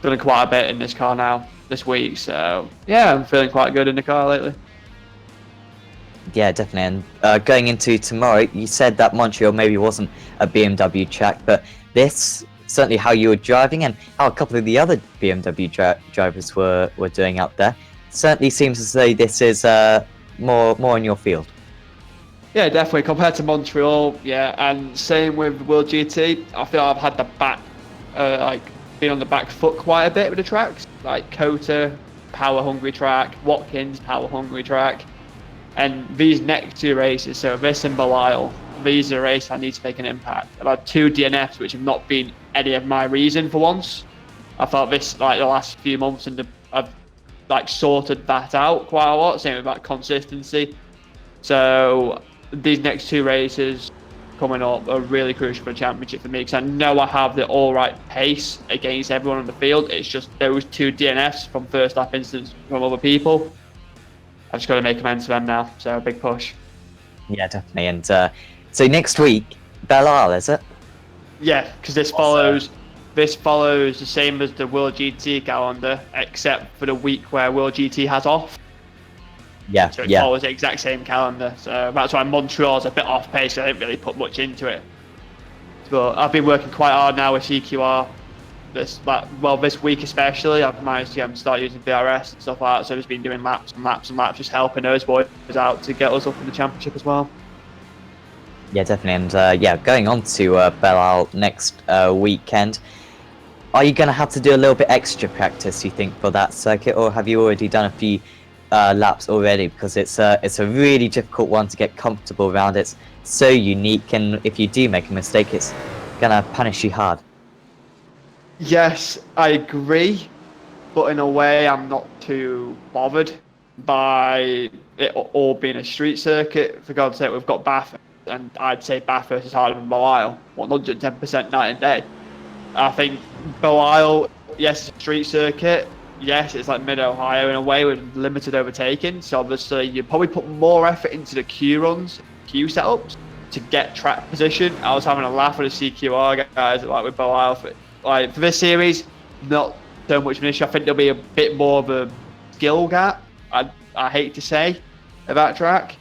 Done quite a bit in this car now this week, so yeah, I'm feeling quite good in the car lately. Yeah, definitely. And going into tomorrow, you said that Montreal maybe wasn't a BMW track, but this, certainly how you were driving and how a couple of the other BMW drivers were doing out there, certainly seems as though this is more in your field. Yeah, definitely. Compared to Montreal, yeah, and same with World GT, I feel I've had the back, been on the back foot quite a bit with the tracks. Like Kota, power hungry track, Watkins, power hungry track. And these next 2 races, so this and Belial, these are races I need to make an impact. I've had 2 DNFs which have not been any of my reason for once. I thought this, like the last few months, I've sorted that out quite a lot, same with consistency. So these next 2 races coming up are really crucial for the championship for me, because I know I have the all right pace against everyone on the field. It's just those 2 DNFs from first lap incidents from other people. I've just got to make amends to them now, so a big push. Yeah, definitely. And so next week, Belle Isle, is it? Yeah, because this follows the same as the World GT calendar, except for the week where World GT has off. Yeah, So it yeah. follows the exact same calendar. So that's why Montreal's a bit off pace. I didn't really put much into it. But I've been working quite hard now with CQR. This week especially, I've managed to start using BRS and stuff like that. So I've just been doing laps and laps and laps, just helping those boys out to get us up in the championship as well. Yeah, definitely. And yeah, going on to Belle Isle next weekend, are you going to have to do a little bit extra practice, you think, for that circuit, or have you already done a few laps already? Because it's a really difficult one to get comfortable around. It's so unique, and if you do make a mistake, it's going to punish you hard. Yes, I agree, but in a way, I'm not too bothered by it all being a street circuit. For God's sake, we've got Bathurst, and I'd say Bathurst is harder than Belle Isle, 110% night and day. I think Belle Isle, yes, it's a street circuit. Yes, it's like mid-Ohio in a way with limited overtaking. So obviously, you probably put more effort into the Q runs, Q setups to get track position. I was having a laugh with the CQR guys, like with Belle Isle. For this series, not so much of an issue. I think there'll be a bit more of a skill gap. I hate to say, of that track.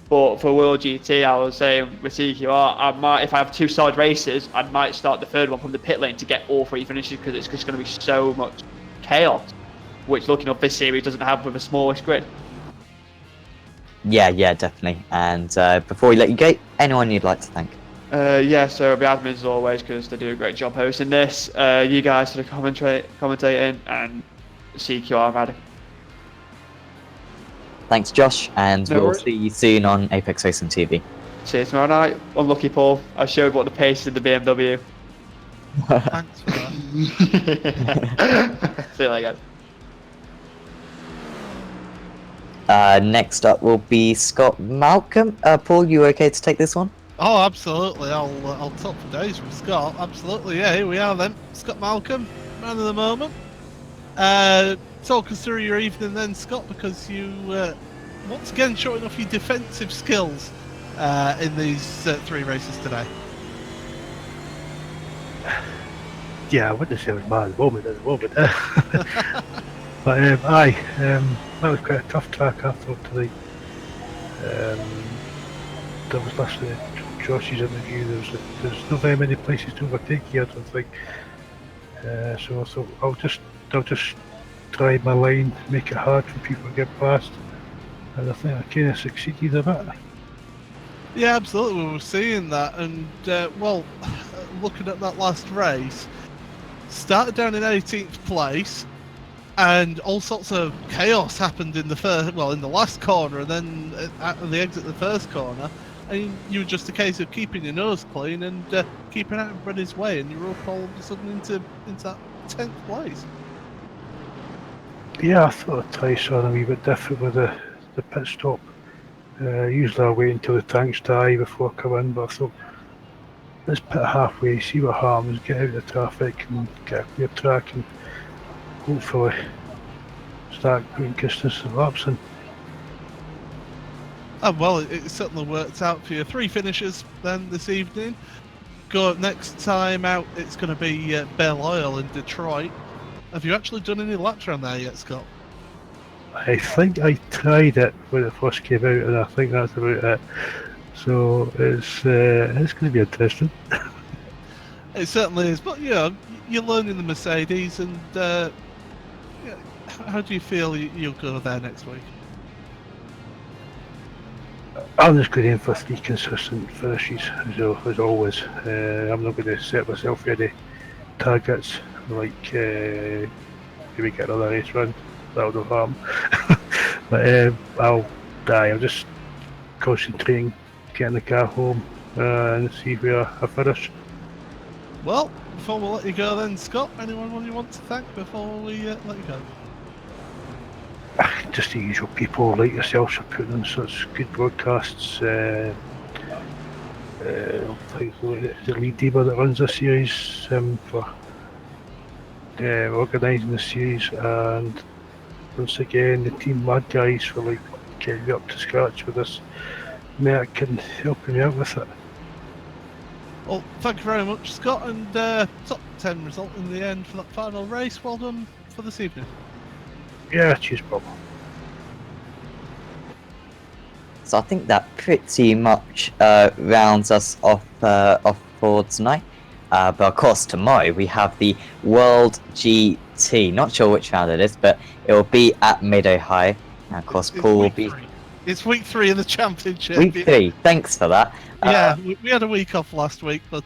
But for World GT, I was saying with CQR, I might, if I have two solid races, I might start the third one from the pit lane to get all three finishes because it's just going to be so much chaos, which looking up this series doesn't have with a smallest grid. Yeah, definitely. And before we let you go, anyone you'd like to thank? So the admins as always, because they do a great job hosting this. You guys for the commentating, and CQR Maddie. Thanks, Josh, and No we'll worries. see you soon on Apex Racing TV. See you tomorrow night. Unlucky Paul. I showed what the pace is in the BMW. Thanks for that. See you later, Next up will be Scott Malcolm. Paul, you okay to take this one? Oh, absolutely. I'll talk for days with Scott. Absolutely. Yeah, here we are then. Scott Malcolm, man of the moment. Talk us through your evening then, Scott, because you once again showing off your defensive skills in these three races today. Yeah, I wouldn't say it was bad at the moment. But that was quite a tough track I thought tonight. There was listening to Josh's interview. There's not very many places to overtake here, I don't think. So I thought I'll just try my line, make it hard for people to get past, and I think I kind of succeeded a bit. Yeah, absolutely. We were seeing that, and looking at that last race, started down in 18th place, and all sorts of chaos happened in the last corner, and then at the exit of the first corner, and you were just a case of keeping your nose clean and keeping out everybody's way, and you were up all of a sudden into that 10th place. Yeah, I thought I'd try something a wee bit different with the pit stop. Usually I wait until the tanks die before I come in, but I thought let's pit halfway, see what happens, get out of the traffic and get a clear track, and hopefully start putting distance and laps in. Well, it certainly worked out for you. 3 finishes then this evening. Next time out, it's going to be Belle Isle in Detroit. Have you actually done any laps around there yet, Scott? I think I tried it when it first came out, and I think that's about it. So it's going to be interesting. It certainly is, but you're learning the Mercedes, and how do you feel you'll go there next week? I'm just going in for 3 consistent finishes, as always. I'm not going to set myself any targets like maybe get another race run. That'll no harm. But I'll just concentrating, getting the car home, and see where I finish. Well, before we let you go then, Scott, anyone you want to thank before we let you go? Just the usual people like yourselves for putting on such good broadcasts. The lead dealer that runs the series for organising the series, and once again the team Mad Guys for getting me up to scratch with this mech and helping me out with it. Well, thank you very much, Scott, and top 10 result in the end for that final race. Well done for this evening. Yeah, cheers, Bob. So I think that pretty much rounds us off for tonight. But of course, tomorrow we have the World GT. Not sure which round it is, but it will be at Mid-Ohio. And of course, Paul will be... It's week 3 of the championship. Week 3, thanks for that. Yeah, we had a week off last week, but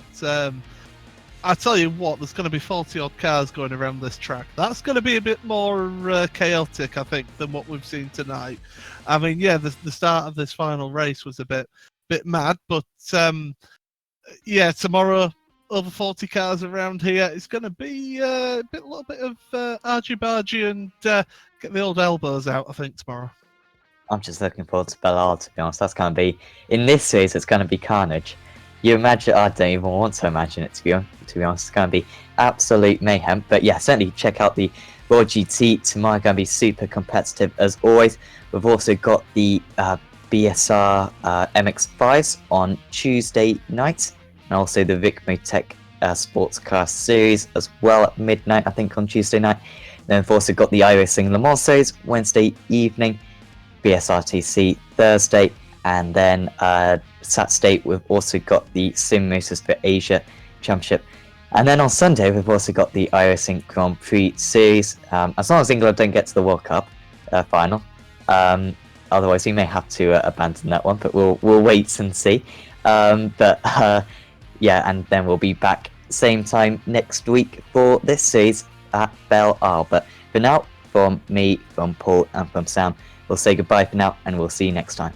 I tell you what, there's going to be 40-odd cars going around this track. That's going to be a bit more chaotic, I think, than what we've seen tonight. I mean, yeah, the start of this final race was a bit mad, but yeah, tomorrow over 40 cars around here. It's going to be a little bit of argy-bargy and get the old elbows out, I think, tomorrow. I'm just looking forward to Ballard, to be honest. That's going to be, in this series, it's going to be carnage. You imagine, I don't even want to imagine it, to be honest. It's going to be absolute mayhem. But yeah, certainly check out the World GT tomorrow. Going to be super competitive as always. We've also got the BSR MX5s on Tuesday night, and also the Vic Motec Sports Car Series as well at midnight, I think, on Tuesday night. Then we've also got the iRacing Le Mans Series Wednesday evening, BSRTC Thursday, and then Saturday we've also got the Sim Motors for Asia Championship. And then on Sunday we've also got the iRacing Grand Prix Series, as long as England don't get to the World Cup final. Otherwise we may have to abandon that one, but we'll wait and see. Yeah, and then we'll be back same time next week for this series at Belle Isle. But for now, from me, from Paul, and from Sam, we'll say goodbye for now, and we'll see you next time.